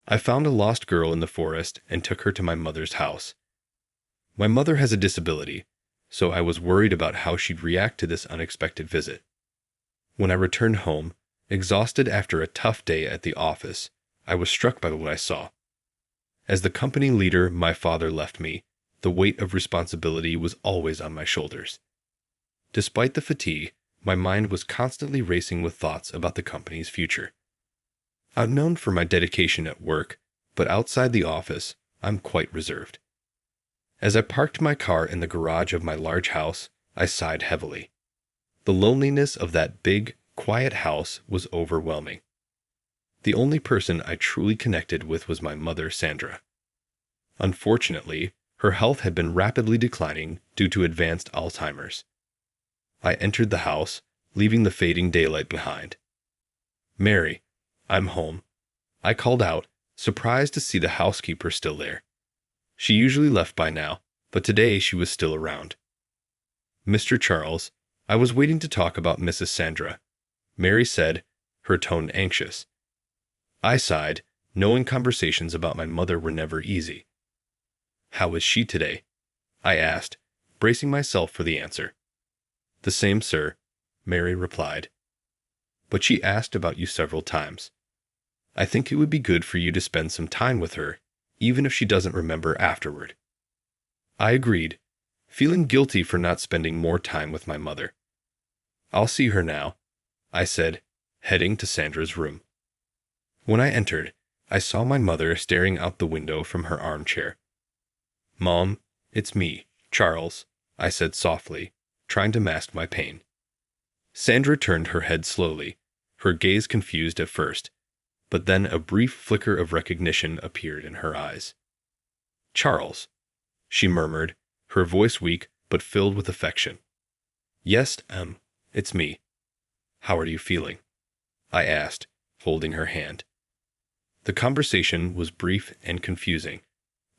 I found a lost girl in the forest and took her to my mother's house. My mother has a disability, so I was worried about how she'd react to this unexpected visit. When I returned home, exhausted after a tough day at the office, I was struck by what I saw. As the company leader my father left me, the weight of responsibility was always on my shoulders. Despite the fatigue, my mind was constantly racing with thoughts about the company's future. I'm known for my dedication at work, but outside the office, I'm quite reserved. As I parked my car in the garage of my large house, I sighed heavily. The loneliness of that big, quiet house was overwhelming. The only person I truly connected with was my mother, Sandra. Unfortunately, her health had been rapidly declining due to advanced Alzheimer's. I entered the house, leaving the fading daylight behind. "Mary, I'm home," I called out, surprised to see the housekeeper still there. She usually left by now, but today she was still around. "Mr. Charles, I was waiting to talk about Mrs. Sandra," Mary said, her tone anxious. I sighed, knowing conversations about my mother were never easy. "How is she today?" I asked, bracing myself for the answer. "The same, sir," Mary replied. "But she asked about you several times. I think it would be good for you to spend some time with her, even if she doesn't remember afterward." I agreed, feeling guilty for not spending more time with my mother. "I'll see her now," I said, heading to Sandra's room. When I entered, I saw my mother staring out the window from her armchair. "Mom, it's me, Charles," I said softly, trying to mask my pain. Sandra turned her head slowly, her gaze confused at first, but then a brief flicker of recognition appeared in her eyes. "Charles," she murmured, her voice weak but filled with affection. "Yes, it's me. How are you feeling?" I asked, holding her hand. The conversation was brief and confusing,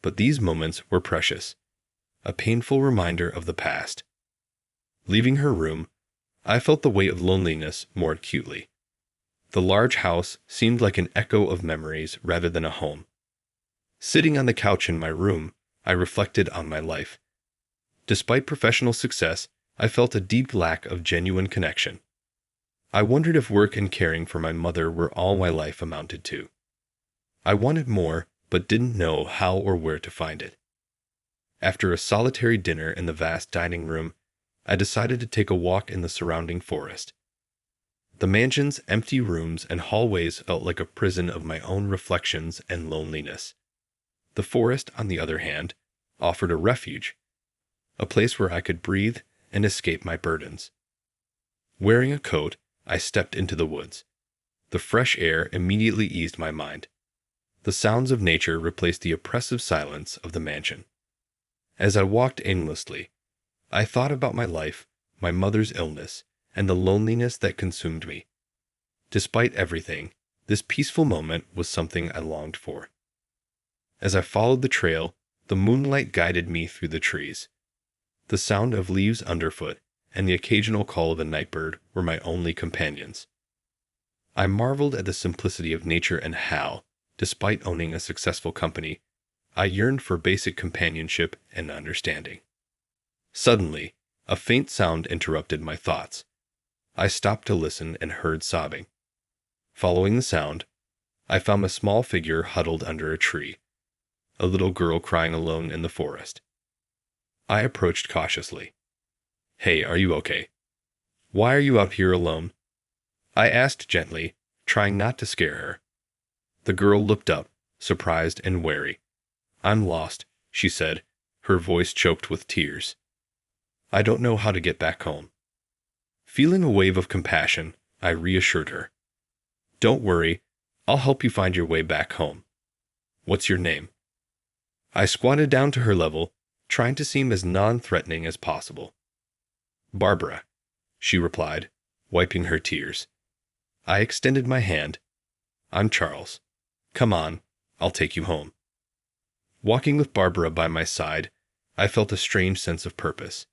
but these moments were precious, a painful reminder of the past. Leaving her room, I felt the weight of loneliness more acutely. The large house seemed like an echo of memories rather than a home. Sitting on the couch in my room, I reflected on my life. Despite professional success, I felt a deep lack of genuine connection. I wondered if work and caring for my mother were all my life amounted to. I wanted more, but didn't know how or where to find it. After a solitary dinner in the vast dining room, I decided to take a walk in the surrounding forest. The mansion's empty rooms and hallways felt like a prison of my own reflections and loneliness. The forest, on the other hand, offered a refuge, a place where I could breathe and escape my burdens. Wearing a coat, I stepped into the woods. The fresh air immediately eased my mind. The sounds of nature replaced the oppressive silence of the mansion. As I walked aimlessly, I thought about my life, my mother's illness, and the loneliness that consumed me. Despite everything, this peaceful moment was something I longed for. As I followed the trail, the moonlight guided me through the trees. The sound of leaves underfoot and the occasional call of a nightbird were my only companions. I marveled at the simplicity of nature and how, despite owning a successful company, I yearned for basic companionship and understanding. Suddenly, a faint sound interrupted my thoughts. I stopped to listen and heard sobbing. Following the sound, I found a small figure huddled under a tree, a little girl crying alone in the forest. I approached cautiously. "Hey, are you okay? Why are you out here alone?" I asked gently, trying not to scare her. The girl looked up, surprised and wary. "I'm lost," she said, her voice choked with tears. "I don't know how to get back home." Feeling a wave of compassion, I reassured her. "Don't worry, I'll help you find your way back home. What's your name?" I squatted down to her level, trying to seem as non-threatening as possible. "Barbara," she replied, wiping her tears. I extended my hand. "I'm Charles. Come on, I'll take you home." Walking with Barbara by my side, I felt a strange sense of purpose.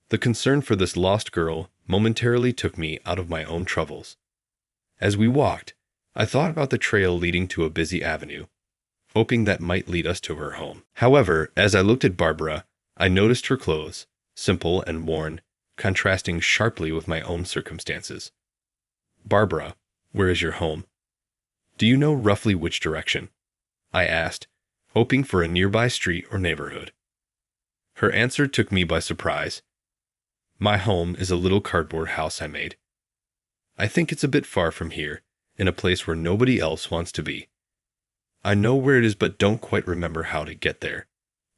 The concern for this lost girl momentarily took me out of my own troubles. As we walked, I thought about the trail leading to a busy avenue, hoping that might lead us to her home. However, as I looked at Barbara, I noticed her clothes, simple and worn, contrasting sharply with my own circumstances. "Barbara, where is your home? Do you know roughly which direction?" I asked, hoping for a nearby street or neighborhood. Her answer took me by surprise. "My home is a little cardboard house I made. I think it's a bit far from here, in a place where nobody else wants to be. I know where it is but don't quite remember how to get there,"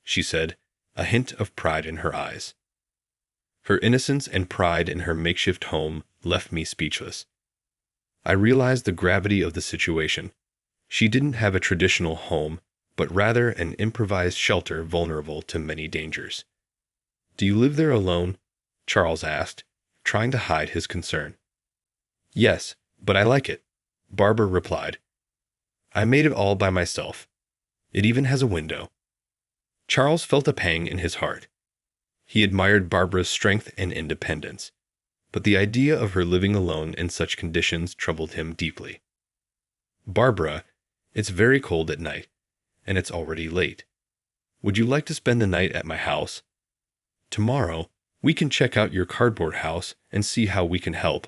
she said, a hint of pride in her eyes. Her innocence and pride in her makeshift home left me speechless. I realized the gravity of the situation. She didn't have a traditional home, but rather an improvised shelter vulnerable to many dangers. "Do you live there alone?" Charles asked, trying to hide his concern. "Yes, but I like it," Barbara replied. "I made it all by myself. It even has a window." Charles felt a pang in his heart. He admired Barbara's strength and independence, but the idea of her living alone in such conditions troubled him deeply. "Barbara, it's very cold at night, and it's already late. Would you like to spend the night at my house? Tomorrow, we can check out your cardboard house and see how we can help,"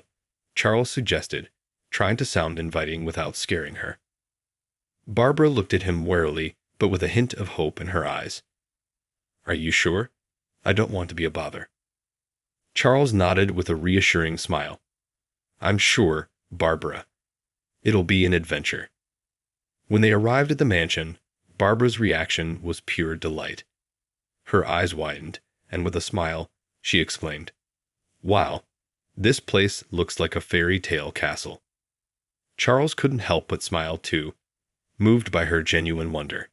Charles suggested, trying to sound inviting without scaring her. Barbara looked at him warily, but with a hint of hope in her eyes. "Are you sure? I don't want to be a bother." Charles nodded with a reassuring smile. "I'm sure, Barbara. It'll be an adventure." When they arrived at the mansion, Barbara's reaction was pure delight. Her eyes widened, and with a smile, she exclaimed, "Wow, this place looks like a fairy tale castle." Charles couldn't help but smile too, moved by her genuine wonder.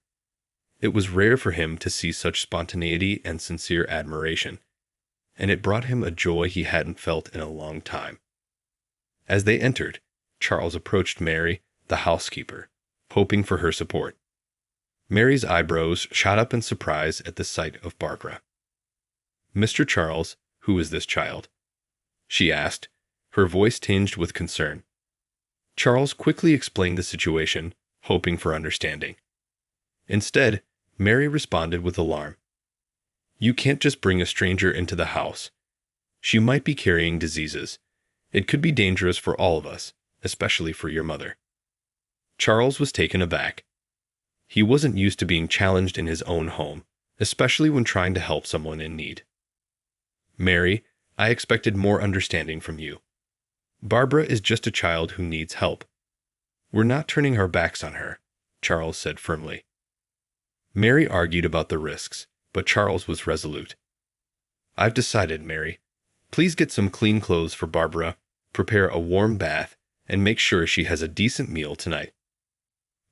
It was rare for him to see such spontaneity and sincere admiration, and it brought him a joy he hadn't felt in a long time. As they entered, Charles approached Mary, the housekeeper, hoping for her support. Mary's eyebrows shot up in surprise at the sight of Barbara. "Mr. Charles, who is this child?" she asked, her voice tinged with concern. Charles quickly explained the situation, hoping for understanding. Instead, Mary responded with alarm. "You can't just bring a stranger into the house. She might be carrying diseases. It could be dangerous for all of us, especially for your mother." Charles was taken aback. He wasn't used to being challenged in his own home, especially when trying to help someone in need. "Mary, I expected more understanding from you. Barbara is just a child who needs help. We're not turning our backs on her," Charles said firmly. Mary argued about the risks, but Charles was resolute. "I've decided, Mary. Please get some clean clothes for Barbara, prepare a warm bath, and make sure she has a decent meal tonight."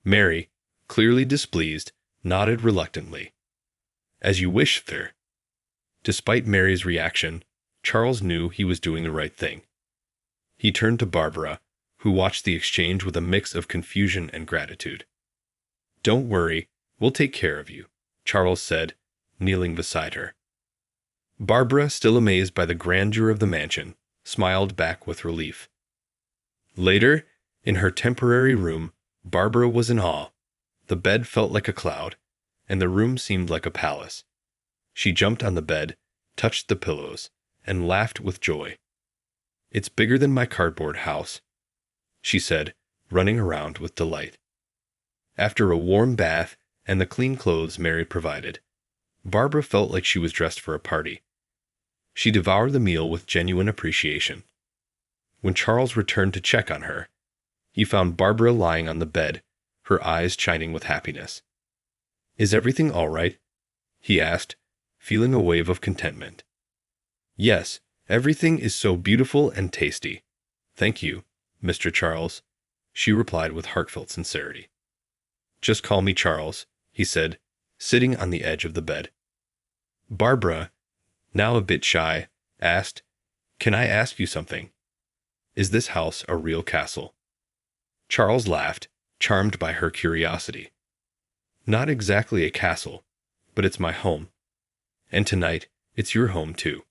Mary, clearly displeased, nodded reluctantly. "As you wish, sir." Despite Mary's reaction, Charles knew he was doing the right thing. He turned to Barbara, who watched the exchange with a mix of confusion and gratitude. "Don't worry, we'll take care of you," Charles said, kneeling beside her. Barbara, still amazed by the grandeur of the mansion, smiled back with relief. Later, in her temporary room, Barbara was in awe. The bed felt like a cloud, and the room seemed like a palace. She jumped on the bed, touched the pillows, and laughed with joy. "It's bigger than my cardboard house," she said, running around with delight. After a warm bath and the clean clothes Mary provided, Barbara felt like she was dressed for a party. She devoured the meal with genuine appreciation. When Charles returned to check on her, he found Barbara lying on the bed, her eyes shining with happiness. "Is everything all right?" he asked, feeling a wave of contentment. "Yes, everything is so beautiful and tasty. Thank you, Mr. Charles," she replied with heartfelt sincerity. "Just call me Charles," he said, sitting on the edge of the bed. Barbara, now a bit shy, asked, "Can I ask you something? Is this house a real castle?" Charles laughed, charmed by her curiosity. "Not exactly a castle, but it's my home. And tonight, it's your home too."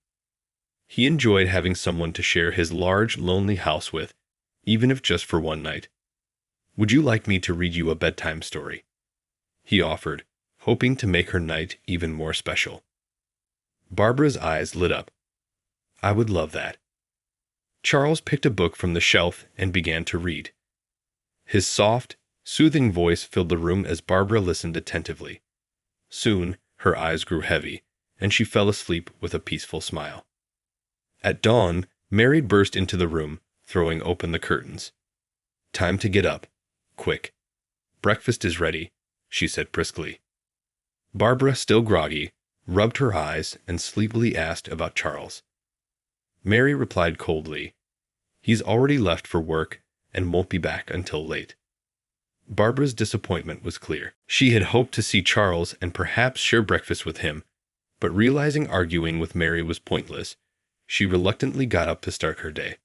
He enjoyed having someone to share his large, lonely house with, even if just for one night. "Would you like me to read you a bedtime story?" he offered, hoping to make her night even more special. Barbara's eyes lit up. I would love that. Charles picked a book from the shelf and began to read. His soft, soothing voice filled the room as Barbara listened attentively. Soon, her eyes grew heavy, and she fell asleep with a peaceful smile. At dawn, Mary burst into the room, throwing open the curtains. Time to get up. Quick. Breakfast is ready, she said briskly. Barbara, still groggy, rubbed her eyes and sleepily asked about Charles. Mary replied coldly, He's already left for work and won't be back until late. Barbara's disappointment was clear. She had hoped to see Charles and perhaps share breakfast with him, but realizing arguing with Mary was pointless, she reluctantly got up to start her day.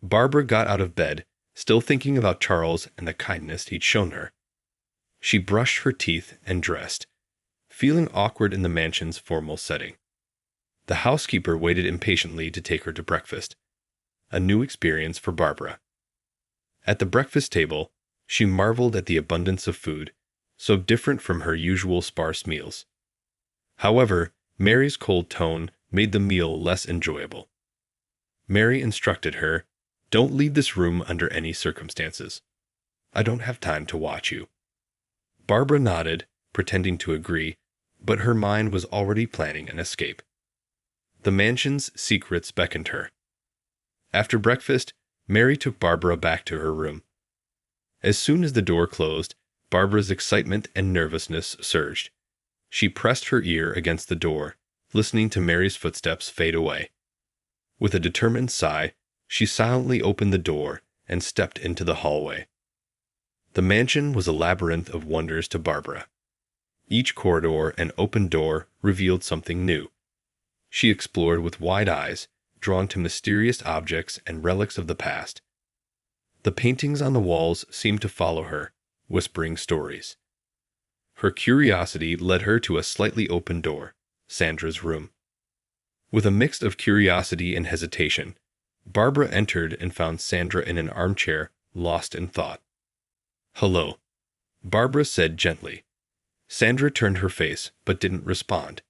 Barbara got out of bed, still thinking about Charles and the kindness he'd shown her. She brushed her teeth and dressed, feeling awkward in the mansion's formal setting. The housekeeper waited impatiently to take her to breakfast, a new experience for Barbara. At the breakfast table, she marveled at the abundance of food, so different from her usual sparse meals. However, Mary's cold tone made the meal less enjoyable. Mary instructed her, Don't leave this room under any circumstances. I don't have time to watch you. Barbara nodded, pretending to agree, but her mind was already planning an escape. The mansion's secrets beckoned her. After breakfast, Mary took Barbara back to her room. As soon as the door closed, Barbara's excitement and nervousness surged. She pressed her ear against the door, listening to Mary's footsteps fade away. With a determined sigh, she silently opened the door and stepped into the hallway. The mansion was a labyrinth of wonders to Barbara. Each corridor and open door revealed something new. She explored with wide eyes, drawn to mysterious objects and relics of the past. The paintings on the walls seemed to follow her, whispering stories. Her curiosity led her to a slightly open door, Sandra's room. With a mix of curiosity and hesitation, Barbara entered and found Sandra in an armchair, lost in thought. Hello, Barbara said gently. Sandra turned her face, but didn't respond.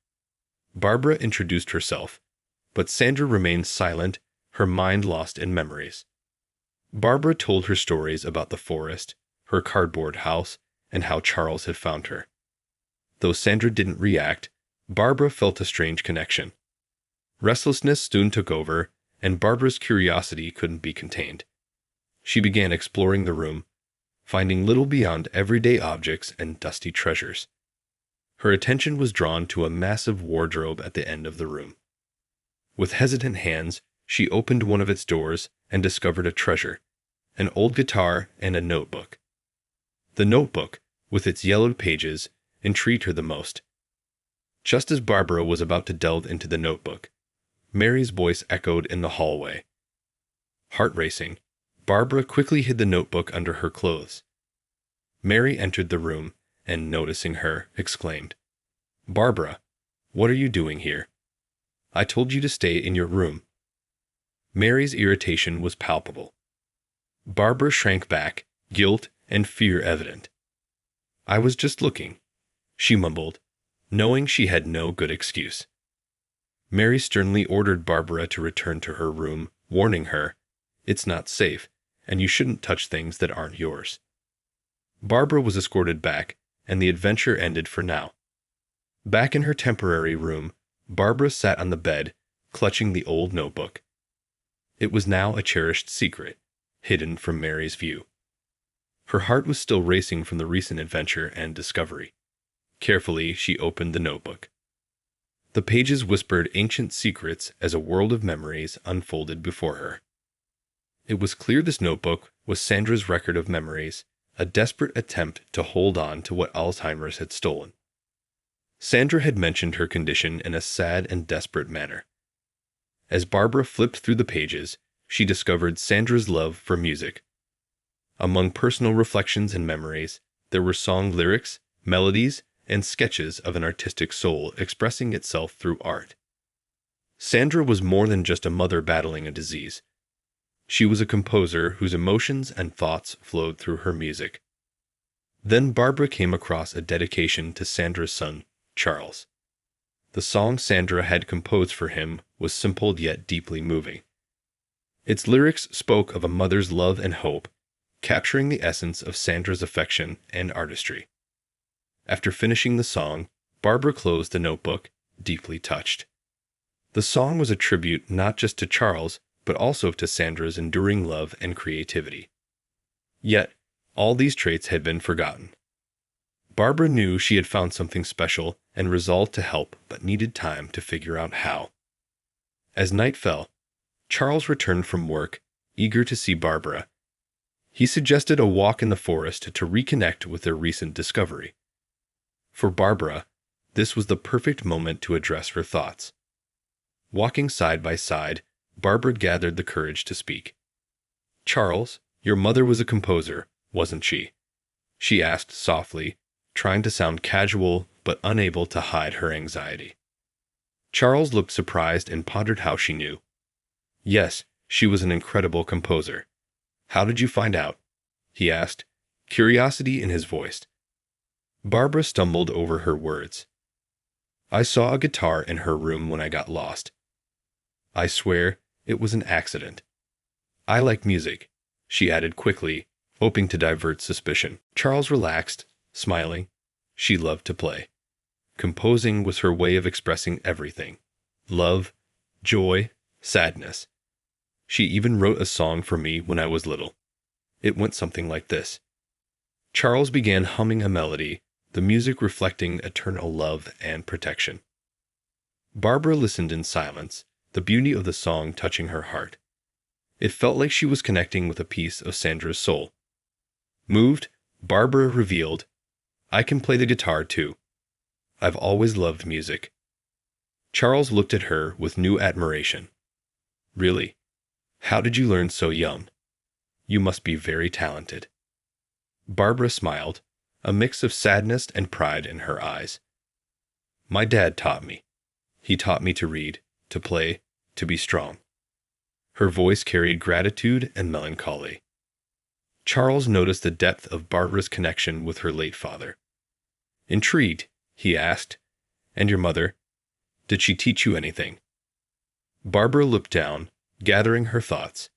Barbara introduced herself, but Sandra remained silent, her mind lost in memories. Barbara told her stories about the forest, her cardboard house, and how Charles had found her. Though Sandra didn't react, Barbara felt a strange connection. Restlessness soon took over, and Barbara's curiosity couldn't be contained. She began exploring the room, finding little beyond everyday objects and dusty treasures. Her attention was drawn to a massive wardrobe at the end of the room. With hesitant hands, she opened one of its doors and discovered a treasure, an old guitar and a notebook. The notebook, with its yellowed pages, intrigued her the most. Just as Barbara was about to delve into the notebook, Mary's voice echoed in the hallway. Heart racing, Barbara quickly hid the notebook under her clothes. Mary entered the room and, noticing her, exclaimed, Barbara, what are you doing here? I told you to stay in your room. Mary's irritation was palpable. Barbara shrank back, guilt and fear evident. I was just looking, she mumbled, knowing she had no good excuse. Mary sternly ordered Barbara to return to her room, warning her, It's not safe, and you shouldn't touch things that aren't yours. Barbara was escorted back, and the adventure ended for now. Back in her temporary room, Barbara sat on the bed, clutching the old notebook. It was now a cherished secret, hidden from Mary's view. Her heart was still racing from the recent adventure and discovery. Carefully, she opened the notebook. The pages whispered ancient secrets as a world of memories unfolded before her. It was clear this notebook was Sandra's record of memories, a desperate attempt to hold on to what Alzheimer's had stolen. Sandra had mentioned her condition in a sad and desperate manner. As Barbara flipped through the pages, she discovered Sandra's love for music. Among personal reflections and memories, there were song lyrics, melodies, and sketches of an artistic soul expressing itself through art. Sandra was more than just a mother battling a disease. She was a composer whose emotions and thoughts flowed through her music. Then Barbara came across a dedication to Sandra's son, Charles. The song Sandra had composed for him was simple yet deeply moving. Its lyrics spoke of a mother's love and hope, capturing the essence of Sandra's affection and artistry. After finishing the song, Barbara closed the notebook, deeply touched. The song was a tribute not just to Charles, but also to Sandra's enduring love and creativity. Yet, all these traits had been forgotten. Barbara knew she had found something special and resolved to help, but needed time to figure out how. As night fell, Charles returned from work, eager to see Barbara. He suggested a walk in the forest to reconnect with their recent discovery. For Barbara, this was the perfect moment to address her thoughts. Walking side by side, Barbara gathered the courage to speak. "Charles, your mother was a composer, wasn't she?" she asked softly, trying to sound casual but unable to hide her anxiety. Charles looked surprised and pondered how she knew. "Yes, she was an incredible composer." "How did you find out?" he asked, curiosity in his voice. Barbara stumbled over her words. "I saw a guitar in her room when I got lost. I swear it was an accident. I like music," she added quickly, hoping to divert suspicion. Charles relaxed, smiling. She loved to play. Composing was her way of expressing everything: love, joy, sadness. "She even wrote a song for me when I was little. It went something like this." Charles began humming a melody, the music reflecting eternal love and protection. Barbara listened in silence, the beauty of the song touching her heart. It felt like she was connecting with a piece of Sandra's soul. Moved, Barbara revealed, "I can play the guitar too. I've always loved music." Charles looked at her with new admiration. "Really? How did you learn so young? You must be very talented." Barbara smiled, a mix of sadness and pride in her eyes. "My dad taught me. He taught me to read, to play, to be strong." Her voice carried gratitude and melancholy. Charles noticed the depth of Barbara's connection with her late father. Intrigued, he asked, "And your mother? Did she teach you anything?" Barbara looked down, gathering her thoughts.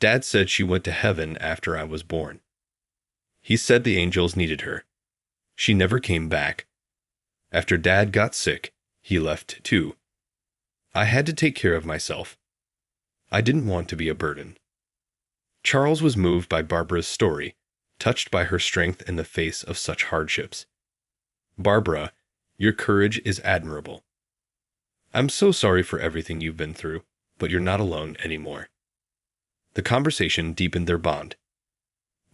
"Dad said she went to heaven after I was born. He said the angels needed her. She never came back. After Dad got sick, he left too. I had to take care of myself. I didn't want to be a burden." Charles was moved by Barbara's story, touched by her strength in the face of such hardships. "Barbara, your courage is admirable. I'm so sorry for everything you've been through, but you're not alone anymore." The conversation deepened their bond.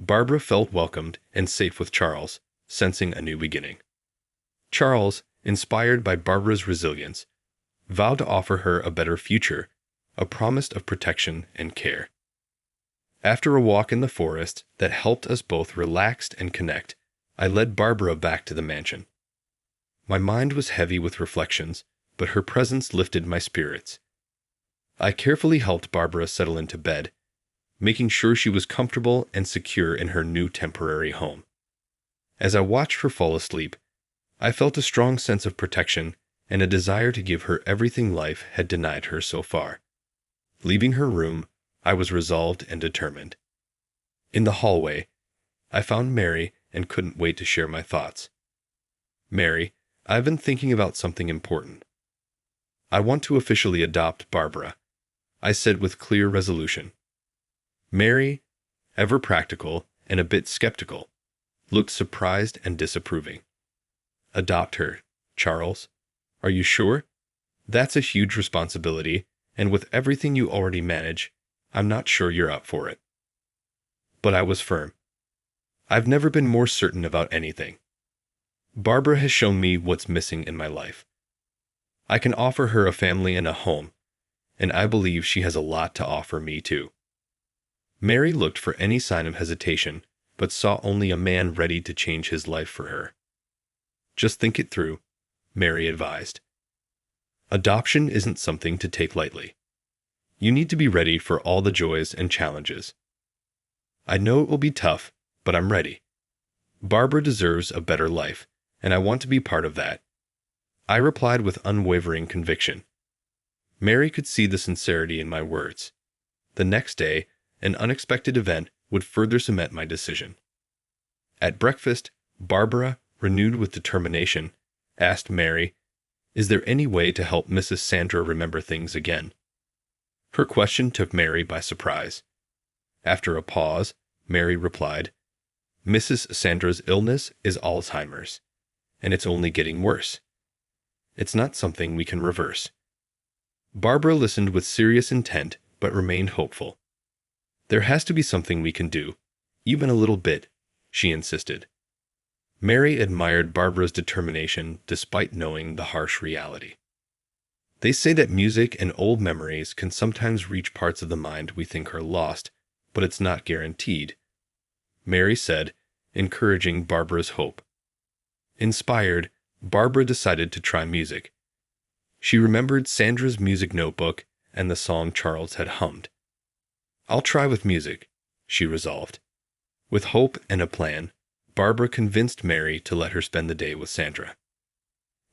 Barbara felt welcomed and safe with Charles, sensing a new beginning. Charles, inspired by Barbara's resilience, vowed to offer her a better future, a promise of protection and care. After a walk in the forest that helped us both relax and connect, I led Barbara back to the mansion. My mind was heavy with reflections, but her presence lifted my spirits. I carefully helped Barbara settle into bed, making sure she was comfortable and secure in her new temporary home. As I watched her fall asleep, I felt a strong sense of protection and a desire to give her everything life had denied her so far. Leaving her room, I was resolved and determined. In the hallway, I found Mary and couldn't wait to share my thoughts. "Mary, I've been thinking about something important. I want to officially adopt Barbara," I said with clear resolution. Mary, ever practical and a bit skeptical, looked surprised and disapproving. "Adopt her, Charles? Are you sure? That's a huge responsibility, and with everything you already manage, I'm not sure you're up for it." But I was firm. I've never been more certain about anything. Barbara has shown me what's missing in my life. I can offer her a family and a home, and I believe she has a lot to offer me too. Mary looked for any sign of hesitation, but saw only a man ready to change his life for her. "Just think it through," Mary advised. "Adoption isn't something to take lightly. You need to be ready for all the joys and challenges. I know it will be tough, but I'm ready. Barbara deserves a better life, and I want to be part of that. I replied with unwavering conviction. Mary could see the sincerity in my words. The next day, an unexpected event would further cement my decision. At breakfast, Barbara, renewed with determination, asked Mary, "Is there any way to help Mrs. Sandra remember things again?" Her question took Mary by surprise. After a pause, Mary replied, "Mrs. Sandra's illness is Alzheimer's, and it's only getting worse. It's not something we can reverse." Barbara listened with serious intent but remained hopeful. "There has to be something we can do, even a little bit," she insisted. Mary admired Barbara's determination despite knowing the harsh reality. They say that music and old memories can sometimes reach parts of the mind we think are lost, but it's not guaranteed, Mary said, encouraging Barbara's hope. Inspired, Barbara decided to try music. She remembered Sandra's music notebook and the song Charles had hummed. "I'll try with music," she resolved. With hope and a plan, Barbara convinced Mary to let her spend the day with Sandra.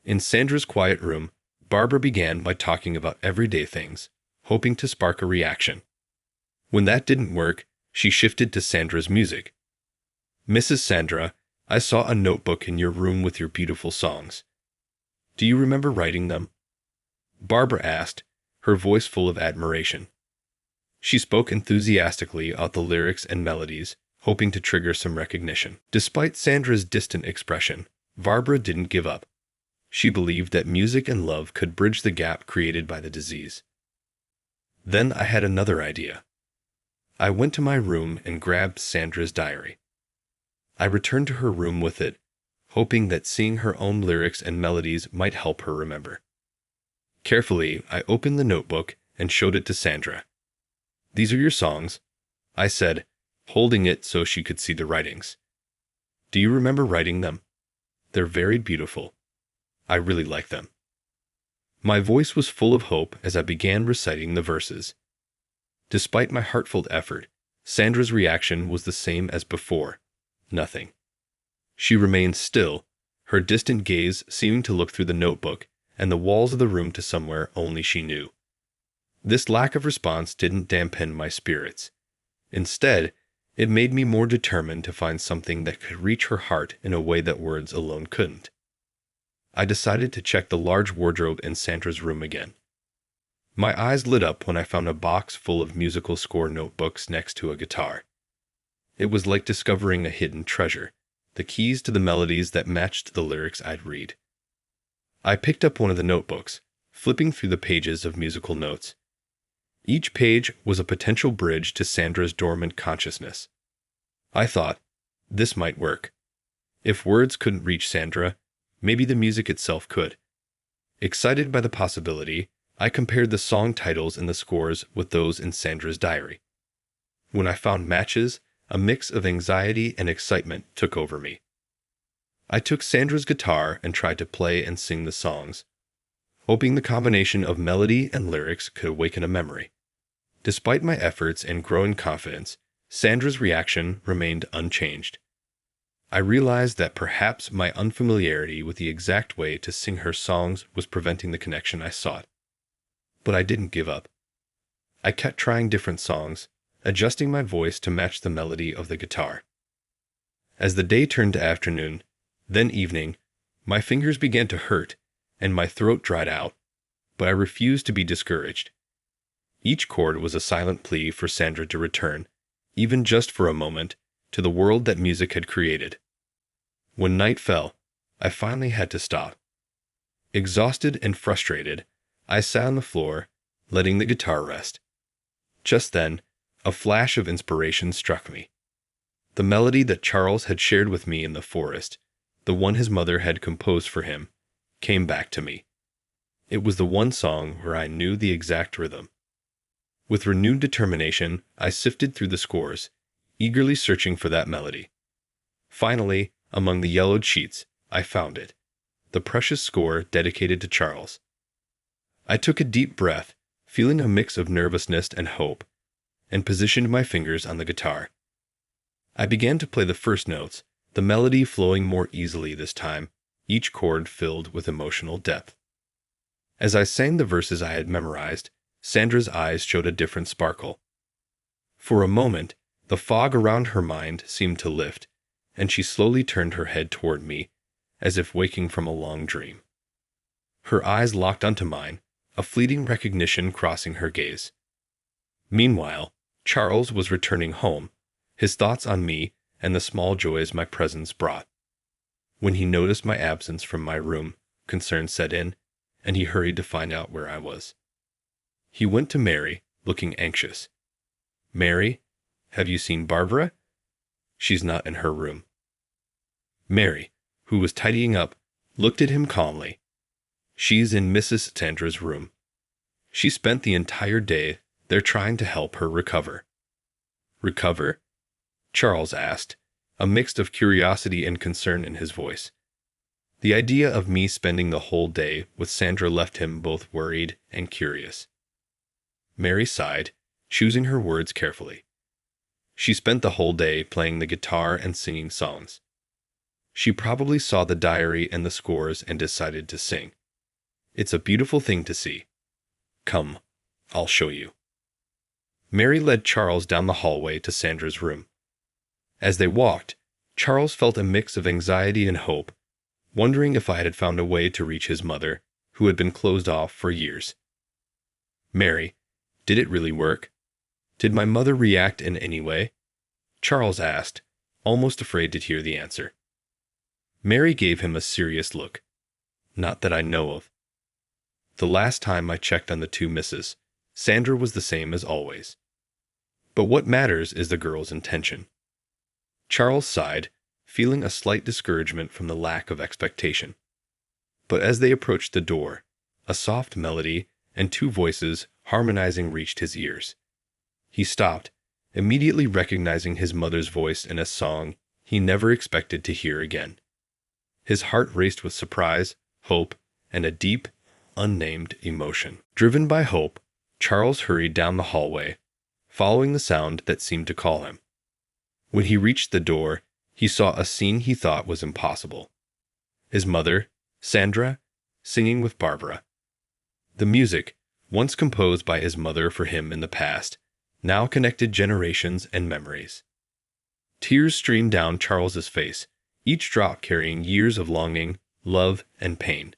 In Sandra's quiet room, Barbara began by talking about everyday things, hoping to spark a reaction. When that didn't work, she shifted to Sandra's music. "Mrs. Sandra, I saw a notebook in your room with your beautiful songs. Do you remember writing them?" Barbara asked, her voice full of admiration. She spoke enthusiastically about the lyrics and melodies, hoping to trigger some recognition. Despite Sandra's distant expression, Barbara didn't give up. She believed that music and love could bridge the gap created by the disease. Then I had another idea. I went to my room and grabbed Sandra's diary. I returned to her room with it, hoping that seeing her own lyrics and melodies might help her remember. Carefully, I opened the notebook and showed it to Sandra. "These are your songs," I said, holding it so she could see the writings. "Do you remember writing them? They're very beautiful. I really like them." My voice was full of hope as I began reciting the verses. Despite my heartfelt effort, Sandra's reaction was the same as before: nothing. She remained still, her distant gaze seeming to look through the notebook and the walls of the room to somewhere only she knew. This lack of response didn't dampen my spirits. Instead, it made me more determined to find something that could reach her heart in a way that words alone couldn't. I decided to check the large wardrobe in Sandra's room again. My eyes lit up when I found a box full of musical score notebooks next to a guitar. It was like discovering a hidden treasure, the keys to the melodies that matched the lyrics I'd read. I picked up one of the notebooks, flipping through the pages of musical notes. Each page was a potential bridge to Sandra's dormant consciousness. I thought, this might work. If words couldn't reach Sandra, maybe the music itself could. Excited by the possibility, I compared the song titles in the scores with those in Sandra's diary. When I found matches, a mix of anxiety and excitement took over me. I took Sandra's guitar and tried to play and sing the songs, hoping the combination of melody and lyrics could awaken a memory. Despite my efforts and growing confidence, Sandra's reaction remained unchanged. I realized that perhaps my unfamiliarity with the exact way to sing her songs was preventing the connection I sought. But I didn't give up. I kept trying different songs, adjusting my voice to match the melody of the guitar. As the day turned to afternoon, then evening, my fingers began to hurt and my throat dried out, but I refused to be discouraged. Each chord was a silent plea for Sandra to return, even just for a moment, to the world that music had created. When night fell, I finally had to stop. Exhausted and frustrated, I sat on the floor, letting the guitar rest. Just then, a flash of inspiration struck me. The melody that Charles had shared with me in the forest, the one his mother had composed for him, came back to me. It was the one song where I knew the exact rhythm. With renewed determination, I sifted through the scores, eagerly searching for that melody. Finally, among the yellowed sheets, I found it, the precious score dedicated to Charles. I took a deep breath, feeling a mix of nervousness and hope, and positioned my fingers on the guitar. I began to play the first notes, the melody flowing more easily this time, each chord filled with emotional depth. As I sang the verses I had memorized, Sandra's eyes showed a different sparkle. For a moment, the fog around her mind seemed to lift, and she slowly turned her head toward me, as if waking from a long dream. Her eyes locked onto mine, a fleeting recognition crossing her gaze. Meanwhile, Charles was returning home, his thoughts on me and the small joys my presence brought. When he noticed my absence from my room, concern set in, and he hurried to find out where I was. He went to Mary, looking anxious. "Mary, have you seen Barbara? She's not in her room." Mary, who was tidying up, looked at him calmly. "She's in Mrs. Sandra's room. She spent the entire day there trying to help her recover." "Recover?" Charles asked, a mix of curiosity and concern in his voice. The idea of me spending the whole day with Sandra left him both worried and curious. Mary sighed, choosing her words carefully. She spent the whole day playing the guitar and singing songs. She probably saw the diary and the scores and decided to sing. It's a beautiful thing to see. Come, I'll show you. Mary led Charles down the hallway to Sandra's room. As they walked, Charles felt a mix of anxiety and hope, wondering if I had found a way to reach his mother, who had been closed off for years. "Mary, did it really work? Did my mother react in any way?" Charles asked, almost afraid to hear the answer. Mary gave him a serious look. "Not that I know of. The last time I checked on the two misses, Sandra was the same as always. But what matters is the girl's intention." Charles sighed, feeling a slight discouragement from the lack of expectation. But as they approached the door, a soft melody and two voices harmonizing reached his ears. He stopped, immediately recognizing his mother's voice in a song he never expected to hear again. His heart raced with surprise, hope, and a deep, unnamed emotion. Driven by hope, Charles hurried down the hallway, following the sound that seemed to call him. When he reached the door, he saw a scene he thought was impossible. His mother, Sandra, singing with Barbara. The music, once composed by his mother for him in the past, now connected generations and memories. Tears streamed down Charles's face, each drop carrying years of longing, love, and pain.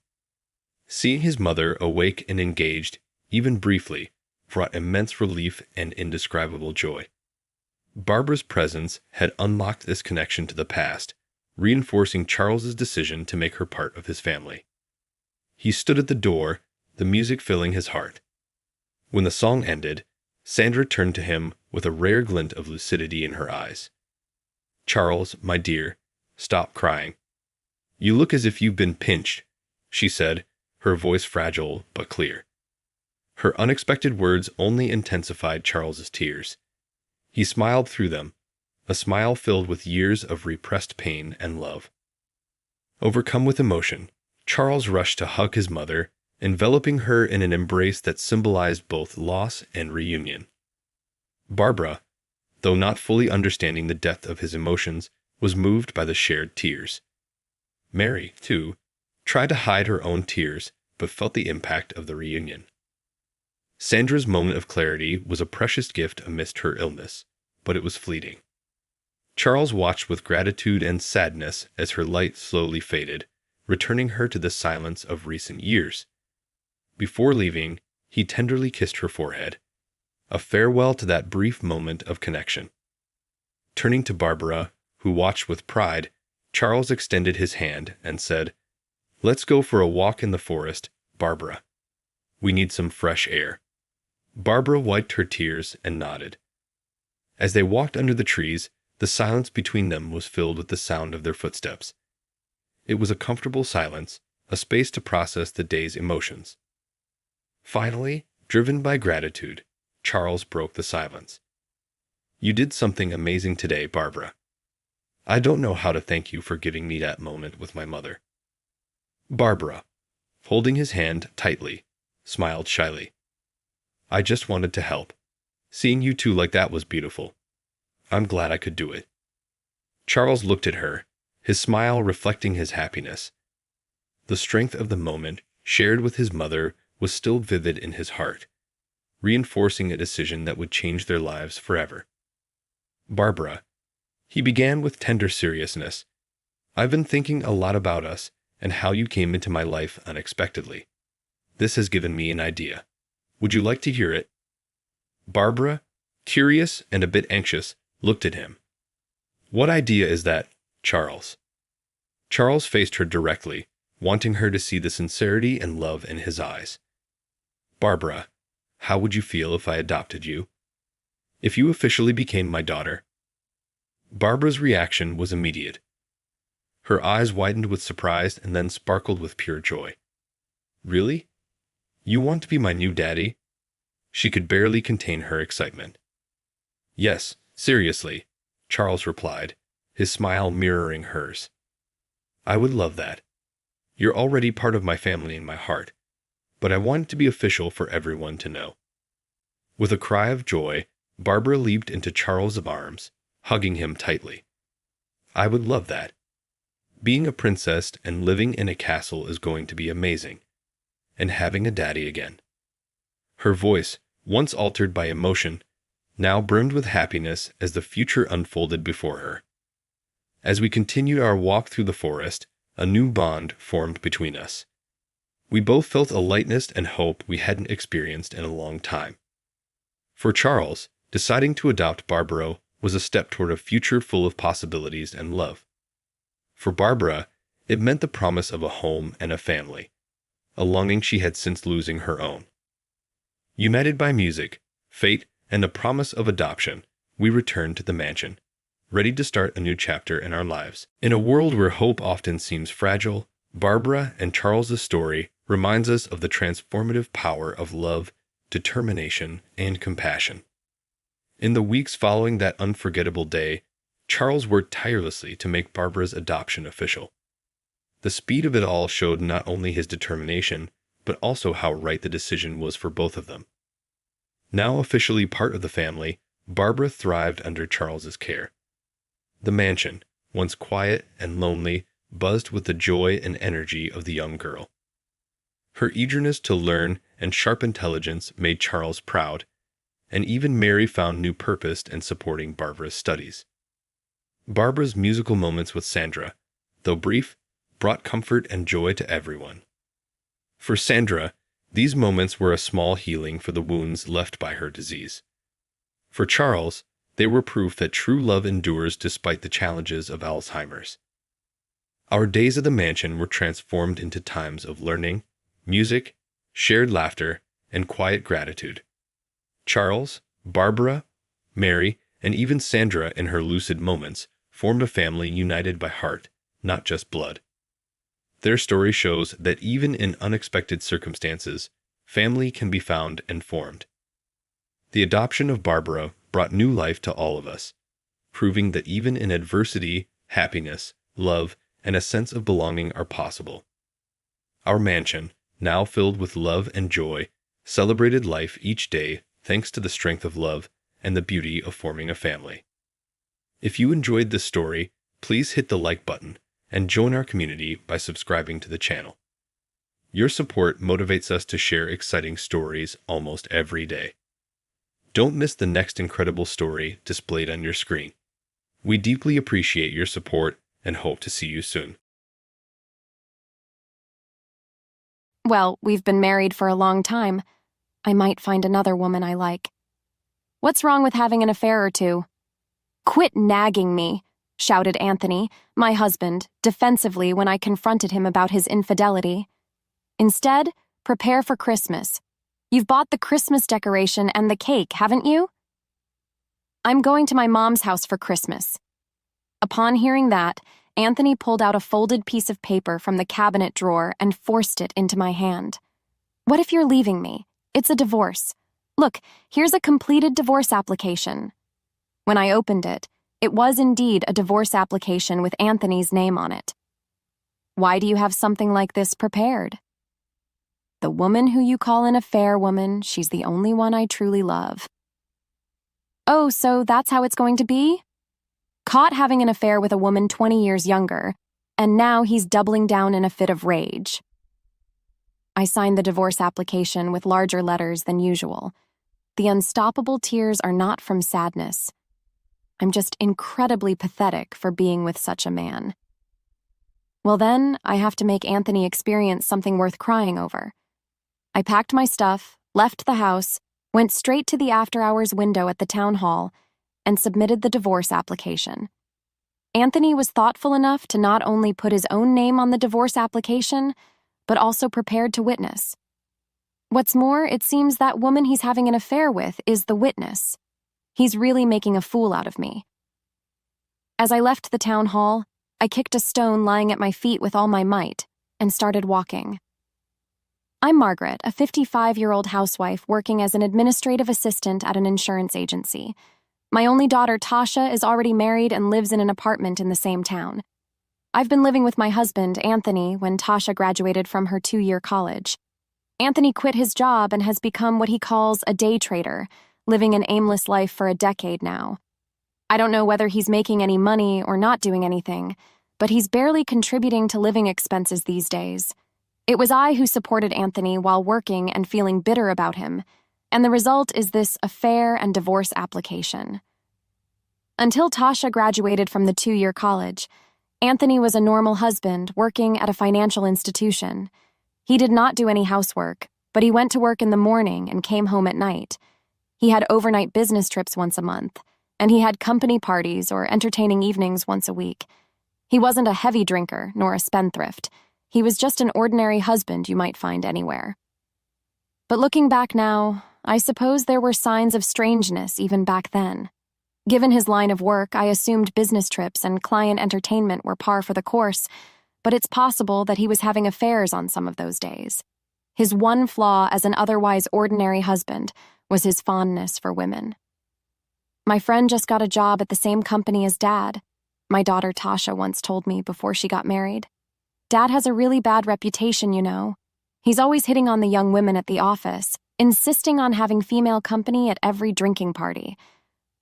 Seeing his mother awake and engaged, even briefly, brought immense relief and indescribable joy. Barbara's presence had unlocked this connection to the past, reinforcing Charles's decision to make her part of his family. He stood at the door, the music filling his heart. When the song ended, Sandra turned to him with a rare glint of lucidity in her eyes. "Charles, my dear, stop crying. You look as if you've been pinched," she said, her voice fragile but clear. Her unexpected words only intensified Charles's tears. He smiled through them, a smile filled with years of repressed pain and love. Overcome with emotion, Charles rushed to hug his mother, enveloping her in an embrace that symbolized both loss and reunion. Barbara, though not fully understanding the depth of his emotions, was moved by the shared tears. Mary, too, tried to hide her own tears, but felt the impact of the reunion. Sandra's moment of clarity was a precious gift amidst her illness, but it was fleeting. Charles watched with gratitude and sadness as her light slowly faded, returning her to the silence of recent years. Before leaving, he tenderly kissed her forehead, a farewell to that brief moment of connection. Turning to Barbara, who watched with pride, Charles extended his hand and said, "Let's go for a walk in the forest, Barbara. We need some fresh air." Barbara wiped her tears and nodded. As they walked under the trees, the silence between them was filled with the sound of their footsteps. It was a comfortable silence, a space to process the day's emotions. Finally, driven by gratitude, Charles broke the silence. "You did something amazing today, Barbara. I don't know how to thank you for giving me that moment with my mother." Barbara, holding his hand tightly, smiled shyly. "I just wanted to help. Seeing you two like that was beautiful. I'm glad I could do it." Charles looked at her, his smile reflecting his happiness. The strength of the moment, shared with his mother, was still vivid in his heart, reinforcing a decision that would change their lives forever. Barbara, he began with tender seriousness, I've been thinking a lot about us and how you came into my life unexpectedly. This has given me an idea. Would you like to hear it? Barbara, curious and a bit anxious, looked at him. What idea is that, Charles? Charles faced her directly, wanting her to see the sincerity and love in his eyes. Barbara, how would you feel if I adopted you? If you officially became my daughter? Barbara's reaction was immediate. Her eyes widened with surprise and then sparkled with pure joy. Really? You want to be my new daddy? She could barely contain her excitement. Yes, seriously, Charles replied, his smile mirroring hers. I would love that. You're already part of my family in my heart, but I want it to be official for everyone to know. With a cry of joy, Barbara leaped into Charles' arms, hugging him tightly. I would love that. Being a princess and living in a castle is going to be amazing. And having a daddy again. Her voice, once altered by emotion, now brimmed with happiness as the future unfolded before her. As we continued our walk through the forest, a new bond formed between us. We both felt a lightness and hope we hadn't experienced in a long time. For Charles, deciding to adopt Barbara was a step toward a future full of possibilities and love. For Barbara, it meant the promise of a home and a family, a longing she had since losing her own. United by music, fate, and the promise of adoption, we returned to the mansion, ready to start a new chapter in our lives. In a world where hope often seems fragile, Barbara and Charles's story reminds us of the transformative power of love, determination, and compassion. In the weeks following that unforgettable day, Charles worked tirelessly to make Barbara's adoption official. The speed of it all showed not only his determination, but also how right the decision was for both of them. Now officially part of the family, Barbara thrived under Charles's care. The mansion, once quiet and lonely, buzzed with the joy and energy of the young girl. Her eagerness to learn and sharp intelligence made Charles proud, and even Mary found new purpose in supporting Barbara's studies. Barbara's musical moments with Sandra, though brief, brought comfort and joy to everyone. For Sandra, these moments were a small healing for the wounds left by her disease. For Charles, they were proof that true love endures despite the challenges of Alzheimer's. Our days at the mansion were transformed into times of learning, music, shared laughter, and quiet gratitude. Charles, Barbara, Mary, and even Sandra in her lucid moments formed a family united by heart, not just blood. Their story shows that even in unexpected circumstances, family can be found and formed. The adoption of Barbara brought new life to all of us, proving that even in adversity, happiness, love, and a sense of belonging are possible. Our mansion, now filled with love and joy, celebrated life each day thanks to the strength of love and the beauty of forming a family. If you enjoyed this story, please hit the like button and join our community by subscribing to the channel. Your support motivates us to share exciting stories almost every day. Don't miss the next incredible story displayed on your screen. We deeply appreciate your support and hope to see you soon. Well, we've been married for a long time. I might find another woman I like. What's wrong with having an affair or two? Quit nagging me, shouted Anthony, my husband, defensively when I confronted him about his infidelity. Instead, prepare for Christmas. You've bought the Christmas decoration and the cake, haven't you? I'm going to my mom's house for Christmas. Upon hearing that, Anthony pulled out a folded piece of paper from the cabinet drawer and forced it into my hand. What if you're leaving me? It's a divorce. Look, here's a completed divorce application. When I opened it, it was indeed a divorce application with Anthony's name on it. Why do you have something like this prepared? The woman who you call an affair woman, she's the only one I truly love. Oh, so that's how it's going to be? caught having an affair with a woman 20 years younger, and now he's doubling down in a fit of rage. I signed the divorce application with larger letters than usual. The unstoppable tears are not from sadness. I'm just incredibly pathetic for being with such a man. Well then, I have to make Anthony experience something worth crying over. I packed my stuff, left the house, went straight to the after-hours window at the town hall, and submitted the divorce application. Anthony was thoughtful enough to not only put his own name on the divorce application, but also prepared to witness. What's more, it seems that woman he's having an affair with is the witness. He's really making a fool out of me. As I left the town hall, I kicked a stone lying at my feet with all my might and started walking. I'm Margaret, a 55-year-old housewife working as an administrative assistant at an insurance agency. My only daughter, Tasha, is already married and lives in an apartment in the same town. I've been living with my husband, Anthony, when Tasha graduated from her 2-year college. Anthony quit his job and has become what he calls a day trader, living an aimless life for a decade now. I don't know whether he's making any money or not doing anything, but he's barely contributing to living expenses these days. It was I who supported Anthony while working and feeling bitter about him, and the result is this affair and divorce application. Until Tasha graduated from the 2-year college, Anthony was a normal husband working at a financial institution. He did not do any housework, but he went to work in the morning and came home at night. He had overnight business trips once a month, and he had company parties or entertaining evenings once a week. He wasn't a heavy drinker nor a spendthrift. He was just an ordinary husband you might find anywhere. But looking back now, I suppose there were signs of strangeness even back then. Given his line of work, I assumed business trips and client entertainment were par for the course, but it's possible that he was having affairs on some of those days. His one flaw as an otherwise ordinary husband was his fondness for women. My friend just got a job at the same company as Dad, my daughter Tasha once told me before she got married. Dad has a really bad reputation, you know. He's always hitting on the young women at the office, insisting on having female company at every drinking party.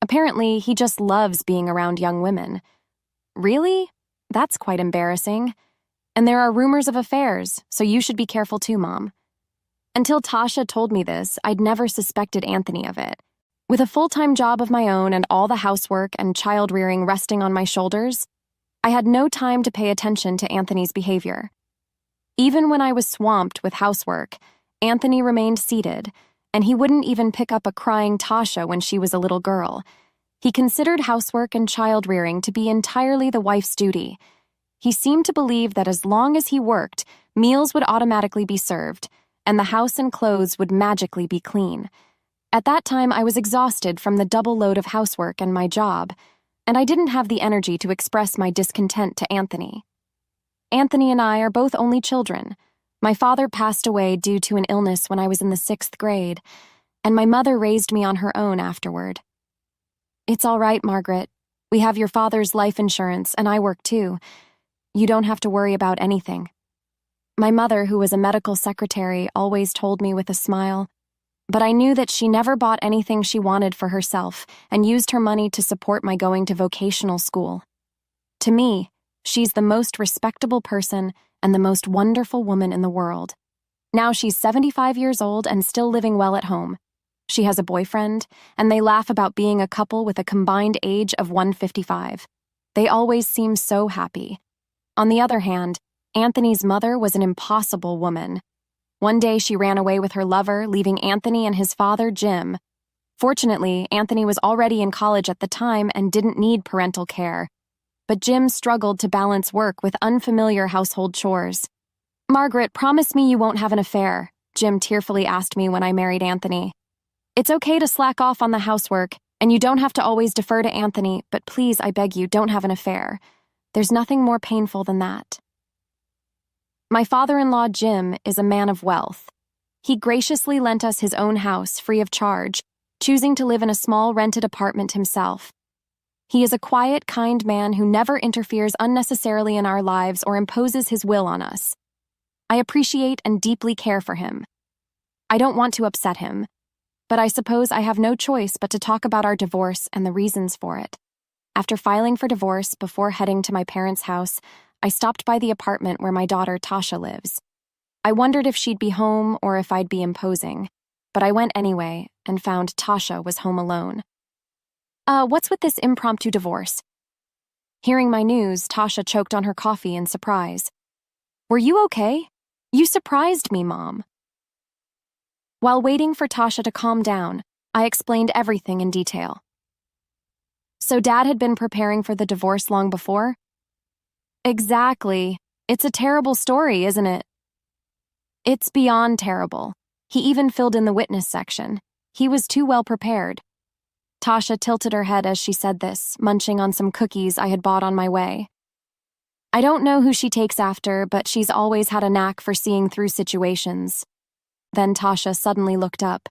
Apparently, he just loves being around young women. Really? That's quite embarrassing. And there are rumors of affairs, so you should be careful too, Mom. Until Tasha told me this, I'd never suspected Anthony of it. With a full-time job of my own and all the housework and child-rearing resting on my shoulders, I had no time to pay attention to Anthony's behavior. Even when I was swamped with housework, Anthony remained seated, and he wouldn't even pick up a crying Tasha when she was a little girl. He considered housework and child-rearing to be entirely the wife's duty. He seemed to believe that as long as he worked, meals would automatically be served, and the house and clothes would magically be clean. At that time, I was exhausted from the double load of housework and my job, and I didn't have the energy to express my discontent to Anthony. Anthony and I are both only children. My father passed away due to an illness when I was in the 6th grade, and my mother raised me on her own afterward. It's all right, Margaret. We have your father's life insurance, and I work too. You don't have to worry about anything. My mother, who was a medical secretary, always told me with a smile, but I knew that she never bought anything she wanted for herself and used her money to support my going to vocational school. To me, she's the most respectable person and the most wonderful woman in the world. Now she's 75 years old and still living well at home. She has a boyfriend, and they laugh about being a couple with a combined age of 155. They always seem so happy. On the other hand, Anthony's mother was an impossible woman. One day she ran away with her lover, leaving Anthony and his father, Jim. Fortunately, Anthony was already in college at the time and didn't need parental care. But Jim struggled to balance work with unfamiliar household chores. "Margaret, promise me you won't have an affair," Jim tearfully asked me when I married Anthony. "It's okay to slack off on the housework, and you don't have to always defer to Anthony, but please, I beg you, don't have an affair. There's nothing more painful than that." My father-in-law, Jim, is a man of wealth. He graciously lent us his own house free of charge, choosing to live in a small rented apartment himself. He is a quiet, kind man who never interferes unnecessarily in our lives or imposes his will on us. I appreciate and deeply care for him. I don't want to upset him, but I suppose I have no choice but to talk about our divorce and the reasons for it. After filing for divorce before heading to my parents' house, I stopped by the apartment where my daughter Tasha lives. I wondered if she'd be home or if I'd be imposing, but I went anyway and found Tasha was home alone. What's with this impromptu divorce? Hearing my news, Tasha choked on her coffee in surprise. Were you okay? You surprised me, Mom. While waiting for Tasha to calm down, I explained everything in detail. So Dad had been preparing for the divorce long before? Exactly. It's a terrible story, isn't it? It's beyond terrible. He even filled in the witness section. He was too well prepared. Tasha tilted her head as she said this, munching on some cookies I had bought on my way. I don't know who she takes after, but she's always had a knack for seeing through situations. Then Tasha suddenly looked up.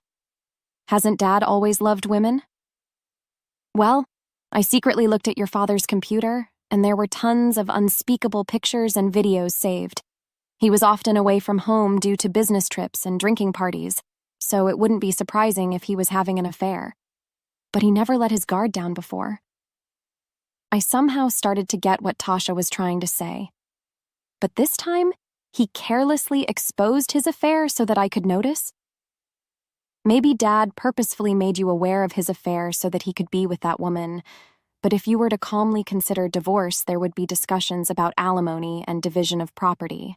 Hasn't Dad always loved women? Well, I secretly looked at your father's computer, and there were tons of unspeakable pictures and videos saved. He was often away from home due to business trips and drinking parties, so it wouldn't be surprising if he was having an affair. But he never let his guard down before. I somehow started to get what Tasha was trying to say. But this time, he carelessly exposed his affair so that I could notice? Maybe Dad purposefully made you aware of his affair so that he could be with that woman, but if you were to calmly consider divorce, there would be discussions about alimony and division of property.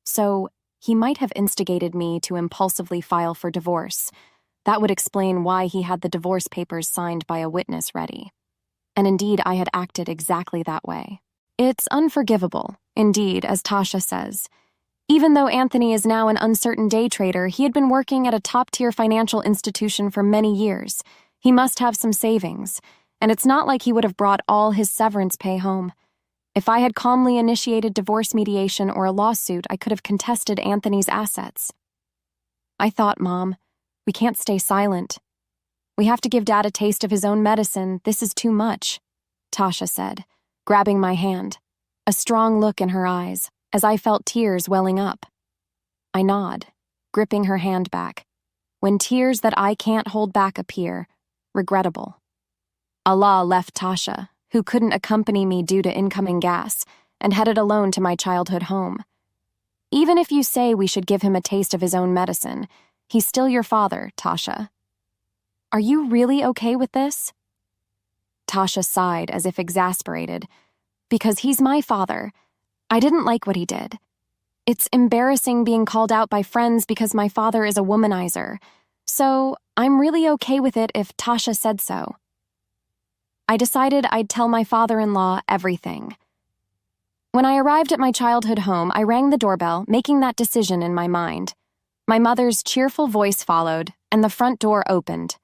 So, he might have instigated me to impulsively file for divorce. That would explain why he had the divorce papers signed by a witness ready. And indeed, I had acted exactly that way. It's unforgivable, indeed, as Tasha says. Even though Anthony is now an uncertain day trader, he had been working at a top-tier financial institution for many years. He must have some savings, and it's not like he would have brought all his severance pay home. If I had calmly initiated divorce mediation or a lawsuit, I could have contested Anthony's assets. I thought, Mom, we can't stay silent. We have to give Dad a taste of his own medicine. This is too much, Tasha said, grabbing my hand, a strong look in her eyes, as I felt tears welling up. I nod, gripping her hand back. When tears that I can't hold back appear, regrettable. Allah left Tasha, who couldn't accompany me due to incoming gas, and headed alone to my childhood home. Even if you say we should give him a taste of his own medicine, he's still your father, Tasha. Are you really okay with this? Tasha sighed as if exasperated. Because he's my father. I didn't like what he did. It's embarrassing being called out by friends because my father is a womanizer. So I'm really okay with it if Tasha said so. I decided I'd tell my father-in-law everything. When I arrived at my childhood home, I rang the doorbell, making that decision in my mind. My mother's cheerful voice followed, and the front door opened.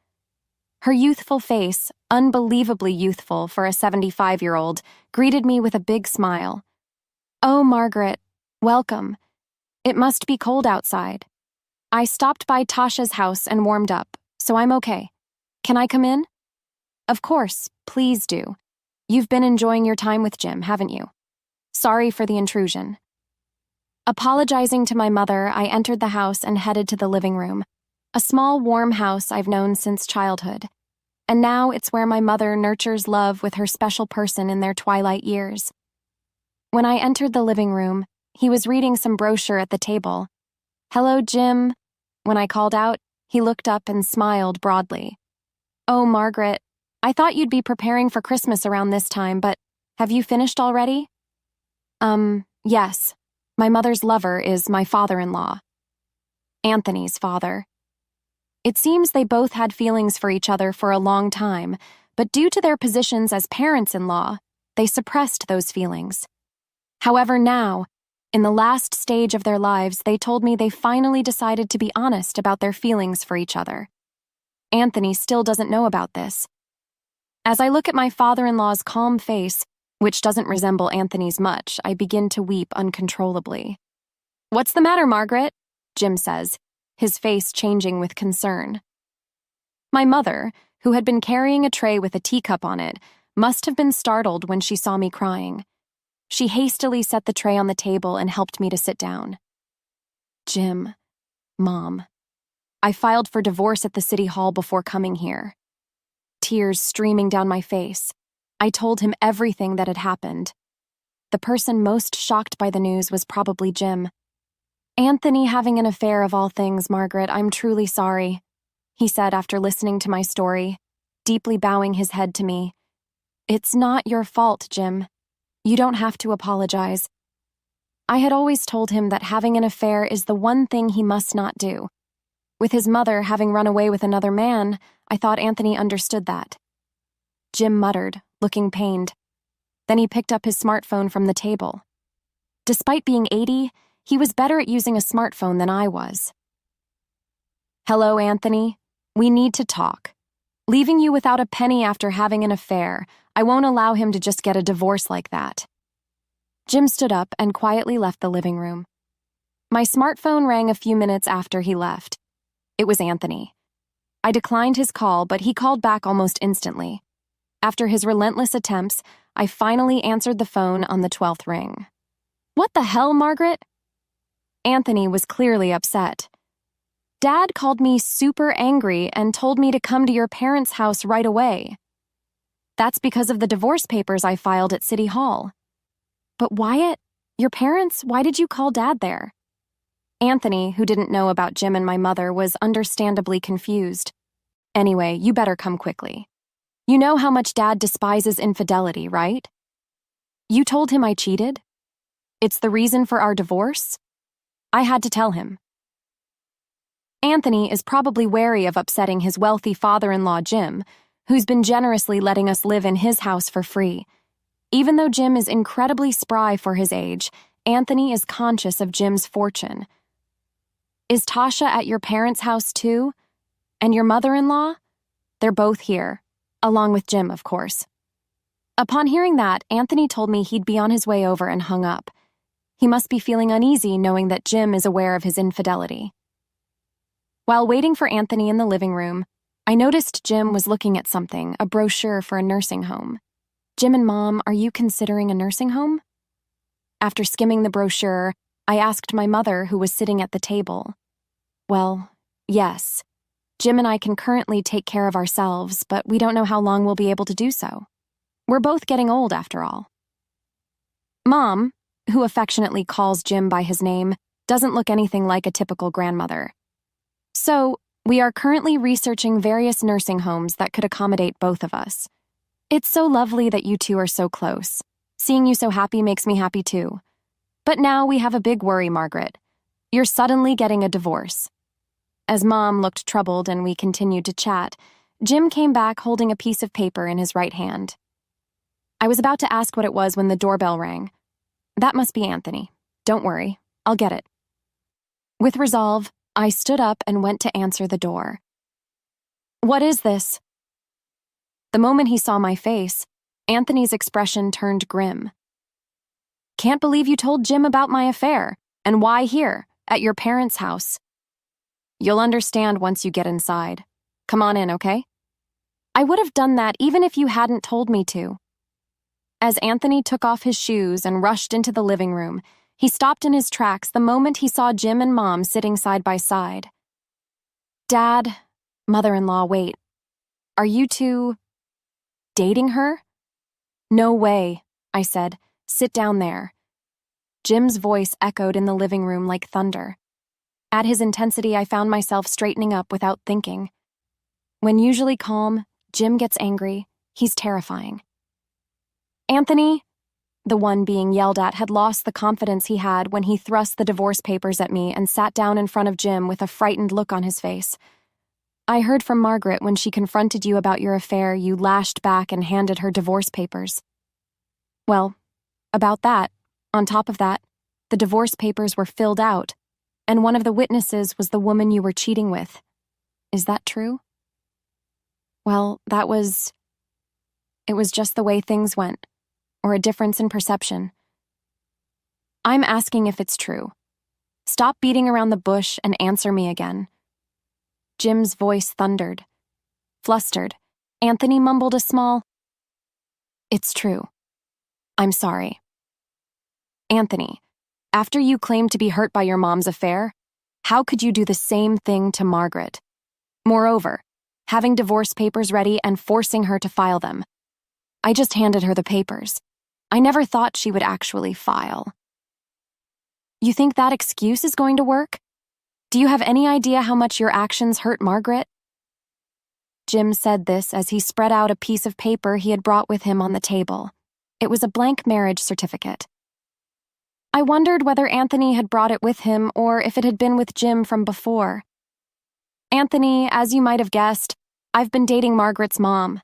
Her youthful face, unbelievably youthful for a 75-year-old, greeted me with a big smile. Oh, Margaret, welcome. It must be cold outside. I stopped by Tasha's house and warmed up, so I'm okay. Can I come in? Of course, please do. You've been enjoying your time with Jim, haven't you? Sorry for the intrusion. Apologizing to my mother, I entered the house and headed to the living room, a small, warm house I've known since childhood. And now it's where my mother nurtures love with her special person in their twilight years. When I entered the living room, he was reading some brochure at the table. Hello, Jim. When I called out, he looked up and smiled broadly. Oh, Margaret, I thought you'd be preparing for Christmas around this time, but have you finished already? Yes. My mother's lover is my father-in-law. Anthony's father. It seems they both had feelings for each other for a long time, but due to their positions as parents-in-law, they suppressed those feelings. However, now, in the last stage of their lives, they told me they finally decided to be honest about their feelings for each other. Anthony still doesn't know about this. As I look at my father-in-law's calm face, which doesn't resemble Anthony's much, I begin to weep uncontrollably. What's the matter, Margaret? Jim says, his face changing with concern. My mother, who had been carrying a tray with a teacup on it, must have been startled when she saw me crying. She hastily set the tray on the table and helped me to sit down. Jim, Mom, I filed for divorce at the city hall before coming here. Tears streaming down my face. I told him everything that had happened. The person most shocked by the news was probably Jim. "Anthony having an affair of all things, Margaret, I'm truly sorry," he said after listening to my story, deeply bowing his head to me. "It's not your fault, Jim. You don't have to apologize." I had always told him that having an affair is the one thing he must not do. With his mother having run away with another man, I thought Anthony understood that. Jim muttered, looking pained. Then he picked up his smartphone from the table. Despite being 80, he was better at using a smartphone than I was. "Hello, Anthony. We need to talk. Leaving you without a penny after having an affair, I won't allow him to just get a divorce like that." Jim stood up and quietly left the living room. My smartphone rang a few minutes after he left. It was Anthony. I declined his call, but he called back almost instantly. After his relentless attempts, I finally answered the phone on the 12th ring. "What the hell, Margaret?" Anthony was clearly upset. "Dad called me super angry and told me to come to your parents' house right away. That's because of the divorce papers I filed at City Hall." "But Wyatt, your parents, why did you call Dad there?" Anthony, who didn't know about Jim and my mother, was understandably confused. "Anyway, you better come quickly. You know how much Dad despises infidelity, right? You told him I cheated? It's the reason for our divorce?" I had to tell him. Anthony is probably wary of upsetting his wealthy father-in-law, Jim, who's been generously letting us live in his house for free. Even though Jim is incredibly spry for his age, Anthony is conscious of Jim's fortune. "Is Tasha at your parents' house too? And your mother-in-law?" "They're both here, along with Jim, of course." Upon hearing that, Anthony told me he'd be on his way over and hung up. He must be feeling uneasy knowing that Jim is aware of his infidelity. While waiting for Anthony in the living room, I noticed Jim was looking at something, a brochure for a nursing home. "Jim and Mom, are you considering a nursing home?" After skimming the brochure, I asked my mother, who was sitting at the table. "Well, yes. Jim and I can currently take care of ourselves, but we don't know how long we'll be able to do so. We're both getting old, after all." Mom, who affectionately calls Jim by his name, doesn't look anything like a typical grandmother. "So, we are currently researching various nursing homes that could accommodate both of us. It's so lovely that you two are so close. Seeing you so happy makes me happy too. But now we have a big worry, Margaret. You're suddenly getting a divorce." As Mom looked troubled and we continued to chat, Jim came back holding a piece of paper in his right hand. I was about to ask what it was when the doorbell rang. "That must be Anthony. Don't worry, I'll get it." With resolve, I stood up and went to answer the door. "What is this?" The moment he saw my face, Anthony's expression turned grim. "Can't believe you told Jim about my affair, and why here, at your parents' house." "You'll understand once you get inside. Come on in, okay?" "I would have done that even if you hadn't told me to." As Anthony took off his shoes and rushed into the living room, he stopped in his tracks the moment he saw Jim and Mom sitting side by side. "Dad, mother-in-law, wait. Are you two dating her?" "No way," I said. "Sit down there." Jim's voice echoed in the living room like thunder. At his intensity, I found myself straightening up without thinking. When usually calm, Jim gets angry. He's terrifying. Anthony, the one being yelled at, had lost the confidence he had when he thrust the divorce papers at me and sat down in front of Jim with a frightened look on his face. "I heard from Margaret when she confronted you about your affair, you lashed back and handed her divorce papers." "Well, about that, on top of that, the divorce papers were filled out, and one of the witnesses was the woman you were cheating with. Is that true?" "Well, it was just the way things went, or a difference in perception." "I'm asking if it's true. Stop beating around the bush and answer me again." Jim's voice thundered. Flustered, Anthony mumbled a small, "It's true. I'm sorry." "Anthony, after you claimed to be hurt by your mom's affair, how could you do the same thing to Margaret? Moreover, having divorce papers ready and forcing her to file them. I just handed her the papers. I never thought she would actually file. You think that excuse is going to work? Do you have any idea how much your actions hurt Margaret? Jim said this as he spread out a piece of paper he had brought with him on the table. It was a blank marriage certificate. I wondered whether Anthony had brought it with him or if it had been with Jim from before. Anthony, as you might have guessed, I've been dating Margaret's mom.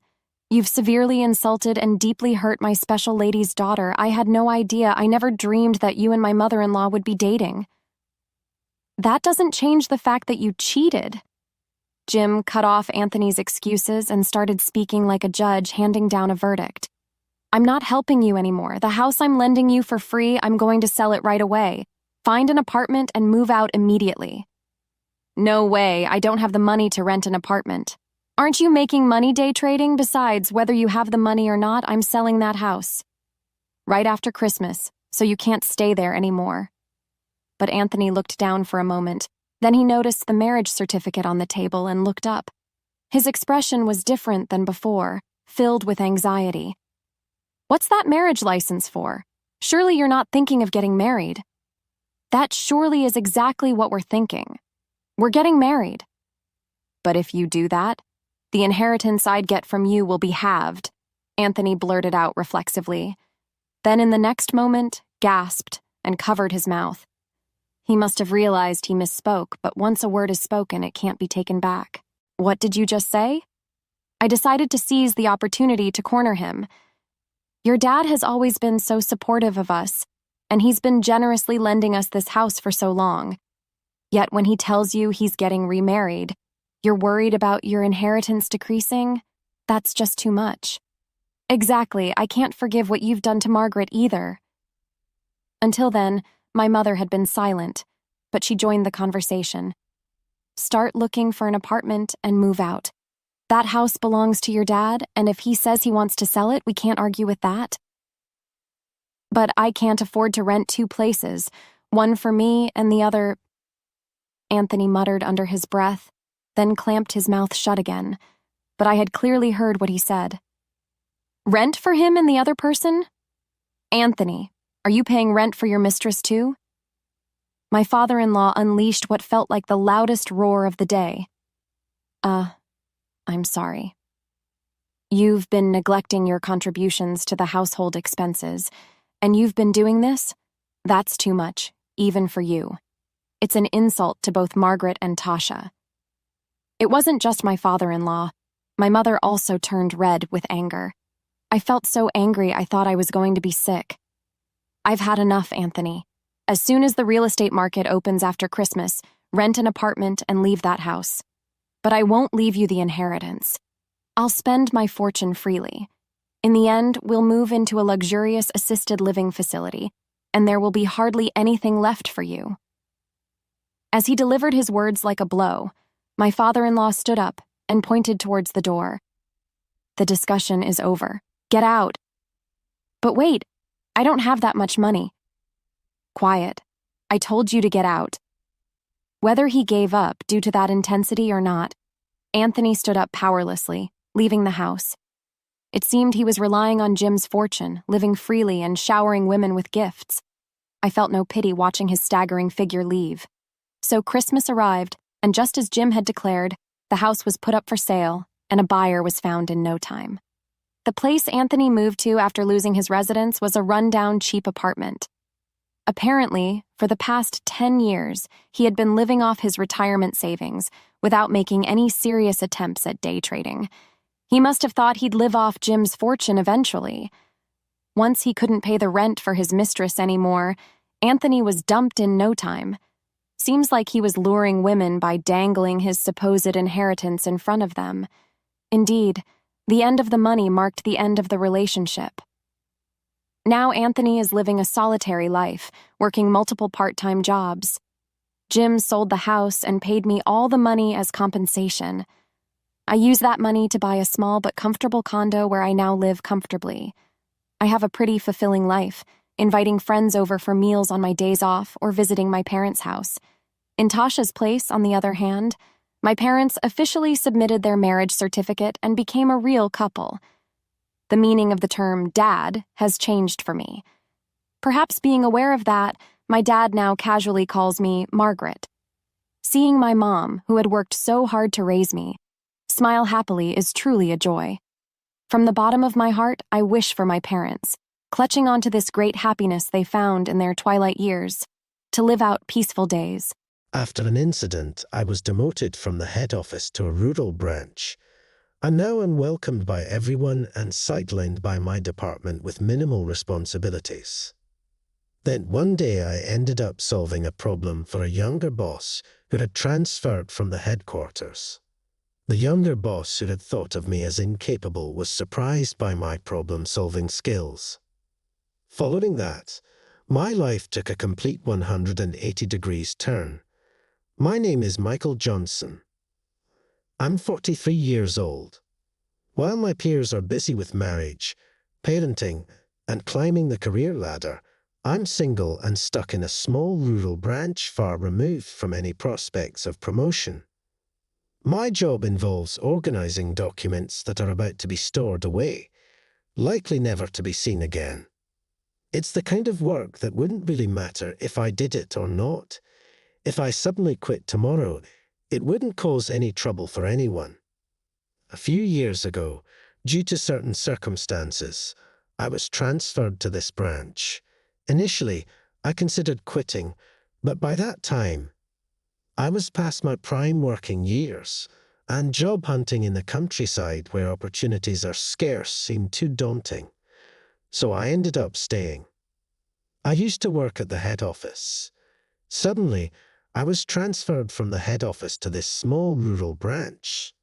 You've severely insulted and deeply hurt my special lady's daughter. I had no idea. I never dreamed that you and my mother-in-law would be dating. That doesn't change the fact that you cheated. Jim cut off Anthony's excuses and started speaking like a judge handing down a verdict. I'm not helping you anymore. The house I'm lending you for free, I'm going to sell it right away. Find an apartment and move out immediately. No way, I don't have the money to rent an apartment. Aren't you making money day trading? Besides, whether you have the money or not, I'm selling that house. Right after Christmas, so you can't stay there anymore. But Anthony looked down for a moment. Then he noticed the marriage certificate on the table and looked up. His expression was different than before, filled with anxiety. What's that marriage license for? Surely you're not thinking of getting married. That surely is exactly what we're thinking. We're getting married. But if you do that, the inheritance I'd get from you will be halved, Anthony blurted out reflexively. Then in the next moment, gasped and covered his mouth. He must have realized he misspoke, but once a word is spoken, it can't be taken back. What did you just say? I decided to seize the opportunity to corner him. Your dad has always been so supportive of us, and he's been generously lending us this house for so long. Yet when he tells you he's getting remarried, you're worried about your inheritance decreasing? That's just too much. Exactly, I can't forgive what you've done to Margaret either. Until then, my mother had been silent, but she joined the conversation. Start looking for an apartment and move out. That house belongs to your dad, and if he says he wants to sell it, we can't argue with that. But I can't afford to rent 2 places, one for me and the other. Anthony muttered under his breath, then clamped his mouth shut again, but I had clearly heard what he said. Rent for him and the other person? Anthony, are you paying rent for your mistress too? My father-in-law unleashed what felt like the loudest roar of the day. I'm sorry. You've been neglecting your contributions to the household expenses, and you've been doing this? That's too much, even for you. It's an insult to both Margaret and Tasha. It wasn't just my father-in-law. My mother also turned red with anger. I felt so angry I thought I was going to be sick. I've had enough, Anthony. As soon as the real estate market opens after Christmas, rent an apartment and leave that house. But I won't leave you the inheritance. I'll spend my fortune freely. In the end, we'll move into a luxurious assisted living facility, and there will be hardly anything left for you. As he delivered his words like a blow, my father-in-law stood up and pointed towards the door. The discussion is over. Get out. But wait, I don't have that much money. Quiet. I told you to get out. Whether he gave up due to that intensity or not, Anthony stood up powerlessly, leaving the house. It seemed he was relying on Jim's fortune, living freely and showering women with gifts. I felt no pity watching his staggering figure leave. So Christmas arrived, and just as Jim had declared, the house was put up for sale, and a buyer was found in no time. The place Anthony moved to after losing his residence was a run-down, cheap apartment. Apparently, for the past 10 years, he had been living off his retirement savings without making any serious attempts at day trading. He must have thought he'd live off Jim's fortune eventually. Once he couldn't pay the rent for his mistress anymore, Anthony was dumped in no time. Seems like he was luring women by dangling his supposed inheritance in front of them. Indeed, the end of the money marked the end of the relationship. Now Anthony is living a solitary life, working multiple part-time jobs. Jim sold the house and paid me all the money as compensation. I use that money to buy a small but comfortable condo where I now live comfortably. I have a pretty fulfilling life, inviting friends over for meals on my days off or visiting my parents' house. In Tasha's place, on the other hand, my parents officially submitted their marriage certificate and became a real couple. The meaning of the term dad has changed for me. Perhaps being aware of that, my dad now casually calls me Margaret. Seeing my mom, who had worked so hard to raise me, smile happily is truly a joy. From the bottom of my heart, I wish for my parents, clutching onto this great happiness they found in their twilight years, to live out peaceful days. After an incident, I was demoted from the head office to a rural branch. I'm now unwelcomed by everyone and sidelined by my department with minimal responsibilities. Then one day I ended up solving a problem for a younger boss who had transferred from the headquarters. The younger boss who had thought of me as incapable was surprised by my problem-solving skills. Following that, my life took a complete 180 degrees turn. My name is Michael Johnson. I'm 43 years old. While my peers are busy with marriage, parenting, and climbing the career ladder, I'm single and stuck in a small rural branch far removed from any prospects of promotion. My job involves organizing documents that are about to be stored away, likely never to be seen again. It's the kind of work that wouldn't really matter if I did it or not. If I suddenly quit tomorrow, it wouldn't cause any trouble for anyone. A few years ago, due to certain circumstances, I was transferred to this branch. Initially, I considered quitting, but by that time, I was past my prime working years, and job hunting in the countryside where opportunities are scarce seemed too daunting. So I ended up staying. I used to work at the head office. Suddenly, I was transferred from the head office to this small rural branch.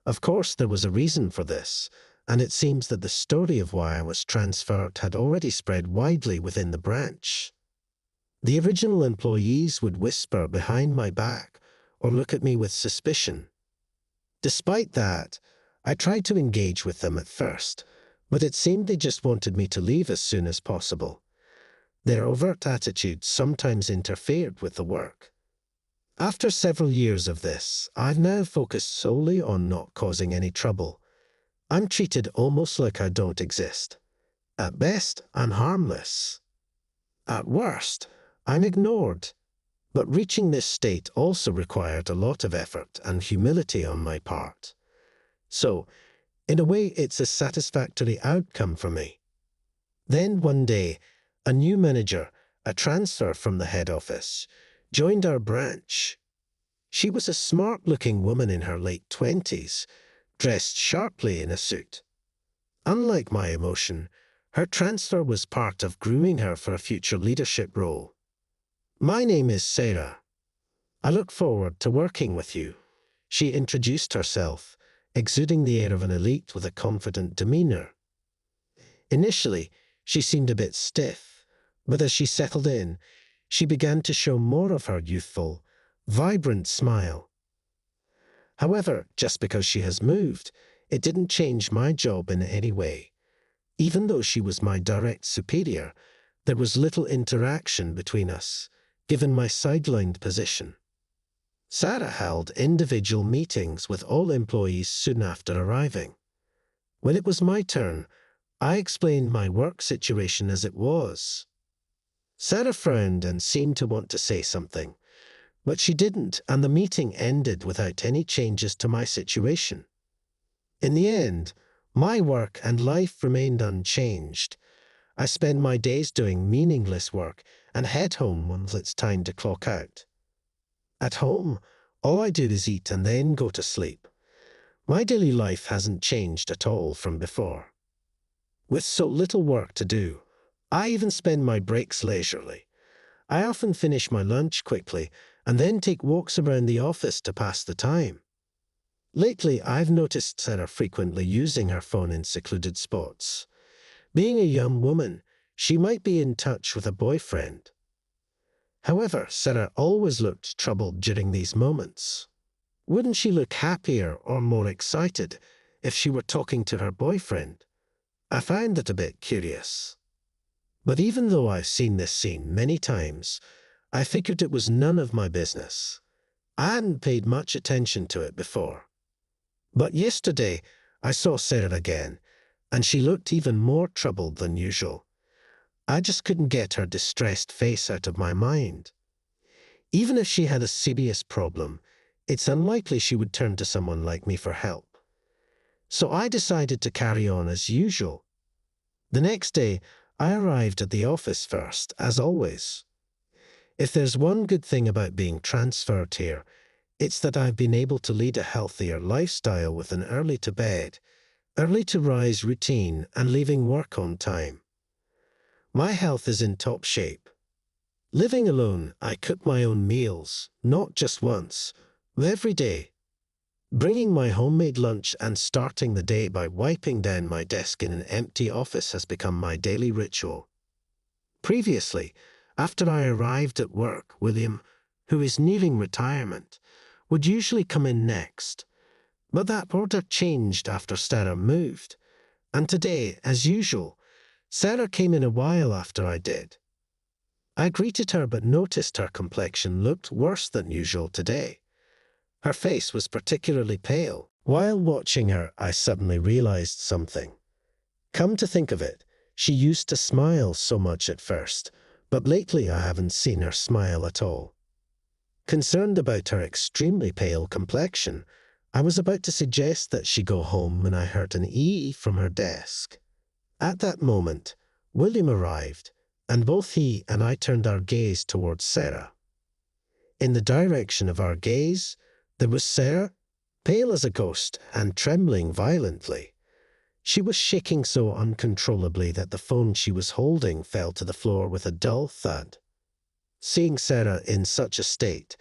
Of course, there was a reason for this, and it seems that the story of why I was transferred had already spread widely within the branch. The original employees would whisper behind my back or look at me with suspicion. Despite that, I tried to engage with them at first, but it seemed they just wanted me to leave as soon as possible. Their overt attitudes sometimes interfered with the work. After several years of this, I've now focused solely on not causing any trouble. I'm treated almost like I don't exist. At best, I'm harmless. At worst, I'm ignored. But reaching this state also required a lot of effort and humility on my part. So, in a way, it's a satisfactory outcome for me. Then one day, a new manager, a transfer from the head office, joined our branch. She was a smart-looking woman in her late 20s, dressed sharply in a suit. Unlike my emotion, her transfer was part of grooming her for a future leadership role. My name is Sarah. I look forward to working with you. She introduced herself, exuding the air of an elite with a confident demeanor. Initially, she seemed a bit stiff, but as she settled in, she began to show more of her youthful, vibrant smile. However, just because she has moved, it didn't change my job in any way. Even though she was my direct superior, there was little interaction between us, given my sidelined position. Sarah held individual meetings with all employees soon after arriving. When it was my turn, I explained my work situation as it was. Sarah frowned and seemed to want to say something, but she didn't, and the meeting ended without any changes to my situation. In the end, my work and life remained unchanged. I spend my days doing meaningless work and head home once it's time to clock out. At home, all I do is eat and then go to sleep. My daily life hasn't changed at all from before. With so little work to do, I even spend my breaks leisurely. I often finish my lunch quickly and then take walks around the office to pass the time. Lately, I've noticed Sarah frequently using her phone in secluded spots. Being a young woman, she might be in touch with a boyfriend. However, Sarah always looked troubled during these moments. Wouldn't she look happier or more excited if she were talking to her boyfriend? I found it a bit curious. But even though I've seen this scene many times, I figured it was none of my business. I hadn't paid much attention to it before. But yesterday, I saw Sarah again, and she looked even more troubled than usual. I just couldn't get her distressed face out of my mind. Even if she had a serious problem, it's unlikely she would turn to someone like me for help. So I decided to carry on as usual. The next day, I arrived at the office first, as always. If there's one good thing about being transferred here, it's that I've been able to lead a healthier lifestyle with an early-to-bed, early-to-rise routine and leaving work on time. My health is in top shape. Living alone, I cook my own meals, not just once, but every day. Bringing my homemade lunch and starting the day by wiping down my desk in an empty office has become my daily ritual. Previously, after I arrived at work, William, who is nearing retirement, would usually come in next. But that order changed after Sarah moved, and today, as usual, Sarah came in a while after I did. I greeted her but noticed her complexion looked worse than usual today. Her face was particularly pale. While watching her, I suddenly realized something. Come to think of it, she used to smile so much at first, but lately I haven't seen her smile at all. Concerned about her extremely pale complexion, I was about to suggest that she go home when I heard an "ee" from her desk. At that moment, William arrived, and both he and I turned our gaze towards Sarah. In the direction of our gaze, there was Sarah, pale as a ghost and trembling violently. She was shaking so uncontrollably that the phone she was holding fell to the floor with a dull thud. Seeing Sarah in such a state,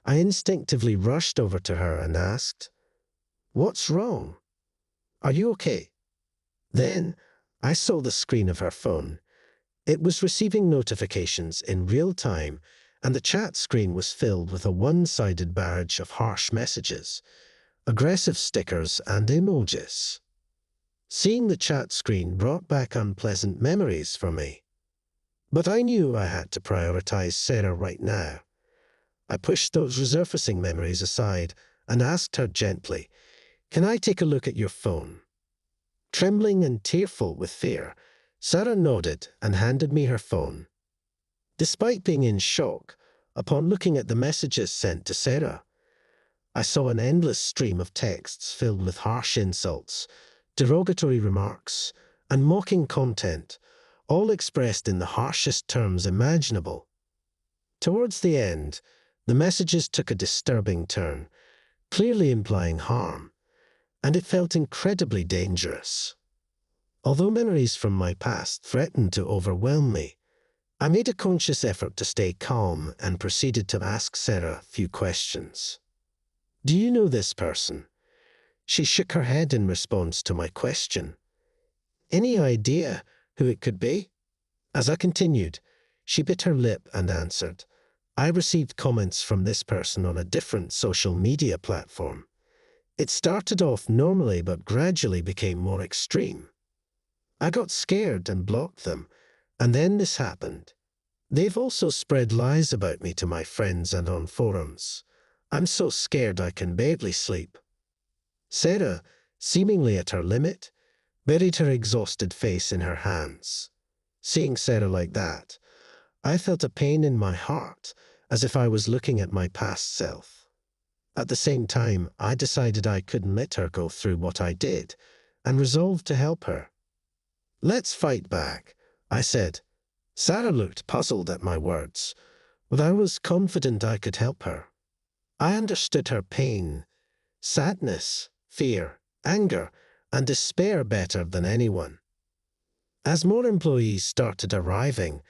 I instinctively rushed over to her and asked, "What's wrong? Are you okay?" Then, I saw the screen of her phone. It was receiving notifications in real time, and the chat screen was filled with a one-sided barrage of harsh messages, aggressive stickers and emojis. Seeing the chat screen brought back unpleasant memories for me. But I knew I had to prioritize Sarah right now. I pushed those resurfacing memories aside and asked her gently, "Can I take a look at your phone?" Trembling and tearful with fear, Sarah nodded and handed me her phone. Despite being in shock, upon looking at the messages sent to Sarah, I saw an endless stream of texts filled with harsh insults, derogatory remarks, and mocking content, all expressed in the harshest terms imaginable. Towards the end, the messages took a disturbing turn, clearly implying harm, and it felt incredibly dangerous. Although memories from my past threatened to overwhelm me, I made a conscious effort to stay calm and proceeded to ask Sarah a few questions. "Do you know this person?" She shook her head in response to my question. "Any idea who it could be?" As I continued, she bit her lip and answered, "I received comments from this person on a different social media platform. It started off normally but gradually became more extreme. I got scared and blocked them, and then this happened. They've also spread lies about me to my friends and on forums. I'm so scared I can barely sleep." Sarah, seemingly at her limit, buried her exhausted face in her hands. Seeing Sarah like that, I felt a pain in my heart, as if I was looking at my past self. At the same time, I decided I couldn't let her go through what I did, and resolved to help her. "Let's fight back," I said. Sarah looked puzzled at my words, but I was confident I could help her. I understood her pain, sadness, fear, anger, and despair better than anyone. As more employees started arriving,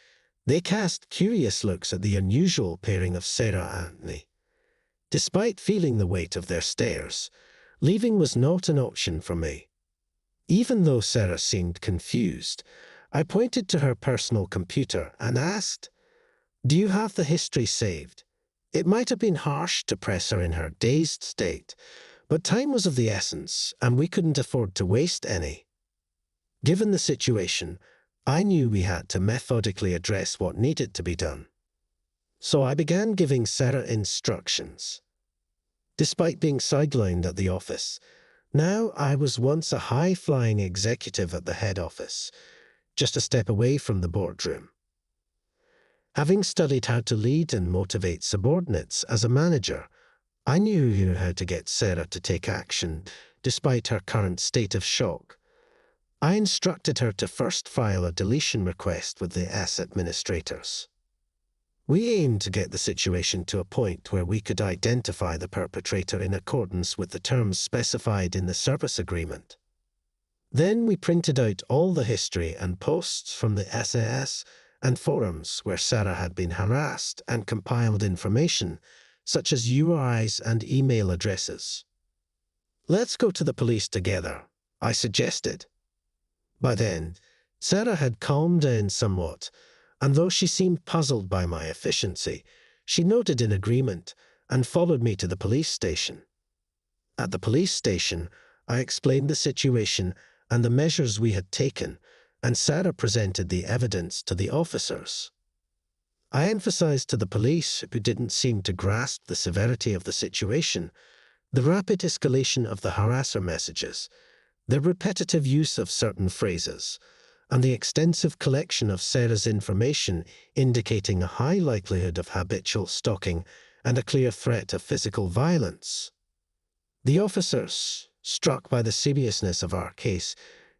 they cast curious looks at the unusual pairing of Sarah and me. Despite feeling the weight of their stares, leaving was not an option for me. Even though Sarah seemed confused, I pointed to her personal computer and asked, "Do you have the history saved?" It might have been harsh to press her in her dazed state, but time was of the essence, and we couldn't afford to waste any. Given the situation, I knew we had to methodically address what needed to be done. So I began giving Sarah instructions. Despite being sidelined at the office, Now, I was once a high-flying executive at the head office, just a step away from the boardroom. Having studied how to lead and motivate subordinates as a manager, I knew how to get Sarah to take action, despite her current state of shock. I instructed her to first file a deletion request with the S administrators. We aimed to get the situation to a point where we could identify the perpetrator in accordance with the terms specified in the service agreement. Then we printed out all the history and posts from the SAS and forums where Sarah had been harassed and compiled information, such as URIs and email addresses. "Let's go to the police together," I suggested. By then, Sarah had calmed down somewhat, and though she seemed puzzled by my efficiency, she nodded in agreement and followed me to the police station. At the police station, I explained the situation and the measures we had taken, and Sarah presented the evidence to the officers. I emphasized to the police, who didn't seem to grasp the severity of the situation, the rapid escalation of the harasser messages, the repetitive use of certain phrases, and the extensive collection of Sarah's information indicating a high likelihood of habitual stalking and a clear threat of physical violence. The officers, struck by the seriousness of our case,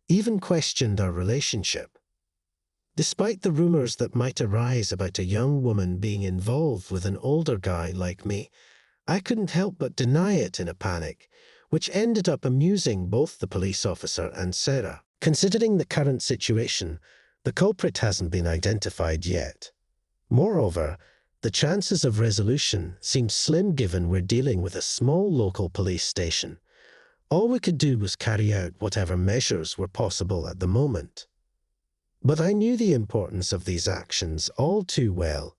even questioned our relationship. Despite the rumors that might arise about a young woman being involved with an older guy like me, I couldn't help but deny it in a panic, which ended up amusing both the police officer and Sarah. Considering the current situation, the culprit hasn't been identified yet. Moreover, the chances of resolution seem slim given we're dealing with a small local police station. All we could do was carry out whatever measures were possible at the moment. But I knew the importance of these actions all too well.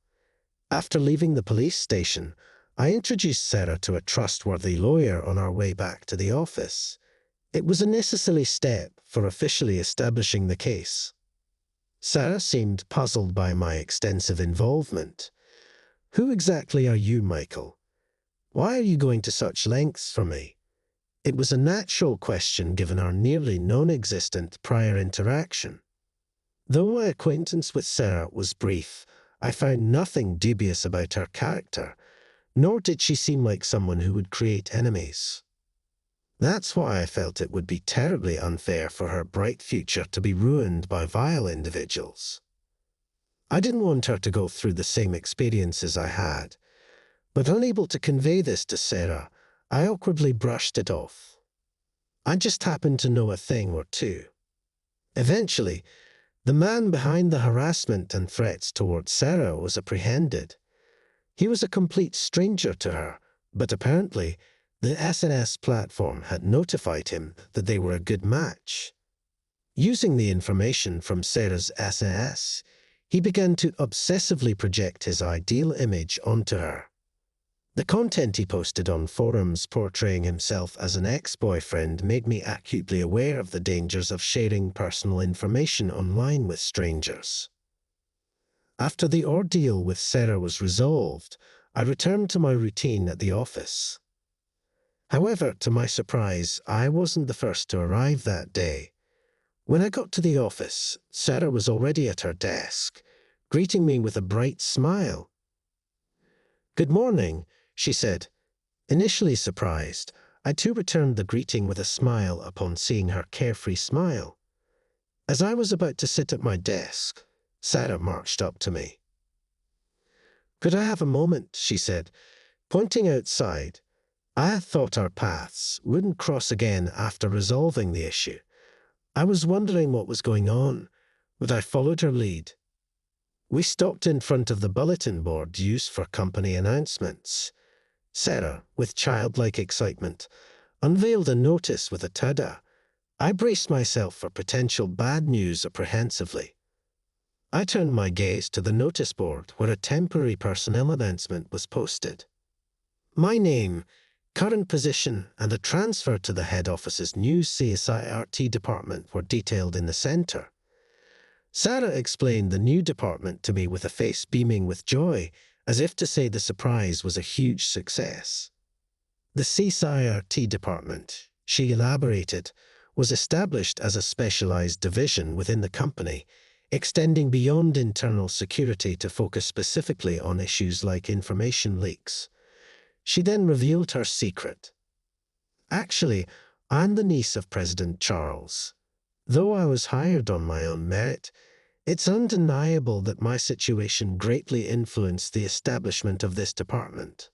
After leaving the police station, I introduced Sarah to a trustworthy lawyer on our way back to the office. It was a necessary step for officially establishing the case. Sarah seemed puzzled by my extensive involvement. "Who exactly are you, Michael? Why are you going to such lengths for me?" It was a natural question given our nearly non-existent prior interaction. Though my acquaintance with Sarah was brief, I found nothing dubious about her character, nor did she seem like someone who would create enemies. That's why I felt it would be terribly unfair for her bright future to be ruined by vile individuals. I didn't want her to go through the same experiences I had, but unable to convey this to Sarah, I awkwardly brushed it off. I just happened to know a thing or two. Eventually, the man behind the harassment and threats towards Sarah was apprehended. He was a complete stranger to her, but apparently the SNS platform had notified him that they were a good match. Using the information from Sarah's SNS, he began to obsessively project his ideal image onto her. The content he posted on forums portraying himself as an ex-boyfriend made me acutely aware of the dangers of sharing personal information online with strangers. After the ordeal with Sarah was resolved, I returned to my routine at the office. However, to my surprise, I wasn't the first to arrive that day. When I got to the office, Sarah was already at her desk, greeting me with a bright smile. "Good morning," she said. Initially surprised, I too returned the greeting with a smile upon seeing her carefree smile. As I was about to sit at my desk, Sarah marched up to me. "Could I have a moment?" she said, pointing outside. I had thought our paths wouldn't cross again after resolving the issue. I was wondering what was going on, but I followed her lead. We stopped in front of the bulletin board used for company announcements. Sarah, with childlike excitement, unveiled a notice with a tada. I braced myself for potential bad news apprehensively. I turned my gaze to the notice board where a temporary personnel announcement was posted. My name, current position, and a transfer to the head office's new CSIRT department were detailed in the center. Sarah explained the new department to me with a face beaming with joy, as if to say the surprise was a huge success. "The CSIRT department," she elaborated, was established as a specialized division within the company, extending beyond internal security to focus specifically on issues like information leaks. She then revealed her secret. Actually, I'm the niece of President Charles. Though I was hired on my own merit, it's undeniable that my situation greatly influenced the establishment of this department.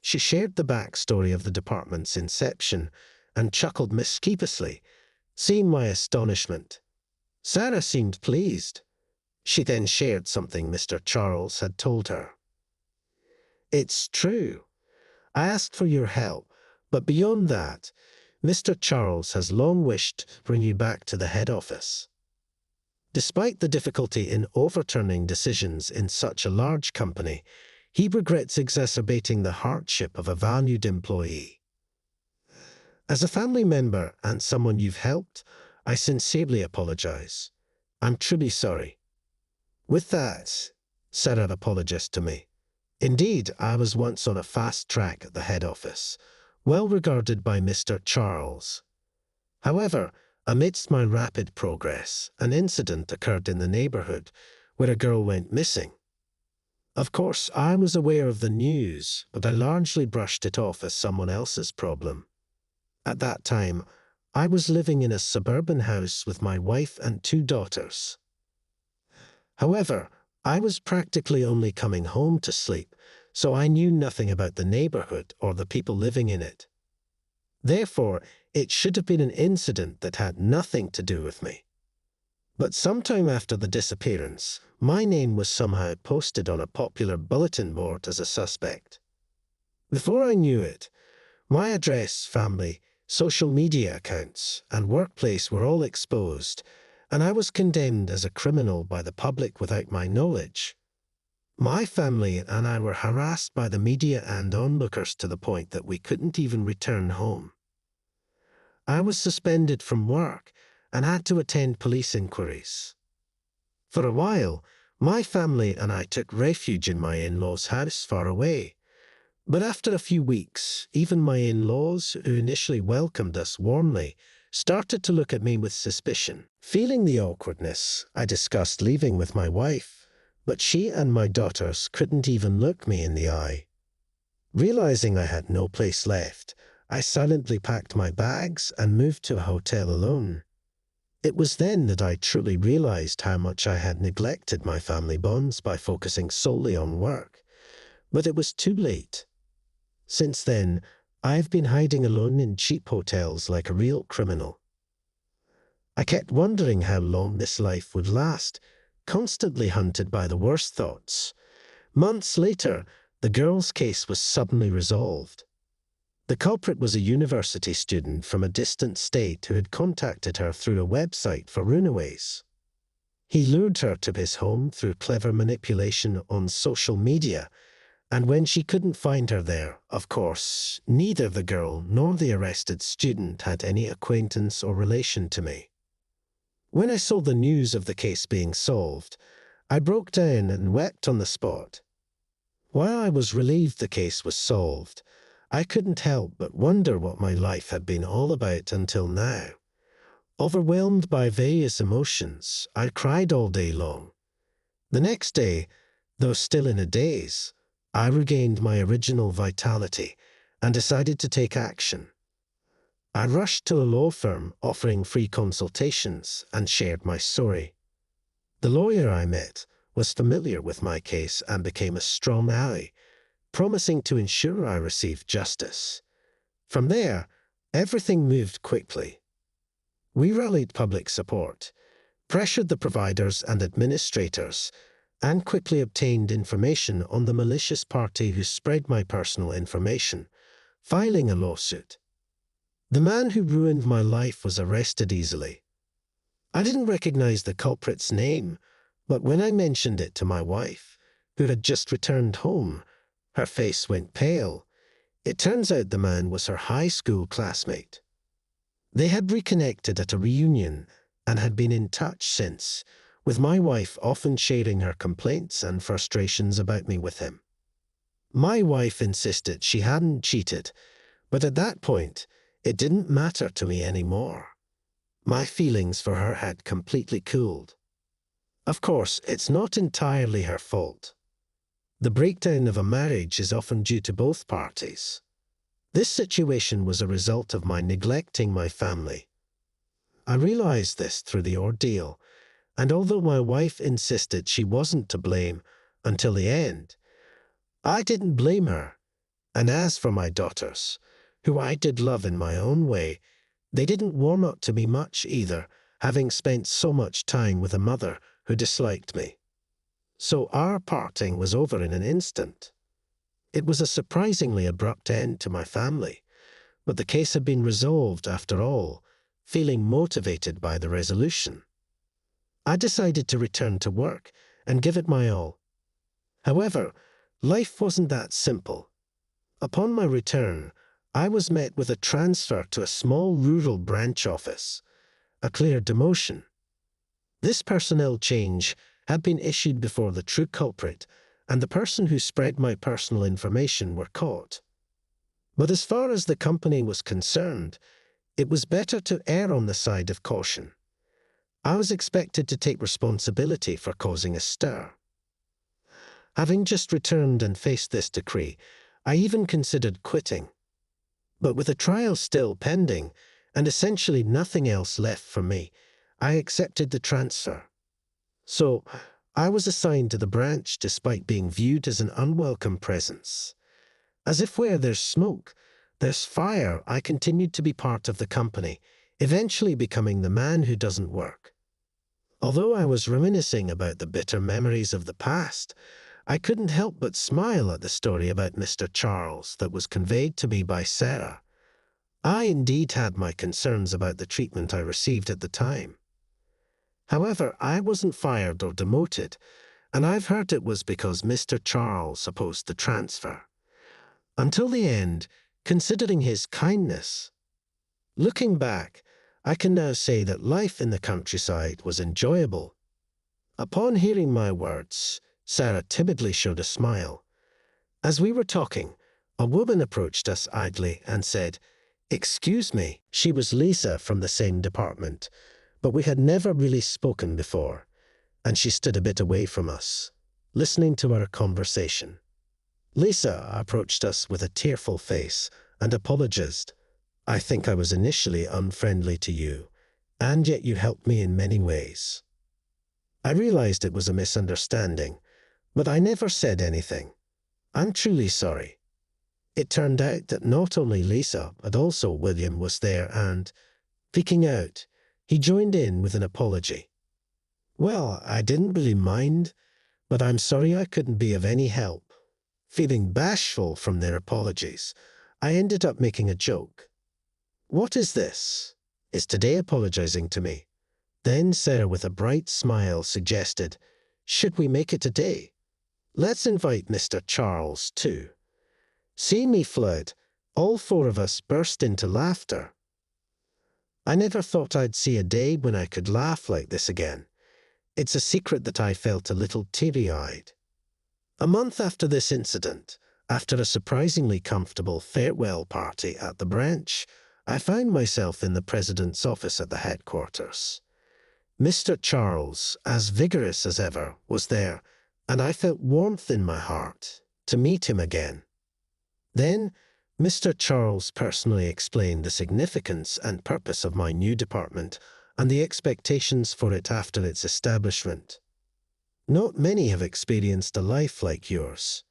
She shared the backstory of the department's inception and chuckled mischievously, seeing my astonishment. Sarah seemed pleased. She then shared something Mr. Charles had told her. It's true. I asked for your help, but beyond that, Mr. Charles has long wished to bring you back to the head office. Despite the difficulty in overturning decisions in such a large company, he regrets exacerbating the hardship of a valued employee. As a family member and someone you've helped, I sincerely apologize. I'm truly sorry. With that, Sarah apologized to me. Indeed, I was once on a fast track at the head office, well regarded by Mr. Charles. However, amidst my rapid progress, an incident occurred in the neighborhood where a girl went missing. Of course, I was aware of the news, but I largely brushed it off as someone else's problem. At that time, I was living in a suburban house with my wife and 2 daughters. However, I was practically only coming home to sleep, so I knew nothing about the neighborhood or the people living in it. Therefore, it should have been an incident that had nothing to do with me. But sometime after the disappearance, my name was somehow posted on a popular bulletin board as a suspect. Before I knew it, my address, family, social media accounts, and workplace were all exposed, and I was condemned as a criminal by the public without my knowledge. My family and I were harassed by the media and onlookers to the point that we couldn't even return home. I was suspended from work and had to attend police inquiries. For a while, my family and I took refuge in my in-laws' house far away. But after a few weeks, even my in-laws, who initially welcomed us warmly, started to look at me with suspicion. Feeling the awkwardness, I discussed leaving with my wife, but she and my daughters couldn't even look me in the eye. Realizing I had no place left, I silently packed my bags and moved to a hotel alone. It was then that I truly realized how much I had neglected my family bonds by focusing solely on work. But it was too late. Since then, I've been hiding alone in cheap hotels like a real criminal. I kept wondering how long this life would last, constantly hunted by the worst thoughts. Months later, the girl's case was suddenly resolved. The culprit was a university student from a distant state who had contacted her through a website for runaways. He lured her to his home through clever manipulation on social media, and when she couldn't find her there, of course, neither the girl nor the arrested student had any acquaintance or relation to me. When I saw the news of the case being solved, I broke down and wept on the spot. While I was relieved the case was solved, I couldn't help but wonder what my life had been all about until now. Overwhelmed by various emotions, I cried all day long. The next day, though still in a daze, I regained my original vitality and decided to take action. I rushed to a law firm offering free consultations and shared my story. The lawyer I met was familiar with my case and became a strong ally, promising to ensure I received justice. From there, everything moved quickly. We rallied public support, pressured the providers and administrators, and quickly obtained information on the malicious party who spread my personal information, filing a lawsuit. The man who ruined my life was arrested easily. I didn't recognize the culprit's name, but when I mentioned it to my wife, who had just returned home, her face went pale. It turns out the man was her high school classmate. They had reconnected at a reunion and had been in touch since, with my wife often sharing her complaints and frustrations about me with him. My wife insisted she hadn't cheated, but at that point, It didn't matter to me anymore. My feelings for her had completely cooled. Of course, it's not entirely her fault. The breakdown of a marriage is often due to both parties. This situation was a result of my neglecting my family. I realized this through the ordeal, and although my wife insisted she wasn't to blame until the end, I didn't blame her. And as for my daughters, who I did love in my own way, they didn't warm up to me much either, having spent so much time with a mother who disliked me. So our parting was over in an instant. It was a surprisingly abrupt end to my family, but the case had been resolved after all, feeling motivated by the resolution. I decided to return to work and give it my all. However, life wasn't that simple. Upon my return, I was met with a transfer to a small rural branch office, a clear demotion. This personnel change had been issued before the true culprit and the person who spread my personal information were caught. But as far as the company was concerned, it was better to err on the side of caution. I was expected to take responsibility for causing a stir. Having just returned and faced this decree, I even considered quitting. But with a trial still pending, and essentially nothing else left for me, I accepted the transfer. So, I was assigned to the branch despite being viewed as an unwelcome presence. As if where there's smoke, there's fire, I continued to be part of the company, eventually becoming the man who doesn't work. Although I was reminiscing about the bitter memories of the past, I couldn't help but smile at the story about Mr. Charles that was conveyed to me by Sarah. I indeed had my concerns about the treatment I received at the time. However, I wasn't fired or demoted, and I've heard it was because Mr. Charles opposed the transfer. Until the end, considering his kindness. Looking back, I can now say that life in the countryside was enjoyable. Upon hearing my words, Sarah timidly showed a smile. As we were talking, a woman approached us idly and said, "Excuse me." She was Lisa from the same department, but we had never really spoken before, and she stood a bit away from us, listening to our conversation. Lisa approached us with a tearful face and apologized. "I think I was initially unfriendly to you, and yet you helped me in many ways." I realized it was a misunderstanding, but I never said anything. "I'm truly sorry." It turned out that not only Lisa, but also William was there and, speaking out, he joined in with an apology. "Well, I didn't really mind, but I'm sorry I couldn't be of any help." Feeling bashful from their apologies, I ended up making a joke. "What is this? Is today apologizing to me?" Then Sarah, with a bright smile, suggested, "Should we make it today? Let's invite Mr. Charles, too." Seeing me flood, all four of us burst into laughter. I never thought I'd see a day when I could laugh like this again. It's a secret that I felt a little teary-eyed. A month after this incident, after a surprisingly comfortable farewell party at the branch, I found myself in the president's office at the headquarters. Mr. Charles, as vigorous as ever, was there, and I felt warmth in my heart to meet him again. Then, Mr. Charles personally explained the significance and purpose of my new department and the expectations for it after its establishment. Not many have experienced a life like yours.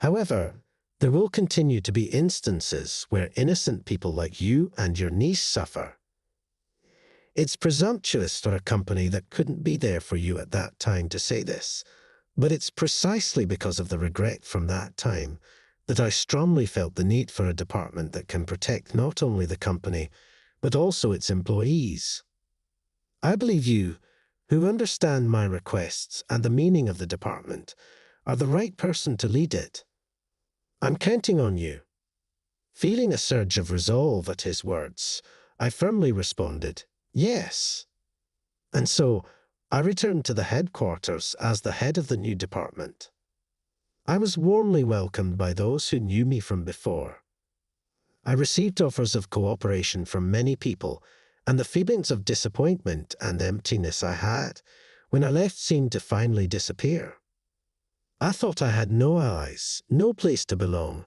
However, there will continue to be instances where innocent people like you and your niece suffer. It's presumptuous for a company that couldn't be there for you at that time to say this, but it's precisely because of the regret from that time that I strongly felt the need for a department that can protect not only the company, but also its employees. I believe you, who understand my requests and the meaning of the department, are the right person to lead it. I'm counting on you." Feeling a surge of resolve at his words, I firmly responded, "Yes." And so, I returned to the headquarters as the head of the new department. I was warmly welcomed by those who knew me from before. I received offers of cooperation from many people, and the feelings of disappointment and emptiness I had when I left seemed to finally disappear. I thought I had no allies, no place to belong,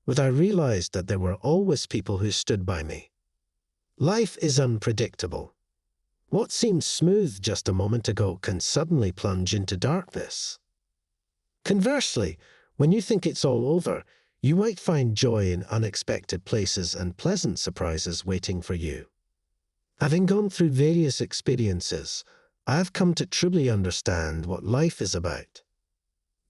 but I realized that there were always people who stood by me. Life is unpredictable. What seemed smooth just a moment ago can suddenly plunge into darkness. Conversely, when you think it's all over, you might find joy in unexpected places and pleasant surprises waiting for you. Having gone through various experiences, I have come to truly understand what life is about.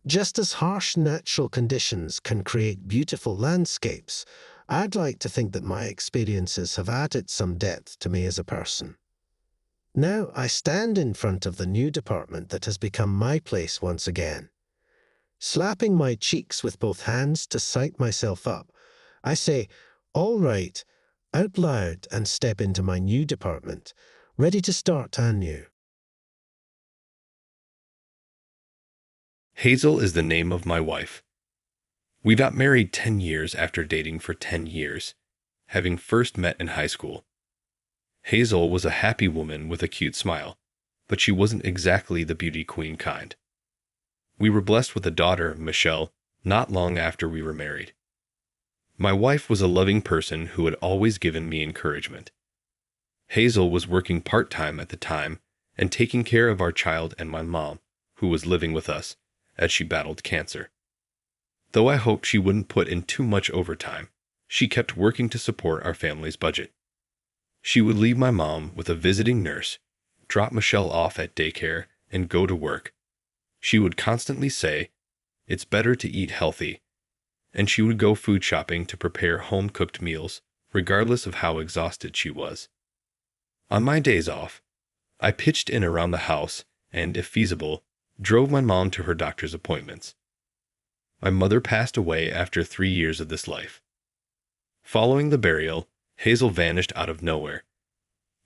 Just as harsh natural conditions can create beautiful landscapes, I'd like to think that my experiences have added some depth to me as a person. Now I stand in front of the new department that has become my place once again. Slapping my cheeks with both hands to psych myself up, I say, "All right," out loud and step into my new department, ready to start anew. Hazel is the name of my wife. We got married 10 years after dating for 10 years, having first met in high school. Hazel was a happy woman with a cute smile, but she wasn't exactly the beauty queen kind. We were blessed with a daughter, Michelle, not long after we were married. My wife was a loving person who had always given me encouragement. Hazel was working part-time at the time and taking care of our child and my mom, who was living with us, as she battled cancer. Though I hoped she wouldn't put in too much overtime, she kept working to support our family's budget. She would leave my mom with a visiting nurse, drop Michelle off at daycare, and go to work. She would constantly say, "It's better to eat healthy," and she would go food shopping to prepare home-cooked meals, regardless of how exhausted she was. On my days off, I pitched in around the house and, if feasible, drove my mom to her doctor's appointments. My mother passed away after 3 years of this life. Following the burial, Hazel vanished out of nowhere.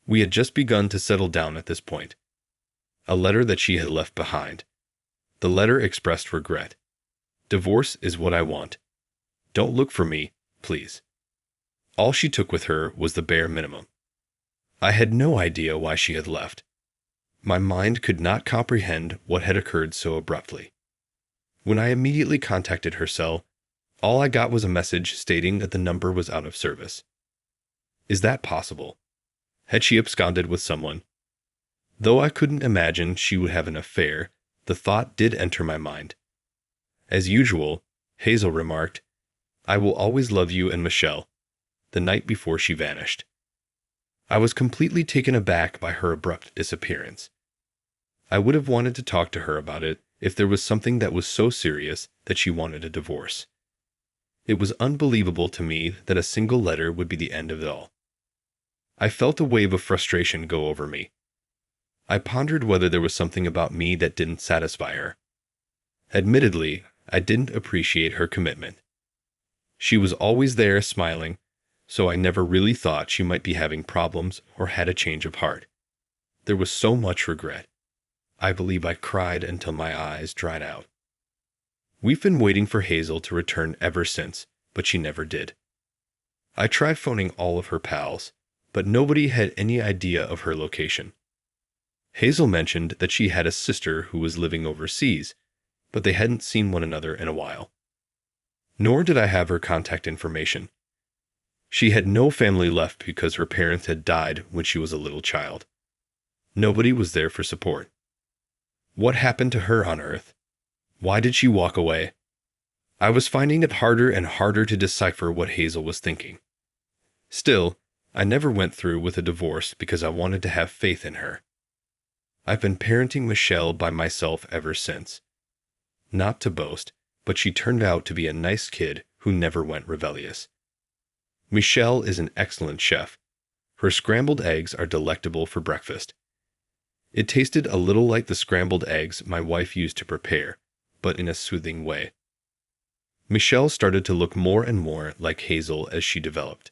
We had just begun to settle down at this point. A letter that she had left behind. The letter expressed regret. "Divorce is what I want. Don't look for me, please." All she took with her was the bare minimum. I had no idea why she had left. My mind could not comprehend what had occurred so abruptly. When I immediately contacted her cell, all I got was a message stating that the number was out of service. Is that possible? Had she absconded with someone? Though I couldn't imagine she would have an affair, the thought did enter my mind. As usual, Hazel remarked, "I will always love you and Michelle," the night before she vanished. I was completely taken aback by her abrupt disappearance. I would have wanted to talk to her about it if there was something that was so serious that she wanted a divorce. It was unbelievable to me that a single letter would be the end of it all. I felt a wave of frustration go over me. I pondered whether there was something about me that didn't satisfy her. Admittedly, I didn't appreciate her commitment. She was always there smiling, so I never really thought she might be having problems or had a change of heart. There was so much regret. I believe I cried until my eyes dried out. We've been waiting for Hazel to return ever since, but she never did. I tried phoning all of her pals, but nobody had any idea of her location. Hazel mentioned that she had a sister who was living overseas, but they hadn't seen one another in a while. Nor did I have her contact information. She had no family left because her parents had died when she was a little child. Nobody was there for support. What happened to her on Earth? Why did she walk away? I was finding it harder and harder to decipher what Hazel was thinking. Still, I never went through with a divorce because I wanted to have faith in her. I've been parenting Michelle by myself ever since. Not to boast, but she turned out to be a nice kid who never went rebellious. Michelle is an excellent chef. Her scrambled eggs are delectable for breakfast. It tasted a little like the scrambled eggs my wife used to prepare, but in a soothing way. Michelle started to look more and more like Hazel as she developed.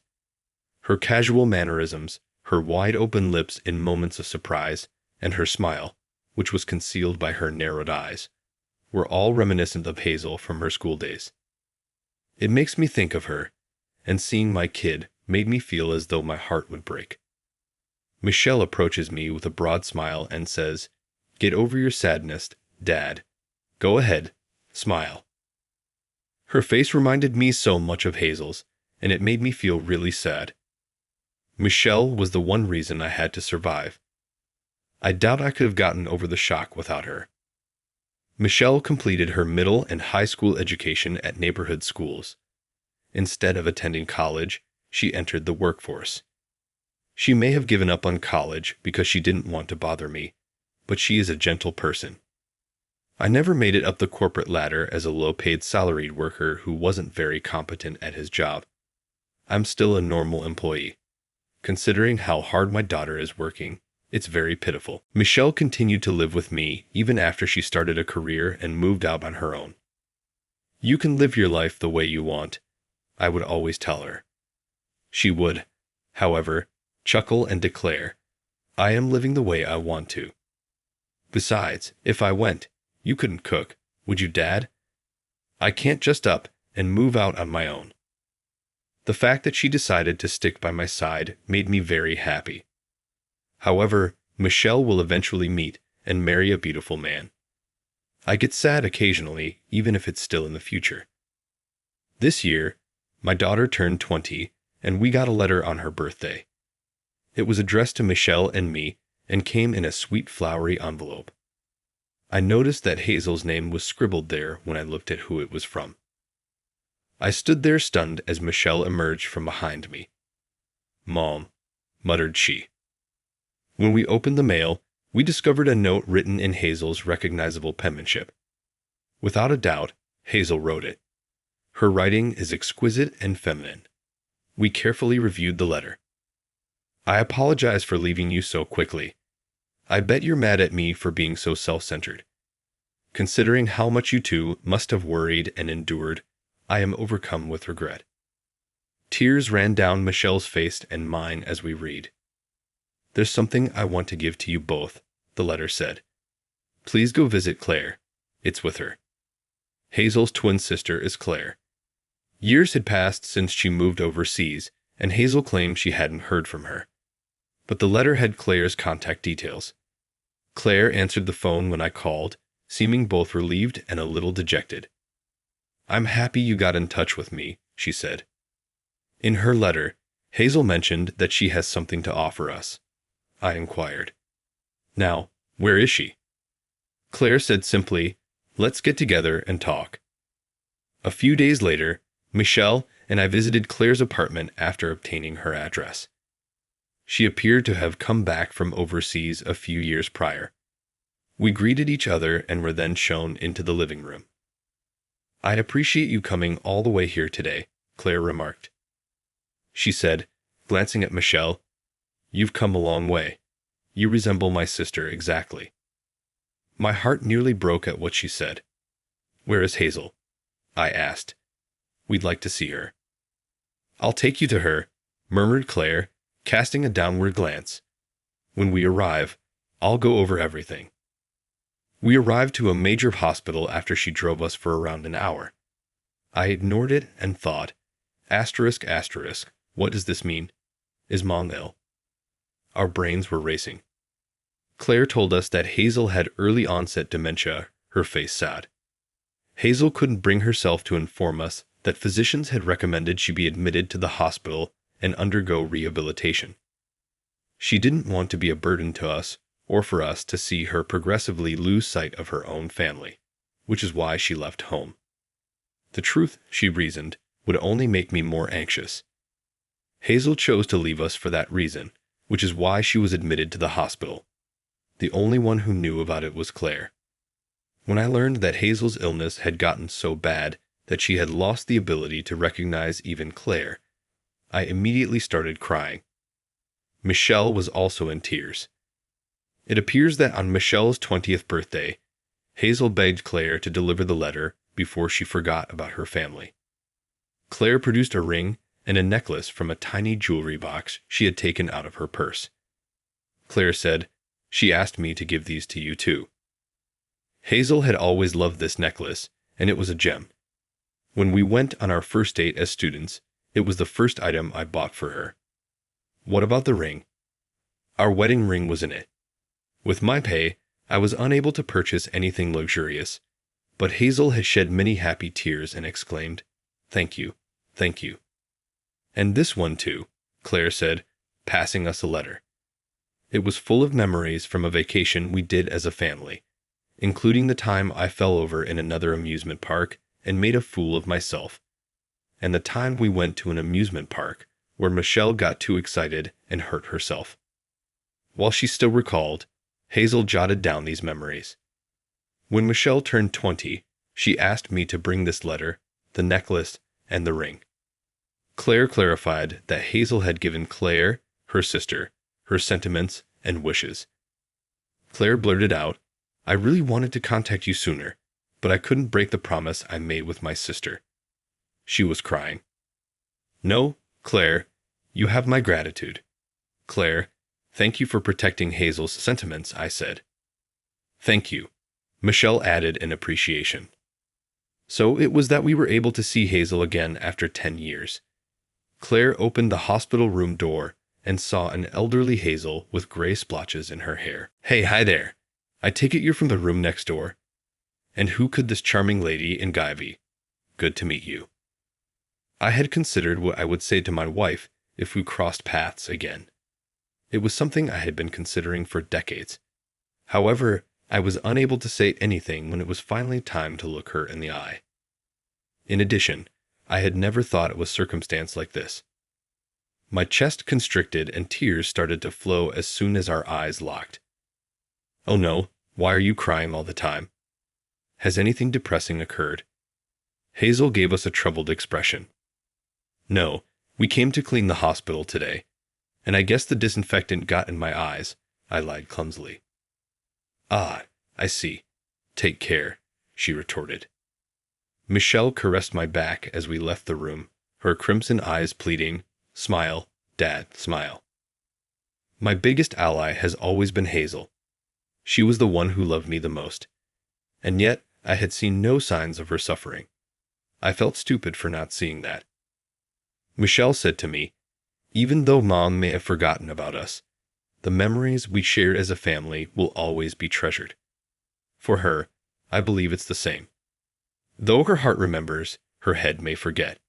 Her casual mannerisms, her wide-open lips in moments of surprise, and her smile, which was concealed by her narrowed eyes, were all reminiscent of Hazel from her school days. It makes me think of her, and seeing my kid made me feel as though my heart would break. Michelle approaches me with a broad smile and says, "Get over your sadness, Dad. Go ahead, smile." Her face reminded me so much of Hazel's, and it made me feel really sad. Michelle was the one reason I had to survive. I doubt I could have gotten over the shock without her. Michelle completed her middle and high school education at neighborhood schools. Instead of attending college, she entered the workforce. She may have given up on college because she didn't want to bother me, but she is a gentle person. I never made it up the corporate ladder as a low-paid salaried worker who wasn't very competent at his job. I'm still a normal employee. Considering how hard my daughter is working, it's very pitiful. Michelle continued to live with me even after she started a career and moved out on her own. "You can live your life the way you want," I would always tell her. She would, however, chuckle and declare, "I am living the way I want to. Besides, if I went, you couldn't cook, would you, Dad? I can't just up and move out on my own." The fact that she decided to stick by my side made me very happy. However, Michelle will eventually meet and marry a beautiful man. I get sad occasionally, even if it's still in the future. This year, my daughter turned 20, and we got a letter on her birthday. It was addressed to Michelle and me and came in a sweet flowery envelope. I noticed that Hazel's name was scribbled there when I looked at who it was from. I stood there stunned as Michelle emerged from behind me. "Mom," muttered she. When we opened the mail, we discovered a note written in Hazel's recognizable penmanship. Without a doubt, Hazel wrote it. Her writing is exquisite and feminine. We carefully reviewed the letter. "I apologize for leaving you so quickly. I bet you're mad at me for being so self-centered. Considering how much you two must have worried and endured, I am overcome with regret." Tears ran down Michelle's face and mine as we read. "There's something I want to give to you both," the letter said. "Please go visit Claire. It's with her." Hazel's twin sister is Claire. Years had passed since she moved overseas, and Hazel claimed she hadn't heard from her. But the letter had Claire's contact details. Claire answered the phone when I called, seeming both relieved and a little dejected. "I'm happy you got in touch with me," she said. In her letter, Hazel mentioned that she has something to offer us. I inquired, "Now, where is she?" Claire said simply, "Let's get together and talk." A few days later, Michelle and I visited Claire's apartment after obtaining her address. She appeared to have come back from overseas a few years prior. We greeted each other and were then shown into the living room. "I appreciate you coming all the way here today," Claire remarked. She said, glancing at Michelle, "You've come a long way. You resemble my sister exactly." My heart nearly broke at what she said. "Where is Hazel?" I asked. "We'd like to see her." "I'll take you to her," murmured Claire, casting a downward glance. "When we arrive, I'll go over everything." We arrived to a major hospital after she drove us for around an hour. I ignored it and thought, ***, what does this mean? Is Mom ill?" Our brains were racing. Claire told us that Hazel had early onset dementia, her face sad. Hazel couldn't bring herself to inform us that physicians had recommended she be admitted to the hospital and undergo rehabilitation. She didn't want to be a burden to us or for us to see her progressively lose sight of her own family, which is why she left home. The truth, she reasoned, would only make me more anxious. Hazel chose to leave us for that reason, which is why she was admitted to the hospital. The only one who knew about it was Claire. When I learned that Hazel's illness had gotten so bad that she had lost the ability to recognize even Claire, I immediately started crying. Michelle was also in tears. It appears that on Michelle's 20th birthday, Hazel begged Claire to deliver the letter before she forgot about her family. Claire produced a ring and a necklace from a tiny jewelry box she had taken out of her purse. Claire said, "She asked me to give these to you too." Hazel had always loved this necklace, and it was a gem. When we went on our first date as students, It was the first item I bought for her. What about the ring? Our wedding ring was in it. With my pay, I was unable to purchase anything luxurious, but Hazel had shed many happy tears and exclaimed, "Thank you, thank you." "And this one too," Claire said, passing us a letter. It was full of memories from a vacation we did as a family, including the time I fell over in another amusement park and made a fool of myself, and the time we went to an amusement park where Michelle got too excited and hurt herself. While she still recalled, Hazel jotted down these memories. When Michelle turned 20, she asked me to bring this letter, the necklace, and the ring. Claire clarified that Hazel had given Claire, her sister, her sentiments and wishes. Claire blurted out, "I really wanted to contact you sooner, but I couldn't break the promise I made with my sister." She was crying. "No, Claire, you have my gratitude." "Claire, thank you for protecting Hazel's sentiments," I said. "Thank you," Michelle added in appreciation. So it was that we were able to see Hazel again after 10 years. Claire opened the hospital room door and saw an elderly Hazel with gray splotches in her hair. "Hey, hi there. I take it you're from the room next door. And who could this charming lady in Guy be? Good to meet you." I had considered what I would say to my wife if we crossed paths again. It was something I had been considering for decades. However, I was unable to say anything when it was finally time to look her in the eye. In addition, I had never thought it was circumstance like this. My chest constricted and tears started to flow as soon as our eyes locked. "Oh no, why are you crying all the time? Has anything depressing occurred?" Hazel gave us a troubled expression. "No, we came to clean the hospital today, and I guess the disinfectant got in my eyes," I lied clumsily. "Ah, I see. Take care," she retorted. Michelle caressed my back as we left the room, her crimson eyes pleading, "Smile, Dad, smile." My biggest ally has always been Hazel. She was the one who loved me the most. And yet, I had seen no signs of her suffering. I felt stupid for not seeing that. Michelle said to me, "Even though Mom may have forgotten about us, the memories we shared as a family will always be treasured." For her, I believe it's the same. Though her heart remembers, her head may forget.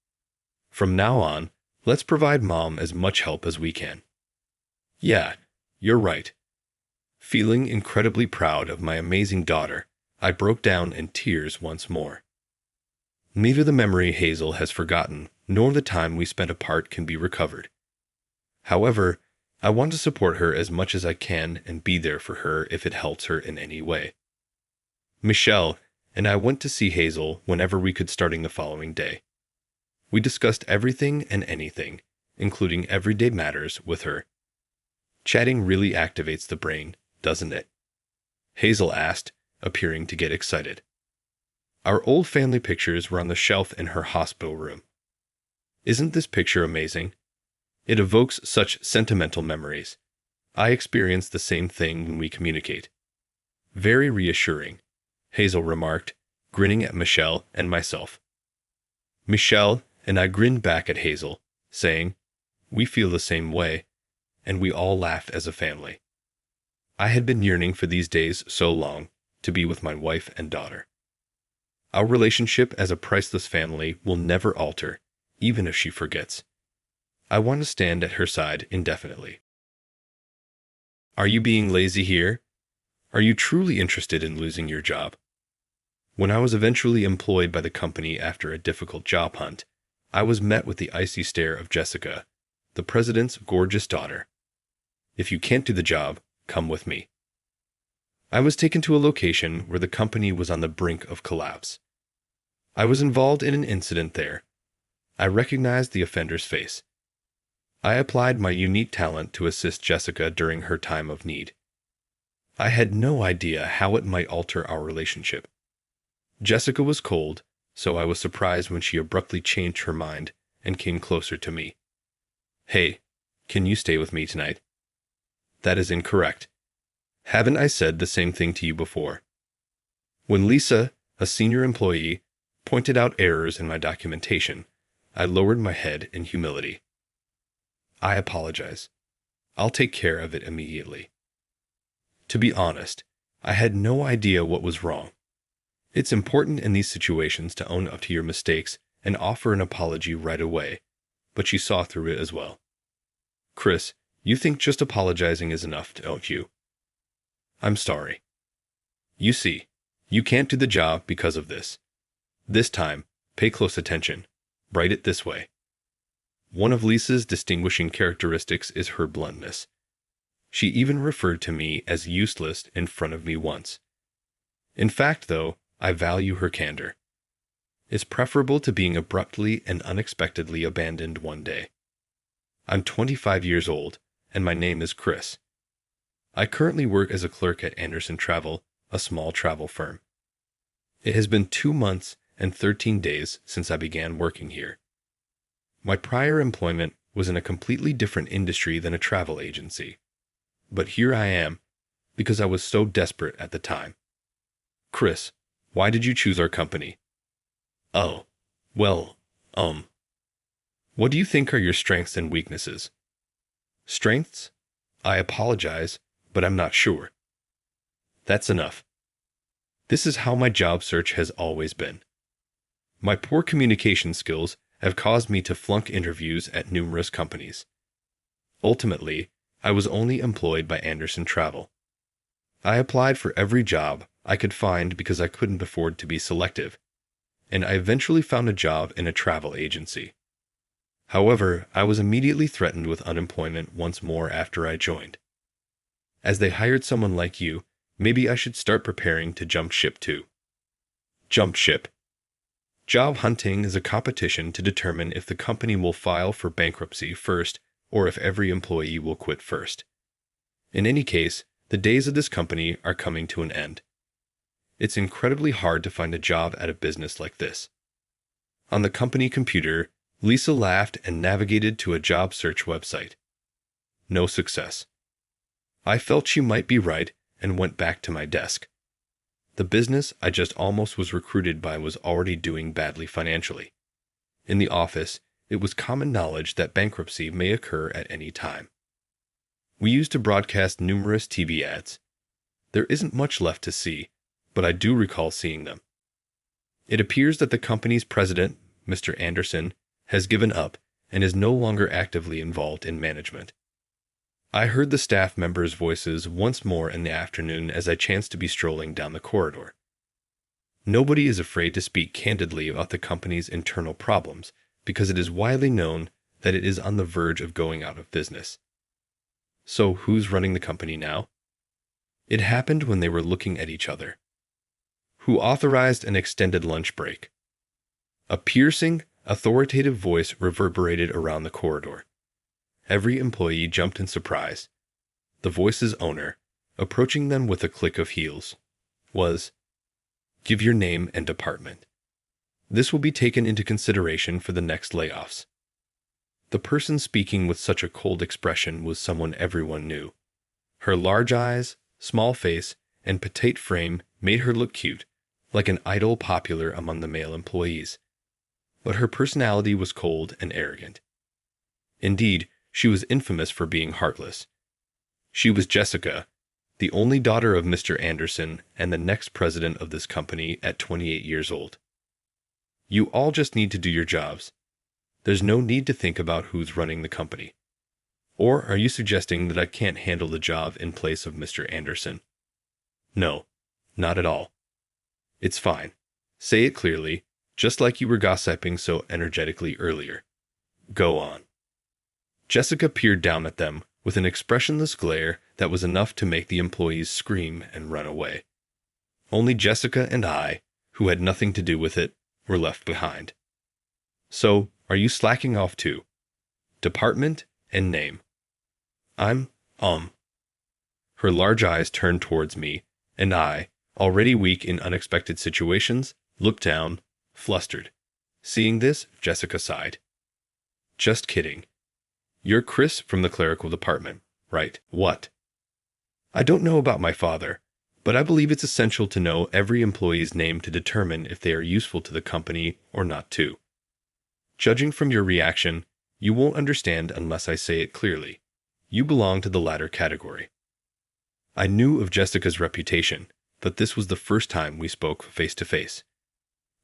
From now on, let's provide Mom as much help as we can. Yeah, you're right. Feeling incredibly proud of my amazing daughter, I broke down in tears once more. Neither the memory Hazel has forgotten nor the time we spent apart can be recovered. However, I want to support her as much as I can and be there for her if it helps her in any way. Michelle and I went to see Hazel whenever we could starting the following day. We discussed everything and anything, including everyday matters, with her. Chatting really activates the brain, doesn't it? Hazel asked, appearing to get excited. Our old family pictures were on the shelf in her hospital room. Isn't this picture amazing? It evokes such sentimental memories. I experience the same thing when we communicate. Very reassuring, Hazel remarked, grinning at Michelle and myself. Michelle and I grinned back at Hazel, saying, "We feel the same way," and we all laughed as a family. I had been yearning for these days so long, to be with my wife and daughter. Our relationship as a priceless family will never alter, even if she forgets. I want to stand at her side indefinitely. Are you being lazy here? Are you truly interested in losing your job? When I was eventually employed by the company after a difficult job hunt, I was met with the icy stare of Jessica, the president's gorgeous daughter. "If you can't do the job, come with me." I was taken to a location where the company was on the brink of collapse. I was involved in an incident there. I recognized the offender's face. I applied my unique talent to assist Jessica during her time of need. I had no idea how it might alter our relationship. Jessica was cold, so I was surprised when she abruptly changed her mind and came closer to me. "Hey, can you stay with me tonight?" That is incorrect. Haven't I said the same thing to you before? When Lisa, a senior employee, pointed out errors in my documentation, I lowered my head in humility. I apologize. I'll take care of it immediately. To be honest, I had no idea what was wrong. It's important in these situations to own up to your mistakes and offer an apology right away, but she saw through it as well. Chris, you think just apologizing is enough, don't you? I'm sorry. You see, you can't do the job because of this. This time, pay close attention. Write it this way. One of Lisa's distinguishing characteristics is her bluntness. She even referred to me as useless in front of me once. In fact, though, I value her candor. It's preferable to being abruptly and unexpectedly abandoned one day. I'm 25 years old, and my name is Chris. I currently work as a clerk at Anderson Travel, a small travel firm. It has been 2 months and 13 days since I began working here. My prior employment was in a completely different industry than a travel agency. But here I am, because I was so desperate at the time. Chris, why did you choose our company? Oh, well, what do you think are your strengths and weaknesses? Strengths? I apologize, but I'm not sure. That's enough. This is how my job search has always been. My poor communication skills have caused me to flunk interviews at numerous companies. Ultimately, I was only employed by Anderson Travel. I applied for every job I could find because I couldn't afford to be selective, and I eventually found a job in a travel agency. However, I was immediately threatened with unemployment once more after I joined. As they hired someone like you, maybe I should start preparing to jump ship too. Jump ship. Job hunting is a competition to determine if the company will file for bankruptcy first or if every employee will quit first. In any case, the days of this company are coming to an end. It's incredibly hard to find a job at a business like this. On the company computer, Lisa laughed and navigated to a job search website. No success. I felt she might be right and went back to my desk. The business I just almost was recruited by was already doing badly financially. In the office, it was common knowledge that bankruptcy may occur at any time. We used to broadcast numerous TV ads. There isn't much left to see, but I do recall seeing them. It appears that the company's president, Mr. Anderson, has given up and is no longer actively involved in management. I heard the staff members' voices once more in the afternoon as I chanced to be strolling down the corridor. Nobody is afraid to speak candidly about the company's internal problems because it is widely known that it is on the verge of going out of business. So who's running the company now? It happened when they were looking at each other. Who authorized an extended lunch break? A piercing, authoritative voice reverberated around the corridor. Every employee jumped in surprise. The voice's owner, approaching them with a click of heels, was, "Give your name and department. This will be taken into consideration for the next layoffs." The person speaking with such a cold expression was someone everyone knew. Her large eyes, small face, and petite frame made her look cute, like an idol popular among the male employees. But her personality was cold and arrogant. Indeed, she was infamous for being heartless. She was Jessica, the only daughter of Mr. Anderson and the next president of this company at 28 years old. You all just need to do your jobs. There's no need to think about who's running the company. Or are you suggesting that I can't handle the job in place of Mr. Anderson? No, not at all. It's fine. Say it clearly, just like you were gossiping so energetically earlier. Go on. Jessica peered down at them with an expressionless glare that was enough to make the employees scream and run away. Only Jessica and I, who had nothing to do with it, were left behind. So, are you slacking off too? Department and name. I'm, Her large eyes turned towards me, and I, already weak in unexpected situations, looked down, flustered. Seeing this, Jessica sighed. Just kidding. You're Chris from the clerical department, right? What? I don't know about my father, but I believe it's essential to know every employee's name to determine if they are useful to the company or not too. Judging from your reaction, you won't understand unless I say it clearly. You belong to the latter category. I knew of Jessica's reputation, but this was the first time we spoke face to face.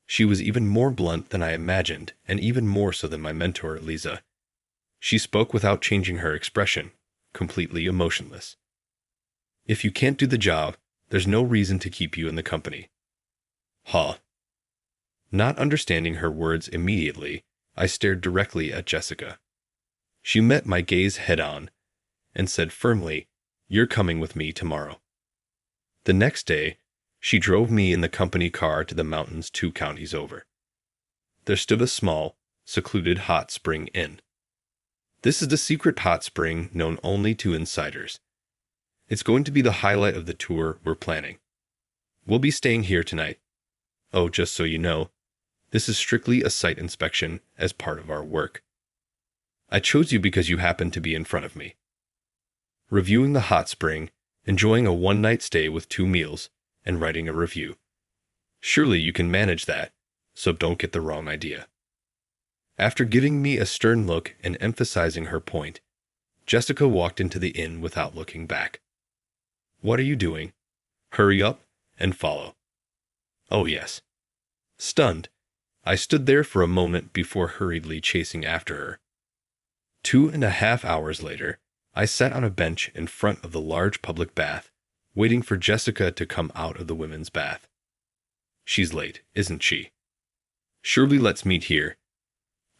She was even more blunt than I imagined, and even more so than my mentor, Lisa. She spoke without changing her expression, completely emotionless. If you can't do the job, there's no reason to keep you in the company. Huh. Not understanding her words immediately, I stared directly at Jessica. She met my gaze head-on and said firmly, "You're coming with me tomorrow." The next day, she drove me in the company car to the mountains 2 counties over. There stood a small, secluded hot spring inn. This is the secret hot spring known only to insiders. It's going to be the highlight of the tour we're planning. We'll be staying here tonight. Oh, just so you know, this is strictly a site inspection as part of our work. I chose you because you happen to be in front of me. Reviewing the hot spring, enjoying a one-night stay with 2 meals, and writing a review. Surely you can manage that, so don't get the wrong idea. After giving me a stern look and emphasizing her point, Jessica walked into the inn without looking back. What are you doing? Hurry up and follow. Oh yes. Stunned, I stood there for a moment before hurriedly chasing after her. 2.5 hours later, I sat on a bench in front of the large public bath, waiting for Jessica to come out of the women's bath. She's late, isn't she? Surely let's meet here.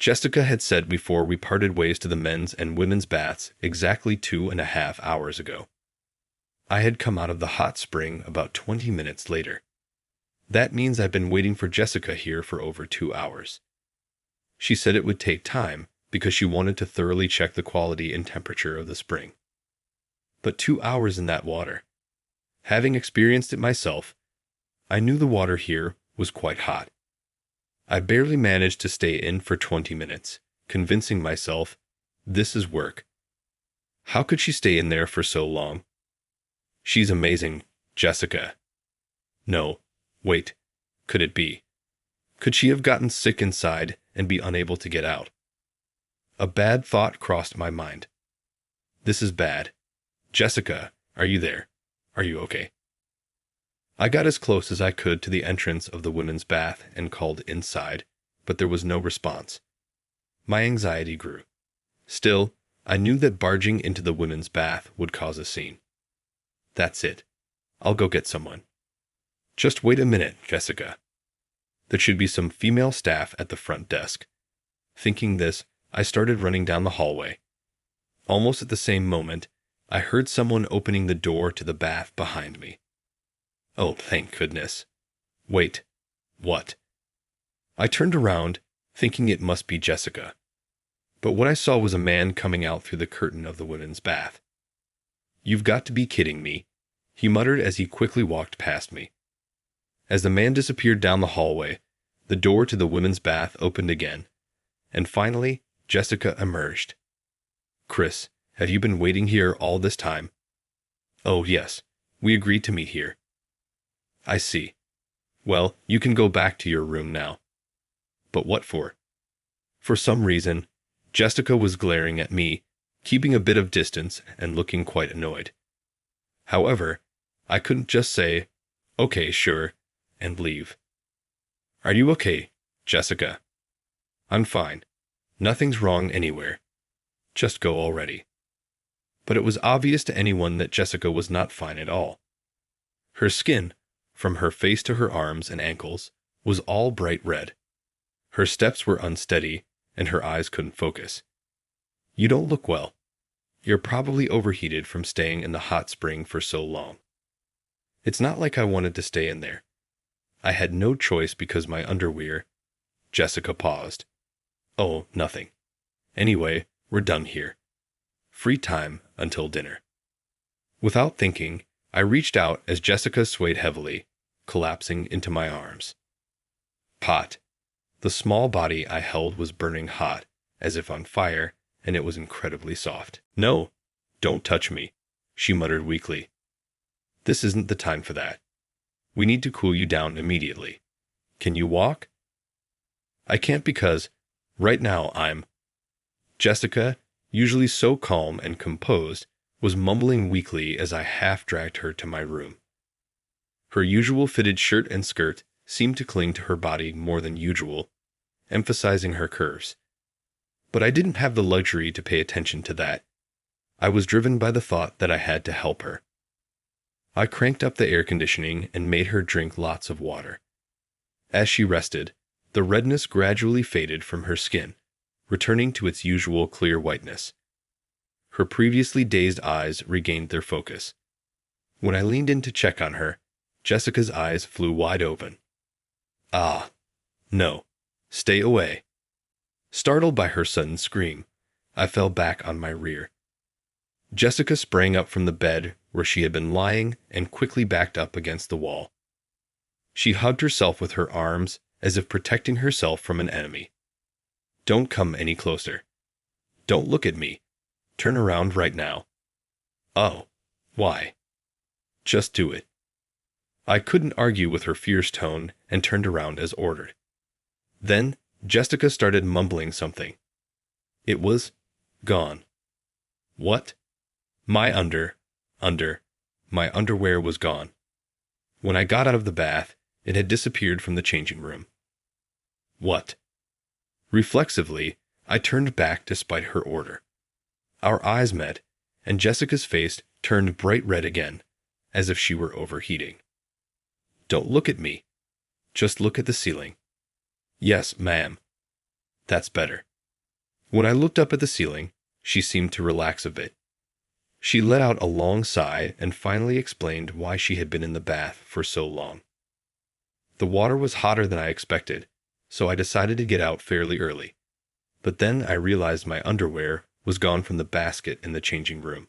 Jessica had said before we parted ways to the men's and women's baths exactly 2.5 hours ago. I had come out of the hot spring about 20 minutes later. That means I've been waiting for Jessica here for over 2 hours. She said it would take time because she wanted to thoroughly check the quality and temperature of the spring. But 2 hours in that water. Having experienced it myself, I knew the water here was quite hot. I barely managed to stay in for 20 minutes, convincing myself, this is work. How could she stay in there for so long? She's amazing, Jessica. No, wait, could it be? Could she have gotten sick inside and be unable to get out? A bad thought crossed my mind. This is bad. Jessica, are you there? Are you okay? I got as close as I could to the entrance of the women's bath and called inside, but there was no response. My anxiety grew. Still, I knew that barging into the women's bath would cause a scene. That's it. I'll go get someone. Just wait a minute, Jessica. There should be some female staff at the front desk. Thinking this, I started running down the hallway. Almost at the same moment, I heard someone opening the door to the bath behind me. Oh, thank goodness. Wait. What? I turned around, thinking it must be Jessica. But what I saw was a man coming out through the curtain of the women's bath. You've got to be kidding me, he muttered as he quickly walked past me. As the man disappeared down the hallway, the door to the women's bath opened again, and finally, Jessica emerged. Chris, have you been waiting here all this time? Oh, yes. We agreed to meet here. I see. Well, you can go back to your room now. But what for? For some reason, Jessica was glaring at me, keeping a bit of distance and looking quite annoyed. However, I couldn't just say, okay, sure, and leave. Are you okay, Jessica? I'm fine. Nothing's wrong anywhere. Just go already. But it was obvious to anyone that Jessica was not fine at all. Her skin, from her face to her arms and ankles, was all bright red. Her steps were unsteady, and her eyes couldn't focus. You don't look well. You're probably overheated from staying in the hot spring for so long. It's not like I wanted to stay in there. I had no choice because my underwear. Jessica paused. Oh, nothing. Anyway, we're done here. Free time until dinner. Without thinking, I reached out as Jessica swayed heavily, collapsing into my arms. Pot. The small body I held was burning hot, as if on fire, and it was incredibly soft. No, don't touch me, she muttered weakly. This isn't the time for that. We need to cool you down immediately. Can you walk? I can't because Right now, Jessica, usually so calm and composed, was mumbling weakly as I half-dragged her to my room. Her usual fitted shirt and skirt seemed to cling to her body more than usual, emphasizing her curves. But I didn't have the luxury to pay attention to that. I was driven by the thought that I had to help her. I cranked up the air conditioning and made her drink lots of water. As she rested, the redness gradually faded from her skin, returning to its usual clear whiteness. Her previously dazed eyes regained their focus. When I leaned in to check on her, Jessica's eyes flew wide open. "Ah, no, stay away." Startled by her sudden scream, I fell back on my rear. Jessica sprang up from the bed where she had been lying and quickly backed up against the wall. She hugged herself with her arms as if protecting herself from an enemy. "Don't come any closer. Don't look at me. Turn around right now." "Oh, why?" "Just do it." I couldn't argue with her fierce tone and turned around as ordered. Then Jessica started mumbling something. It was gone. What? My my underwear was gone. When I got out of the bath, it had disappeared from the changing room. What? Reflexively, I turned back despite her order. Our eyes met, and Jessica's face turned bright red again, as if she were overheating. "Don't look at me. Just look at the ceiling." "Yes, ma'am." "That's better." When I looked up at the ceiling, she seemed to relax a bit. She let out a long sigh and finally explained why she had been in the bath for so long. The water was hotter than I expected, so I decided to get out fairly early. But then I realized my underwear was gone from the basket in the changing room.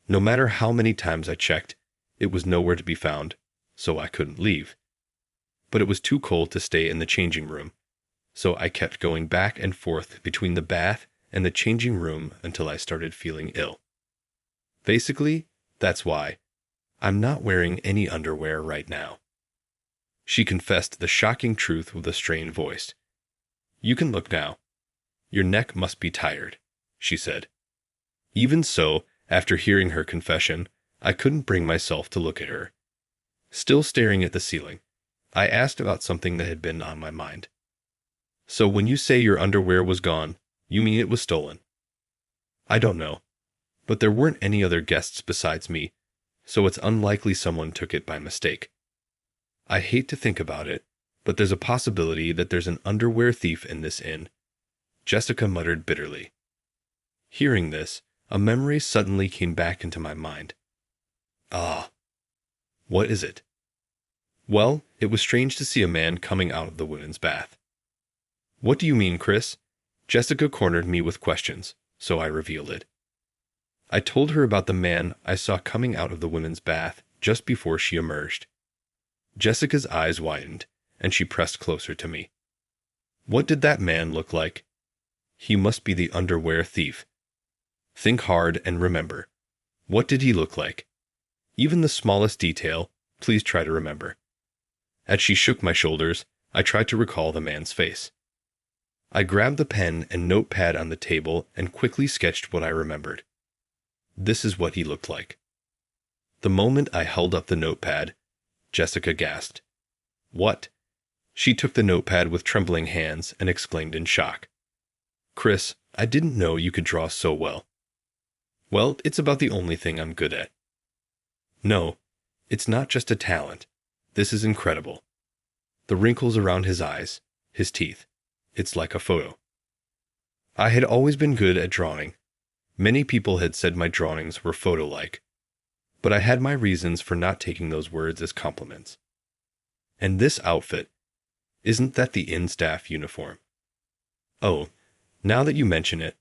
No matter how many times I checked, it was nowhere to be found, so I couldn't leave. But it was too cold to stay in the changing room, so I kept going back and forth between the bath and the changing room until I started feeling ill. Basically, that's why I'm not wearing any underwear right now. She confessed the shocking truth with a strained voice. "You can look now. Your neck must be tired," she said. Even so, after hearing her confession, I couldn't bring myself to look at her. Still staring at the ceiling, I asked about something that had been on my mind. "So when you say your underwear was gone, you mean it was stolen?" "I don't know. But there weren't any other guests besides me, so it's unlikely someone took it by mistake. I hate to think about it, but there's a possibility that there's an underwear thief in this inn," Jessica muttered bitterly. Hearing this, a memory suddenly came back into my mind. "Ah. What is it?" "Well, it was strange to see a man coming out of the women's bath." "What do you mean, Chris?" Jessica cornered me with questions, so I revealed it. I told her about the man I saw coming out of the women's bath just before she emerged. Jessica's eyes widened, and she pressed closer to me. "What did that man look like?" "He must be the underwear thief." "Think hard and remember. What did he look like? Even the smallest detail, please try to remember." As she shook my shoulders, I tried to recall the man's face. I grabbed the pen and notepad on the table and quickly sketched what I remembered. This is what he looked like. The moment I held up the notepad, Jessica gasped. "What?" She took the notepad with trembling hands and exclaimed in shock. "Chris, I didn't know you could draw so well." "Well, it's about the only thing I'm good at." "No, it's not just a talent. This is incredible. The wrinkles around his eyes, his teeth. It's like a photo." I had always been good at drawing. Many people had said my drawings were photo-like, but I had my reasons for not taking those words as compliments. And this outfit, isn't that the inn staff uniform? Oh, now that you mention it.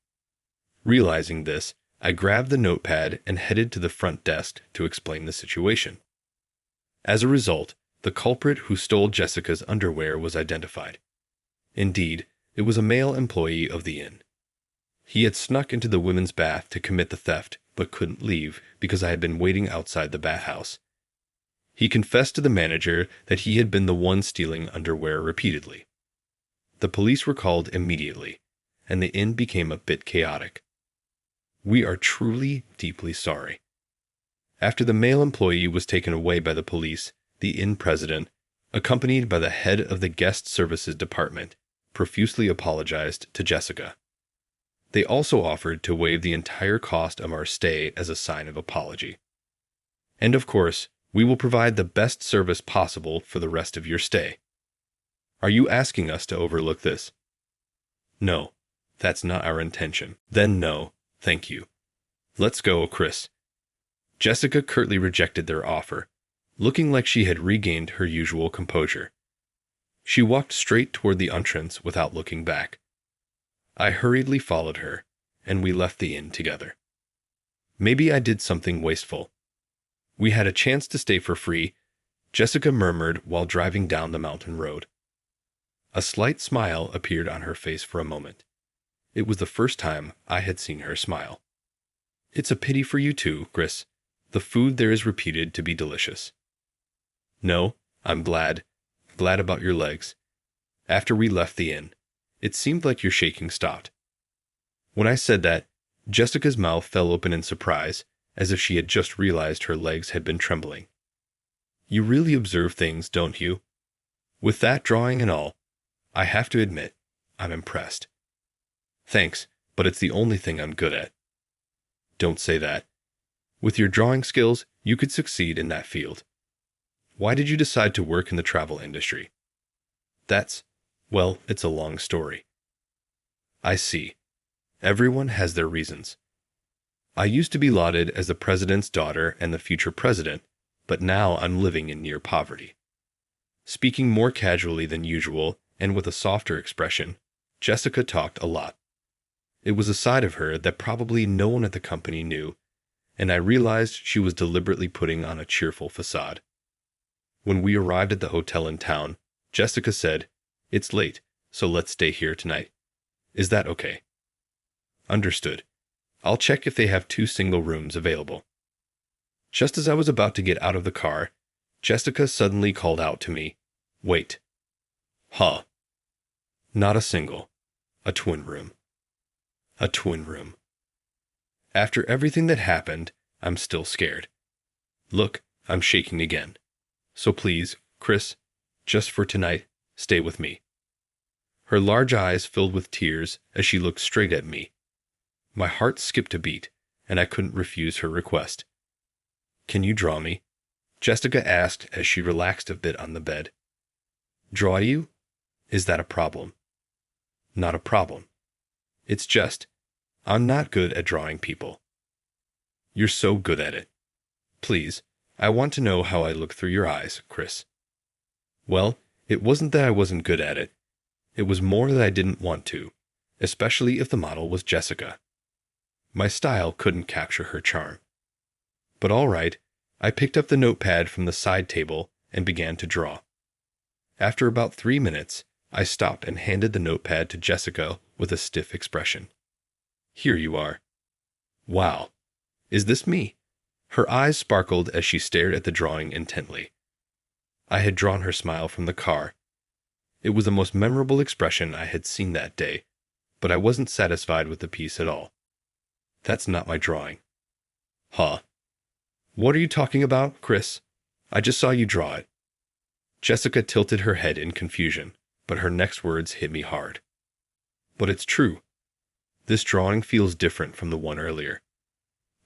Realizing this, I grabbed the notepad and headed to the front desk to explain the situation. As a result, the culprit who stole Jessica's underwear was identified. Indeed, it was a male employee of the inn. He had snuck into the women's bath to commit the theft, but couldn't leave because I had been waiting outside the bathhouse. He confessed to the manager that he had been the one stealing underwear repeatedly. The police were called immediately, and the inn became a bit chaotic. We are truly deeply sorry. After the male employee was taken away by the police, the inn president, accompanied by the head of the guest services department, profusely apologized to Jessica. They also offered to waive the entire cost of our stay as a sign of apology. And of course, we will provide the best service possible for the rest of your stay. Are you asking us to overlook this? No, that's not our intention. Then no, thank you. Let's go, Chris. Jessica curtly rejected their offer, looking like she had regained her usual composure. She walked straight toward the entrance without looking back. I hurriedly followed her, and we left the inn together. Maybe I did something wasteful. We had a chance to stay for free, Jessica murmured while driving down the mountain road. A slight smile appeared on her face for a moment. It was the first time I had seen her smile. It's a pity for you too, Chris. The food there is reputed to be delicious. No, I'm glad about your legs. After we left the inn, it seemed like your shaking stopped. When I said that, Jessica's mouth fell open in surprise, as if she had just realized her legs had been trembling. You really observe things, don't you? With that drawing and all, I have to admit, I'm impressed. Thanks, but it's the only thing I'm good at. Don't say that. With your drawing skills, you could succeed in that field. Why did you decide to work in the travel industry? Well, it's a long story. I see. Everyone has their reasons. I used to be lauded as the president's daughter and the future president, but now I'm living in near poverty. Speaking more casually than usual and with a softer expression, Jessica talked a lot. It was a side of her that probably no one at the company knew, and I realized she was deliberately putting on a cheerful facade. When we arrived at the hotel in town, Jessica said, "It's late, so let's stay here tonight. Is that okay?" Understood. I'll check if they have 2 single rooms available. Just as I was about to get out of the car, Jessica suddenly called out to me, "Wait." Huh. Not a single. A twin room. A twin room. After everything that happened, I'm still scared. Look, I'm shaking again. So please, Chris, just for tonight, stay with me. Her large eyes filled with tears as she looked straight at me. My heart skipped a beat, and I couldn't refuse her request. Can you draw me? Jessica asked as she relaxed a bit on the bed. Draw you? Is that a problem? Not a problem. It's just, I'm not good at drawing people. You're so good at it. Please, I want to know how I look through your eyes, Chris. Well, it wasn't that I wasn't good at it. It was more that I didn't want to, especially if the model was Jessica. My style couldn't capture her charm. But all right, I picked up the notepad from the side table and began to draw. After about 3 minutes, I stopped and handed the notepad to Jessica with a stiff expression. Here you are. Wow. Is this me? Her eyes sparkled as she stared at the drawing intently. I had drawn her smile from the car. It was the most memorable expression I had seen that day, but I wasn't satisfied with the piece at all. That's not my drawing. Huh. What are you talking about, Chris? I just saw you draw it. Jessica tilted her head in confusion, but her next words hit me hard. But it's true. This drawing feels different from the one earlier.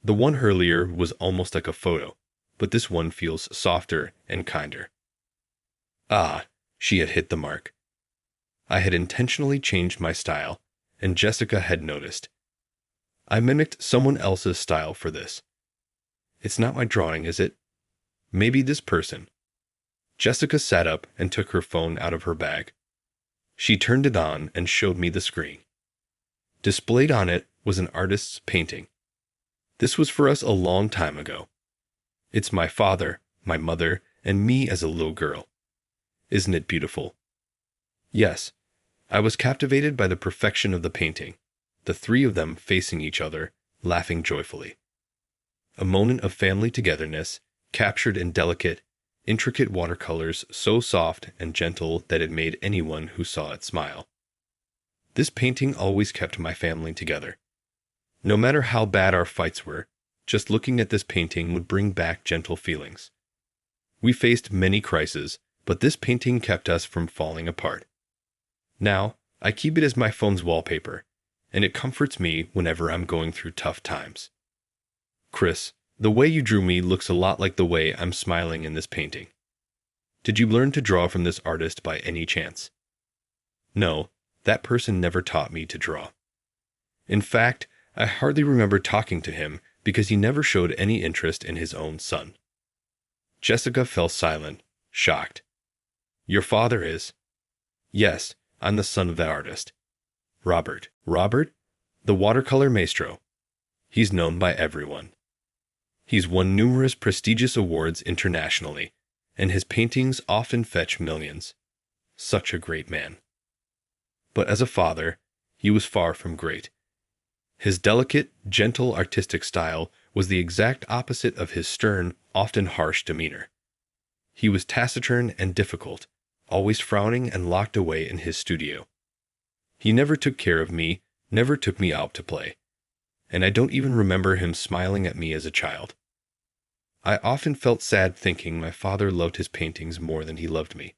The one earlier was almost like a photo, but this one feels softer and kinder. Ah, she had hit the mark. I had intentionally changed my style, and Jessica had noticed. I mimicked someone else's style for this. It's not my drawing, is it? Maybe this person. Jessica sat up and took her phone out of her bag. She turned it on and showed me the screen. Displayed on it was an artist's painting. This was for us a long time ago. It's my father, my mother, and me as a little girl. Isn't it beautiful? Yes, I was captivated by the perfection of the painting, the 3 of them facing each other, laughing joyfully. A moment of family togetherness, captured in delicate, intricate watercolors so soft and gentle that it made anyone who saw it smile. This painting always kept my family together. No matter how bad our fights were, just looking at this painting would bring back gentle feelings. We faced many crises, but this painting kept us from falling apart. Now, I keep it as my phone's wallpaper, and it comforts me whenever I'm going through tough times. Chris, the way you drew me looks a lot like the way I'm smiling in this painting. Did you learn to draw from this artist by any chance? No, that person never taught me to draw. In fact, I hardly remember talking to him because he never showed any interest in his own son. Jessica fell silent, shocked. Your father is? Yes, I'm the son of the artist. Robert. Robert? The watercolor maestro. He's known by everyone. He's won numerous prestigious awards internationally, and his paintings often fetch millions. Such a great man. But as a father, he was far from great. His delicate, gentle artistic style was the exact opposite of his stern, often harsh demeanor. He was taciturn and difficult, always frowning and locked away in his studio. He never took care of me, never took me out to play, and I don't even remember him smiling at me as a child. I often felt sad thinking my father loved his paintings more than he loved me,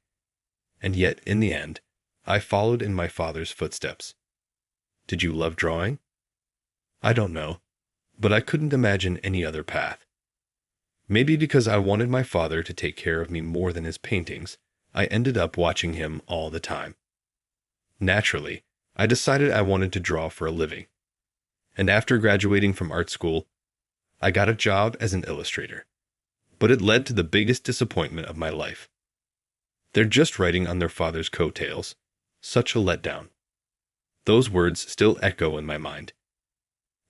and yet, in the end, I followed in my father's footsteps. Did you love drawing? I don't know, but I couldn't imagine any other path. Maybe because I wanted my father to take care of me more than his paintings, I ended up watching him all the time. Naturally, I decided I wanted to draw for a living, and after graduating from art school, I got a job as an illustrator. But it led to the biggest disappointment of my life. They're just riding on their father's coattails. Such a letdown. Those words still echo in my mind.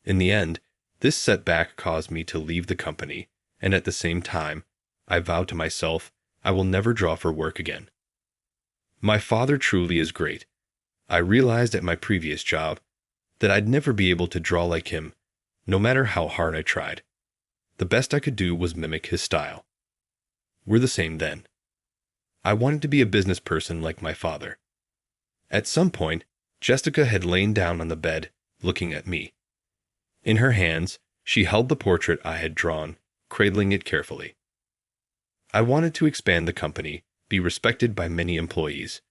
In the end, this setback caused me to leave the company, and at the same time, I vowed to myself I will never draw for work again. My father truly is great. I realized at my previous job that I'd never be able to draw like him, no matter how hard I tried. The best I could do was mimic his style. We're the same then. I wanted to be a business person like my father. At some point, Jessica had lain down on the bed, looking at me. In her hands, she held the portrait I had drawn, cradling it carefully. I wanted to expand the company, be respected by many employees.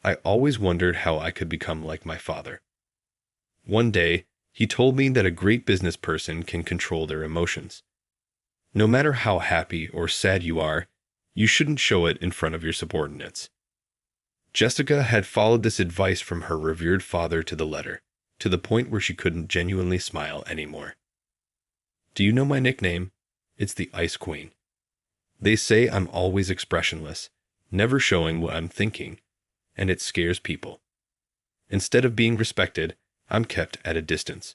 I always wondered how I could become like my father. One day, he told me that a great business person can control their emotions. No matter how happy or sad you are, you shouldn't show it in front of your subordinates. Jessica had followed this advice from her revered father to the letter, to the point where she couldn't genuinely smile anymore. Do you know my nickname? It's the Ice Queen. They say I'm always expressionless, never showing what I'm thinking, and it scares people. Instead of being respected, I'm kept at a distance.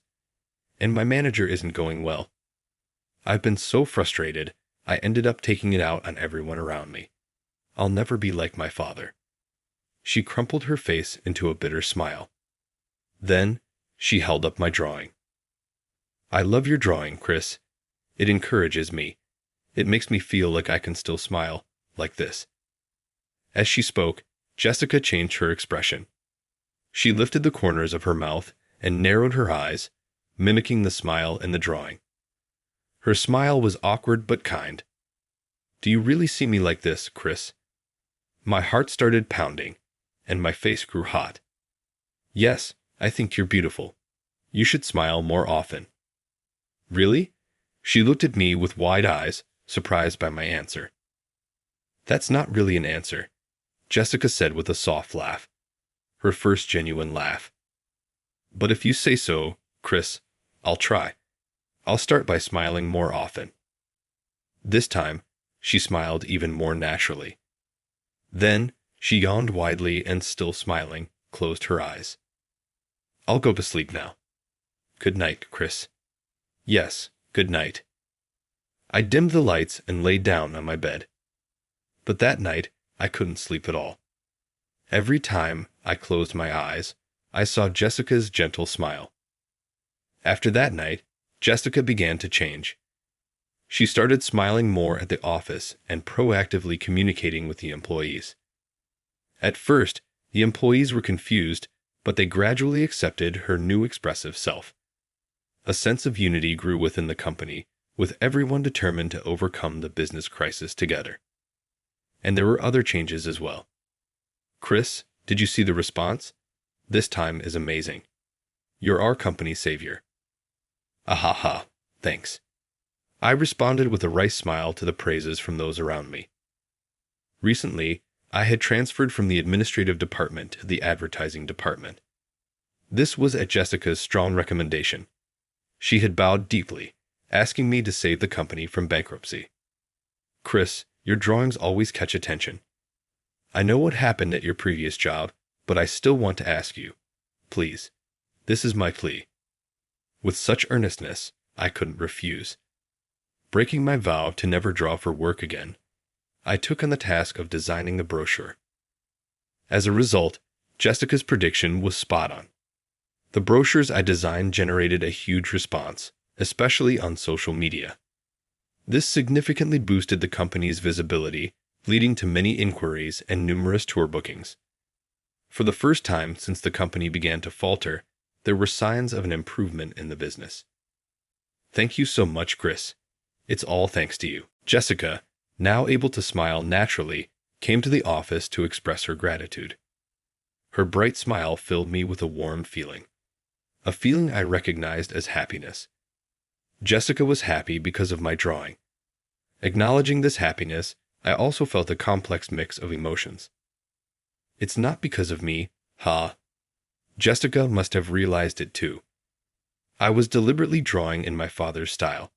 And my manager isn't going well. I've been so frustrated, I ended up taking it out on everyone around me. I'll never be like my father. She crumpled her face into a bitter smile. Then, she held up my drawing. I love your drawing, Chris. It encourages me. It makes me feel like I can still smile, like this. As she spoke, Jessica changed her expression. She lifted the corners of her mouth and narrowed her eyes, mimicking the smile in the drawing. Her smile was awkward but kind. Do you really see me like this, Chris? My heart started pounding, and my face grew hot. Yes, I think you're beautiful. You should smile more often. Really? She looked at me with wide eyes, surprised by my answer. That's not really an answer, Jessica said with a soft laugh. Her first genuine laugh. But if you say so, Chris, I'll try. I'll start by smiling more often. This time, she smiled even more naturally. Then, she yawned widely and, still smiling, closed her eyes. I'll go to sleep now. Good night, Chris. Yes, good night. I dimmed the lights and lay down on my bed. But that night, I couldn't sleep at all. Every time I closed my eyes, I saw Jessica's gentle smile. After that night, Jessica began to change. She started smiling more at the office and proactively communicating with the employees. At first, the employees were confused, but they gradually accepted her new expressive self. A sense of unity grew within the company, with everyone determined to overcome the business crisis together. And there were other changes as well. Chris, did you see the response? This time is amazing. You're our company's savior. Ahaha, thanks. I responded with a wry smile to the praises from those around me. Recently, I had transferred from the administrative department to the advertising department. This was at Jessica's strong recommendation. She had bowed deeply, asking me to save the company from bankruptcy. Chris, your drawings always catch attention. I know what happened at your previous job, but I still want to ask you. Please, this is my plea. With such earnestness, I couldn't refuse. Breaking my vow to never draw for work again, I took on the task of designing the brochure. As a result, Jessica's prediction was spot on. The brochures I designed generated a huge response, especially on social media. This significantly boosted the company's visibility, leading to many inquiries and numerous tour bookings. For the first time since the company began to falter, there were signs of an improvement in the business. Thank you so much, Chris. It's all thanks to you. Jessica, now able to smile naturally, came to the office to express her gratitude. Her bright smile filled me with a warm feeling, a feeling I recognized as happiness. Jessica was happy because of my drawing. Acknowledging this happiness, I also felt a complex mix of emotions. It's not because of me, ha. Jessica must have realized it too. I was deliberately drawing in my father's style,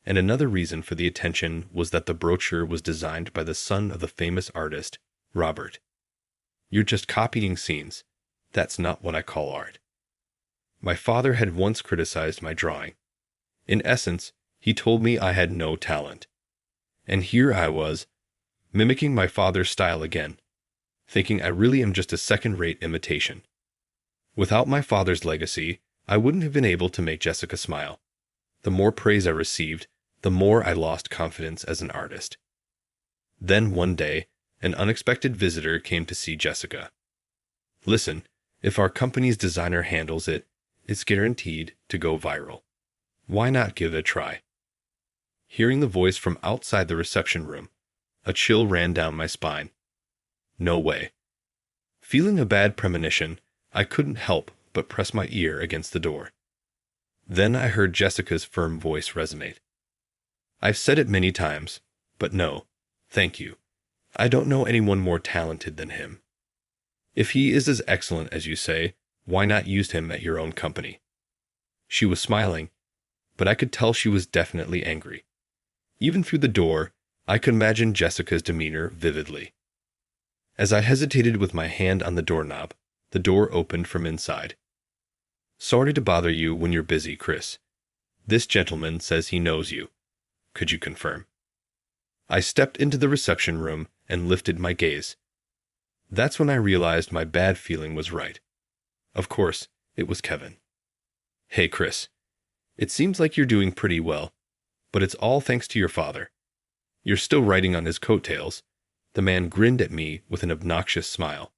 and another reason for the attention was that the brochure was designed by the son of the famous artist, Robert. You're just copying scenes. That's not what I call art. My father had once criticized my drawing. In essence, he told me I had no talent. And here I was, mimicking my father's style again, thinking I really am just a second-rate imitation. Without my father's legacy, I wouldn't have been able to make Jessica smile. The more praise I received, the more I lost confidence as an artist. Then one day, an unexpected visitor came to see Jessica. Listen, if our company's designer handles it, it's guaranteed to go viral. Why not give it a try? Hearing the voice from outside the reception room, a chill ran down my spine. No way. Feeling a bad premonition, I couldn't help but press my ear against the door. Then I heard Jessica's firm voice resonate. I've said it many times, but no, thank you. I don't know anyone more talented than him. If he is as excellent as you say, why not use him at your own company? She was smiling, but I could tell she was definitely angry. Even through the door, I could imagine Jessica's demeanor vividly. As I hesitated with my hand on the doorknob, the door opened from inside. Sorry to bother you when you're busy, Chris. This gentleman says he knows you. Could you confirm? I stepped into the reception room and lifted my gaze. That's when I realized my bad feeling was right. Of course, it was Kevin. Hey, Chris. It seems like you're doing pretty well, but it's all thanks to your father. You're still riding on his coattails. The man grinned at me with an obnoxious smile.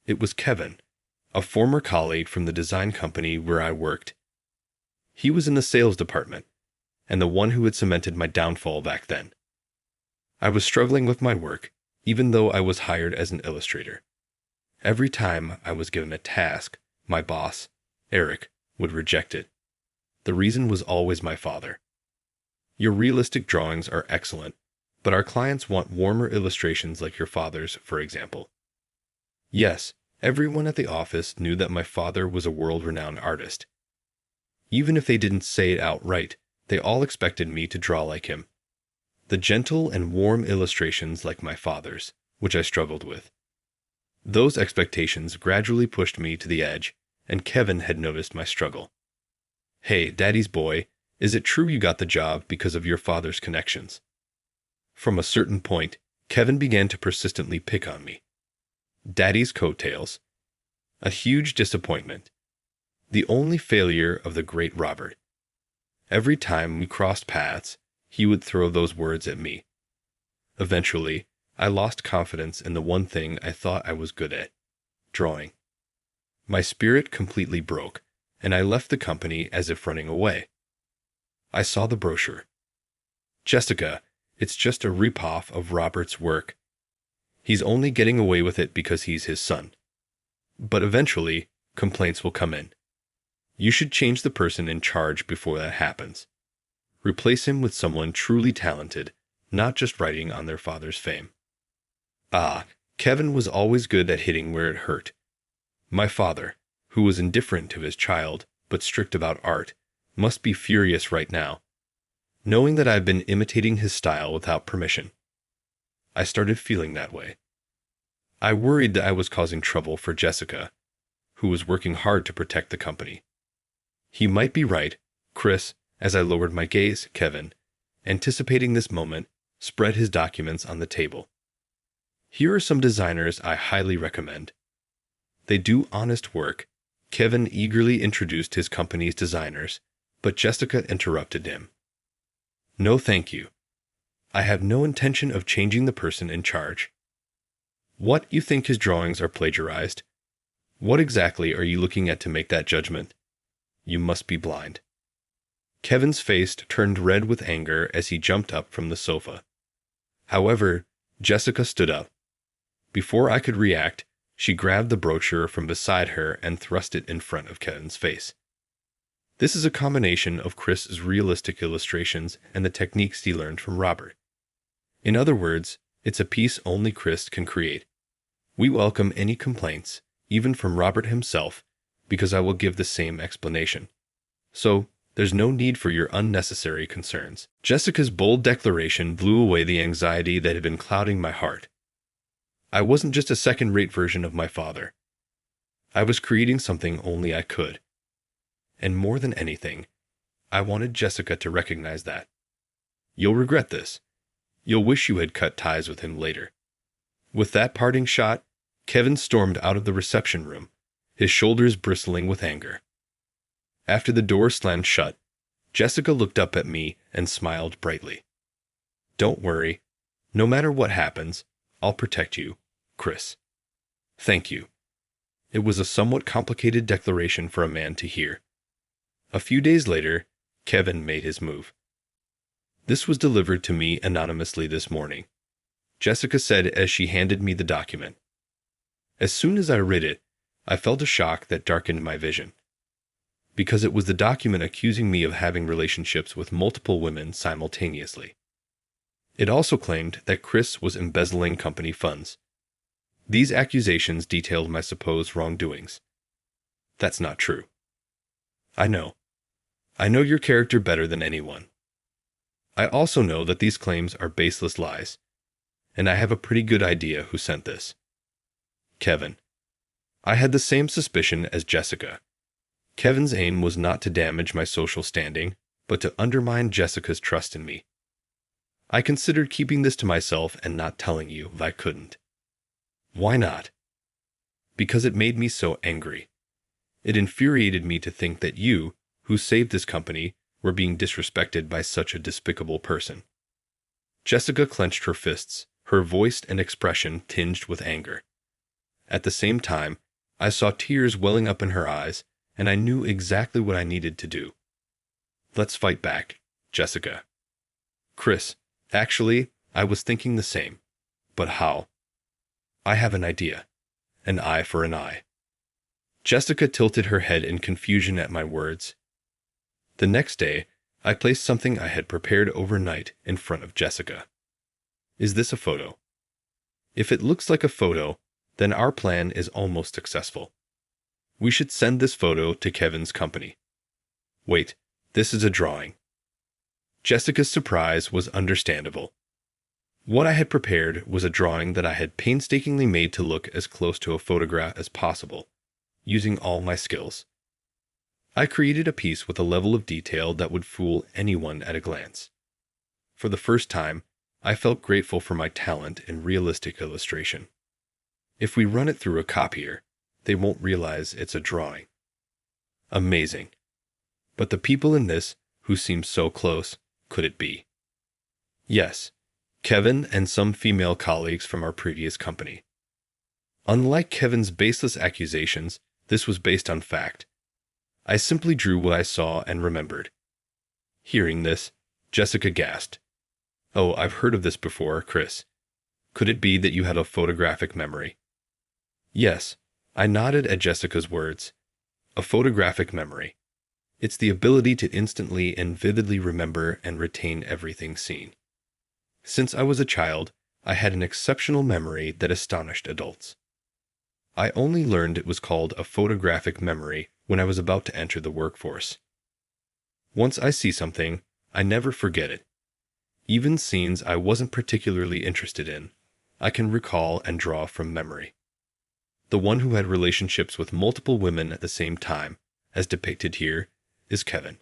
It was Kevin, a former colleague from the design company where I worked. He was in the sales department, and the one who had cemented my downfall back then. I was struggling with my work, even though I was hired as an illustrator. Every time I was given a task, my boss, Eric, would reject it. The reason was always my father. Your realistic drawings are excellent, but our clients want warmer illustrations like your father's, for example. Yes, everyone at the office knew that my father was a world-renowned artist. Even if they didn't say it outright, they all expected me to draw like him. The gentle and warm illustrations like my father's, which I struggled with. Those expectations gradually pushed me to the edge, and Kevin had noticed my struggle. Hey, Daddy's boy, is it true you got the job because of your father's connections? From a certain point, Kevin began to persistently pick on me. Daddy's coattails. A huge disappointment. The only failure of the great Robert. Every time we crossed paths, he would throw those words at me. Eventually, I lost confidence in the one thing I thought I was good at, drawing. My spirit completely broke, and I left the company as if running away. I saw the brochure. Jessica, it's just a ripoff of Robert's work. He's only getting away with it because he's his son. But eventually, complaints will come in. You should change the person in charge before that happens. Replace him with someone truly talented, not just writing on their father's fame. Kevin was always good at hitting where it hurt. My father, who was indifferent to his child, but strict about art, must be furious right now, knowing that I've been imitating his style without permission. I started feeling that way. I worried that I was causing trouble for Jessica, who was working hard to protect the company. He might be right, Chris, as I lowered my gaze, Kevin, anticipating this moment, spread his documents on the table. Here are some designers I highly recommend. They do honest work. Kevin eagerly introduced his company's designers, but Jessica interrupted him. No, thank you. I have no intention of changing the person in charge. What, you think his drawings are plagiarized? What exactly are you looking at to make that judgment? You must be blind. Kevin's face turned red with anger as he jumped up from the sofa. However, Jessica stood up. Before I could react, she grabbed the brochure from beside her and thrust it in front of Kevin's face. This is a combination of Chris's realistic illustrations and the techniques he learned from Robert. In other words, it's a piece only Chris can create. We welcome any complaints, even from Robert himself, because I will give the same explanation. So, there's no need for your unnecessary concerns. Jessica's bold declaration blew away the anxiety that had been clouding my heart. I wasn't just a second-rate version of my father. I was creating something only I could. And more than anything, I wanted Jessica to recognize that. You'll regret this. You'll wish you had cut ties with him later. With that parting shot, Kevin stormed out of the reception room, his shoulders bristling with anger. After the door slammed shut, Jessica looked up at me and smiled brightly. Don't worry. No matter what happens, I'll protect you, Chris. Thank you. It was a somewhat complicated declaration for a man to hear. A few days later, Kevin made his move. This was delivered to me anonymously this morning, Jessica said as she handed me the document. As soon as I read it, I felt a shock that darkened my vision. Because it was the document accusing me of having relationships with multiple women simultaneously. It also claimed that Chris was embezzling company funds. These accusations detailed my supposed wrongdoings. That's not true. I know. I know your character better than anyone. I also know that these claims are baseless lies, and I have a pretty good idea who sent this. Kevin. I had the same suspicion as Jessica. Kevin's aim was not to damage my social standing, but to undermine Jessica's trust in me. I considered keeping this to myself and not telling you if I couldn't. Why not? Because it made me so angry. It infuriated me to think that you, who saved this company, were being disrespected by such a despicable person. Jessica clenched her fists, her voice and expression tinged with anger. At the same time, I saw tears welling up in her eyes, and I knew exactly what I needed to do. Let's fight back, Jessica. Chris, actually, I was thinking the same. But how? I have an idea. An eye for an eye. Jessica tilted her head in confusion at my words. The next day, I placed something I had prepared overnight in front of Jessica. Is this a photo? If it looks like a photo, then our plan is almost successful. We should send this photo to Kevin's company. Wait, this is a drawing. Jessica's surprise was understandable. What I had prepared was a drawing that I had painstakingly made to look as close to a photograph as possible, using all my skills. I created a piece with a level of detail that would fool anyone at a glance. For the first time, I felt grateful for my talent in realistic illustration. If we run it through a copier, they won't realize it's a drawing. Amazing. But the people in this, who seem so close, could it be? Yes, Kevin and some female colleagues from our previous company. Unlike Kevin's baseless accusations, This was based on fact. I simply drew what I saw and remembered. Hearing this, Jessica gasped. Oh, I've heard of this before, Chris. Could it be that you had a photographic memory? Yes, I nodded at Jessica's words. A photographic memory. It's the ability to instantly and vividly remember and retain everything seen. Since I was a child, I had an exceptional memory that astonished adults. I only learned it was called a photographic memory when I was about to enter the workforce. Once I see something, I never forget it. Even scenes I wasn't particularly interested in, I can recall and draw from memory. The one who had relationships with multiple women at the same time, as depicted here, is Kevin.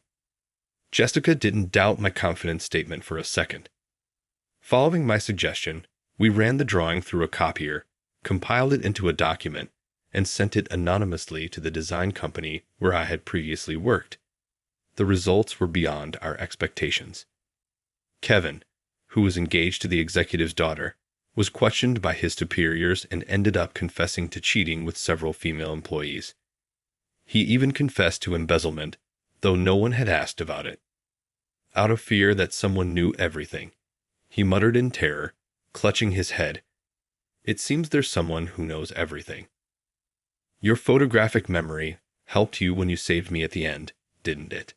Jessica didn't doubt my confident statement for a second. Following my suggestion, we ran the drawing through a copier, compiled it into a document, and sent it anonymously to the design company where I had previously worked. The results were beyond our expectations. Kevin, who was engaged to the executive's daughter, was questioned by his superiors and ended up confessing to cheating with several female employees. He even confessed to embezzlement, though no one had asked about it. Out of fear that someone knew everything, he muttered in terror, clutching his head, "It seems there's someone who knows everything." Your photographic memory helped you when you saved me at the end, didn't it?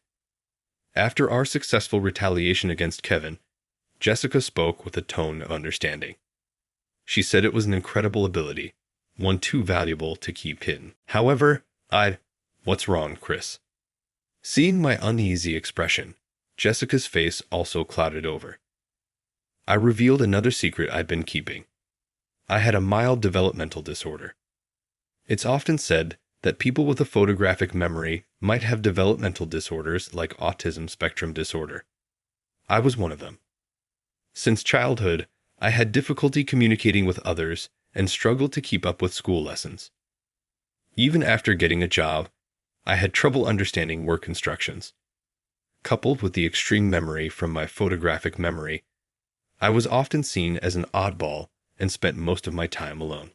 After our successful retaliation against Kevin, Jessica spoke with a tone of understanding. She said it was an incredible ability, one too valuable to keep hidden. However, What's wrong, Chris? Seeing my uneasy expression, Jessica's face also clouded over. I revealed another secret I'd been keeping. I had a mild developmental disorder. It's often said that people with a photographic memory might have developmental disorders like autism spectrum disorder. I was one of them. Since childhood, I had difficulty communicating with others and struggled to keep up with school lessons. Even after getting a job, I had trouble understanding work instructions. Coupled with the extreme memory from my photographic memory, I was often seen as an oddball and spent most of my time alone.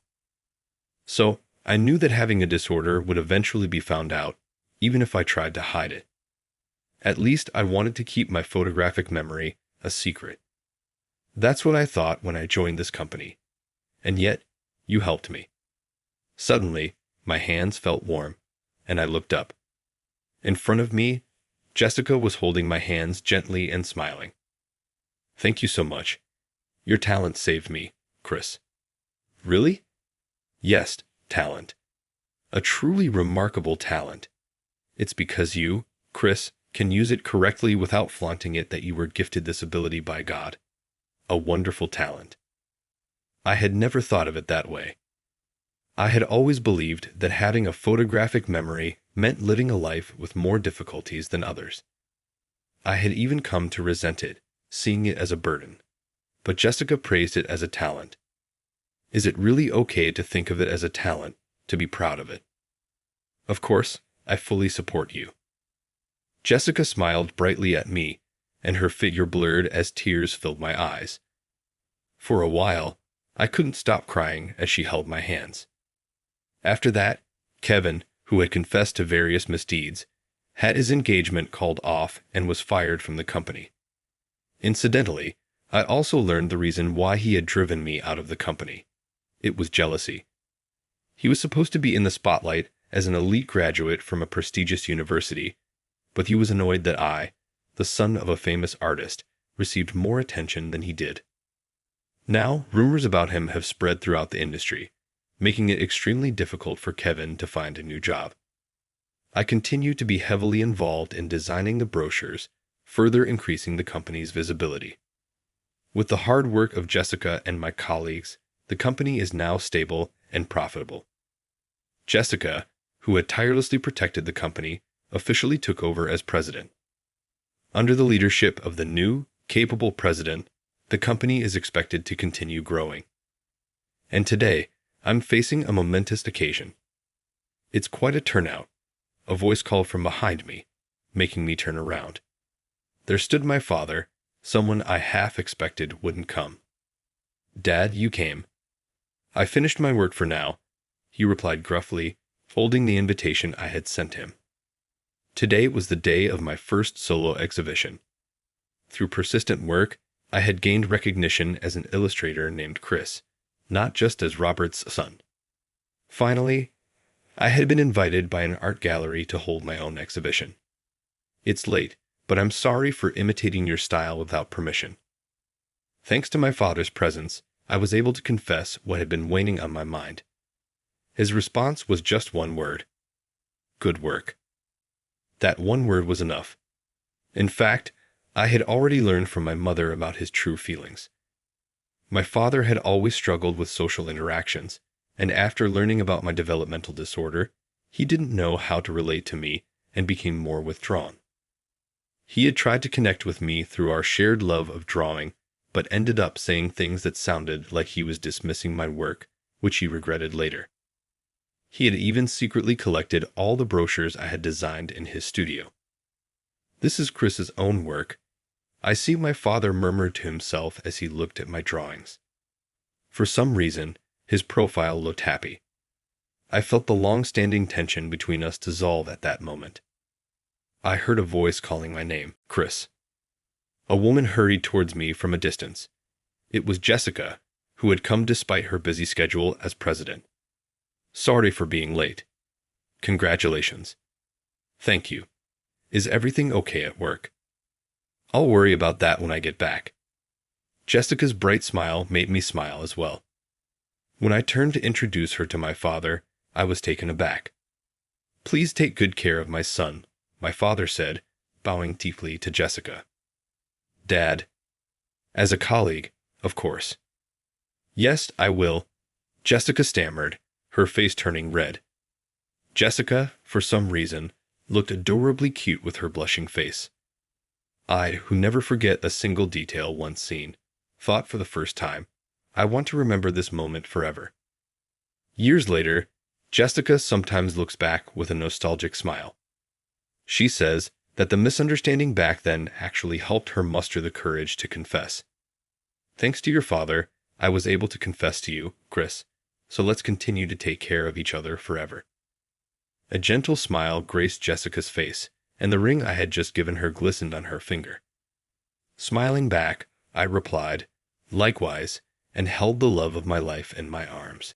So, I knew that having a disorder would eventually be found out, even if I tried to hide it. At least I wanted to keep my photographic memory a secret. That's what I thought when I joined this company. And yet, you helped me. Suddenly, my hands felt warm, and I looked up. In front of me, Jessica was holding my hands gently and smiling. Thank you so much. Your talent saved me, Chris. Really? Yes, talent. A truly remarkable talent. It's because you, Chris, can use it correctly without flaunting it that you were gifted this ability by God. A wonderful talent. I had never thought of it that way. I had always believed that having a photographic memory meant living a life with more difficulties than others. I had even come to resent it, seeing it as a burden. But Jessica praised it as a talent. Is it really okay to think of it as a talent, to be proud of it? Of course, I fully support you. Jessica smiled brightly at me, and her figure blurred as tears filled my eyes. For a while, I couldn't stop crying as she held my hands. After that, Kevin, who had confessed to various misdeeds, had his engagement called off and was fired from the company. Incidentally, I also learned the reason why he had driven me out of the company. It was jealousy. He was supposed to be in the spotlight as an elite graduate from a prestigious university, but he was annoyed that I, the son of a famous artist, received more attention than he did. Now, rumors about him have spread throughout the industry, making it extremely difficult for Kevin to find a new job. I continue to be heavily involved in designing the brochures, further increasing the company's visibility. With the hard work of Jessica and my colleagues, the company is now stable and profitable. Jessica, who had tirelessly protected the company, officially took over as president. Under the leadership of the new, capable president, the company is expected to continue growing. And today, I'm facing a momentous occasion. It's quite a turnout. A voice called from behind me, making me turn around. There stood my father, someone I half expected wouldn't come. "Dad, you came." "I finished my work for now," he replied gruffly, folding the invitation I had sent him. Today was the day of my first solo exhibition. Through persistent work, I had gained recognition as an illustrator named Chris, not just as Robert's son. Finally, I had been invited by an art gallery to hold my own exhibition. It's late, but I'm sorry for imitating your style without permission. Thanks to my father's presence, I was able to confess what had been weighing on my mind. His response was just one word: good work. That one word was enough. In fact, I had already learned from my mother about his true feelings. My father had always struggled with social interactions, and after learning about my developmental disorder, he didn't know how to relate to me and became more withdrawn. He had tried to connect with me through our shared love of drawing, but ended up saying things that sounded like he was dismissing my work, which he regretted later. He had even secretly collected all the brochures I had designed in his studio. This is Chris's own work. I see my father murmured to himself as he looked at my drawings. For some reason, his profile looked happy. I felt the long-standing tension between us dissolve at that moment. I heard a voice calling my name, Chris. A woman hurried towards me from a distance. It was Jessica, who had come despite her busy schedule as president. Sorry for being late. Congratulations. Thank you. Is everything okay at work? I'll worry about that when I get back. Jessica's bright smile made me smile as well. When I turned to introduce her to my father, I was taken aback. Please take good care of my son, my father said, bowing deeply to Jessica. Dad. As a colleague, of course. Yes, I will, Jessica stammered, her face turning red. Jessica, for some reason, looked adorably cute with her blushing face. I, who never forget a single detail once seen, thought for the first time, I want to remember this moment forever. Years later, Jessica sometimes looks back with a nostalgic smile. She says that the misunderstanding back then actually helped her muster the courage to confess. Thanks to your father, I was able to confess to you, Chris, so let's continue to take care of each other forever. A gentle smile graced Jessica's face, and the ring I had just given her glistened on her finger. Smiling back, I replied, likewise, and held the love of my life in my arms.